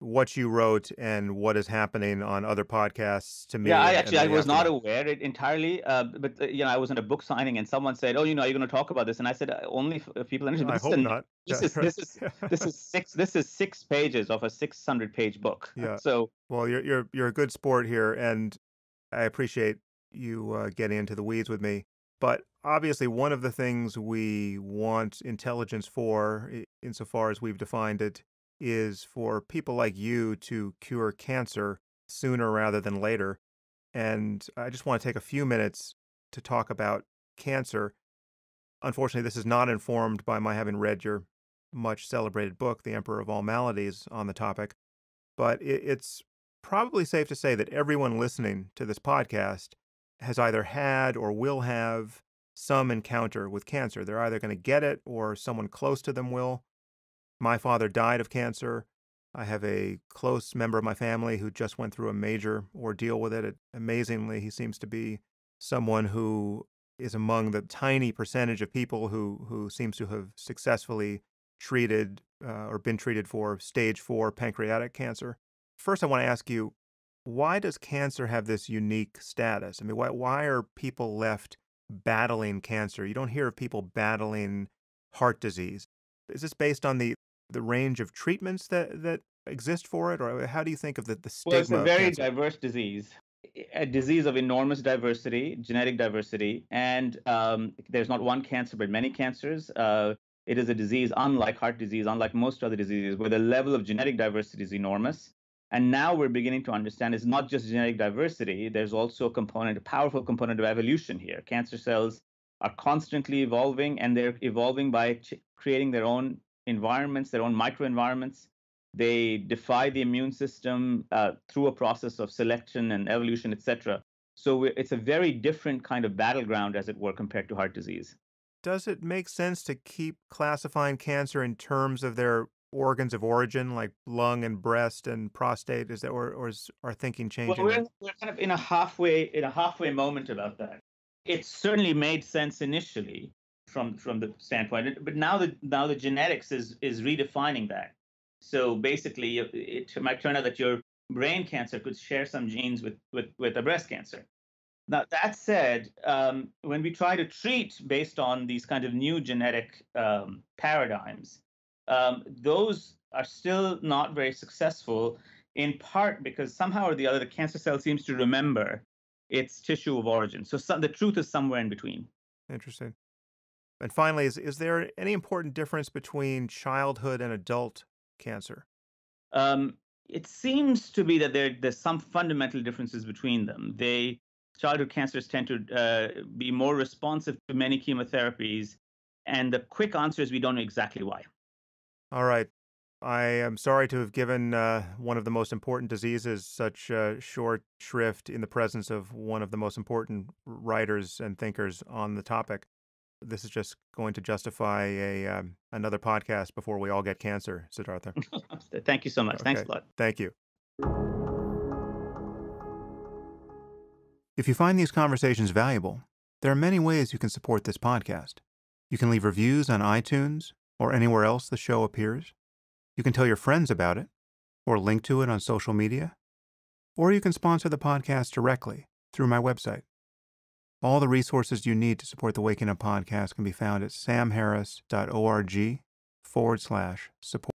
what you wrote and what is happening on other podcasts to me. Yeah, I And actually then I the was not aftermath. aware it entirely, but I was in a book signing and someone said, "Oh, are you going to talk about this?" And I said, "Only if people understand." But I this is hope not. this Yeah, is right. this is this is 6 pages of a 600-page book. Yeah. So Well, you're a good sport here, and I appreciate you getting into the weeds with me. But obviously, one of the things we want intelligence for, insofar as we've defined it, is for people like you to cure cancer sooner rather than later. And I just want to take a few minutes to talk about cancer. Unfortunately, this is not informed by my having read your much celebrated book, The Emperor of All Maladies, on the topic. But it's probably safe to say that everyone listening to this podcast has either had or will have some encounter with cancer. They're either going to get it or someone close to them will. My father died of cancer. I have a close member of my family who just went through a major ordeal with it. Amazingly, he seems to be someone who is among the tiny percentage of people who seems to have successfully treated or been treated for stage 4 pancreatic cancer. First, I want to ask you, why does cancer have this unique status? I mean, why are people left battling cancer? You don't hear of people battling heart disease. Is this based on the range of treatments that exist for it, or how do you think of the Well, it's stigma a of very cancer? diverse disease, a disease of enormous diversity, genetic diversity, and there's not one cancer, but many cancers. It is a disease unlike heart disease, unlike most other diseases, where the level of genetic diversity is enormous. And now we're beginning to understand it's not just genetic diversity. There's also a component, a powerful component of evolution here. Cancer cells are constantly evolving, and they're evolving by creating their own environments, their own microenvironments. They defy the immune system through a process of selection and evolution, etc. So it's a very different kind of battleground, as it were, compared to heart disease. Does it make sense to keep classifying cancer in terms of their organs of origin, like lung and breast and prostate? Is that or is our thinking Well, changing there? we're kind of in a halfway moment about that. It certainly made sense initially from the standpoint, but now the genetics is redefining that. So basically, it might turn out that your brain cancer could share some genes with a breast cancer. Now, that said, when we try to treat based on these kind of new genetic paradigms, those are still not very successful, in part because somehow or the other, the cancer cell seems to remember its tissue of origin. So the truth is somewhere in between. Interesting. And finally, is there any important difference between childhood and adult cancer? Um, it seems to be that there's some fundamental differences between them. Childhood cancers tend to be more responsive to many chemotherapies, and the quick answer is we don't know exactly why. All right. I am sorry to have given one of the most important diseases such short shrift in the presence of one of the most important writers and thinkers on the topic. This is just going to justify a another podcast before we all get cancer, Siddhartha. Thank you so much. Thanks Okay. a lot. Thank you. If you find these conversations valuable, there are many ways you can support this podcast. You can leave reviews on iTunes or anywhere else the show appears. You can tell your friends about it, or link to it on social media, or you can sponsor the podcast directly through my website. All the resources you need to support the Waking Up podcast can be found at samharris.org/support.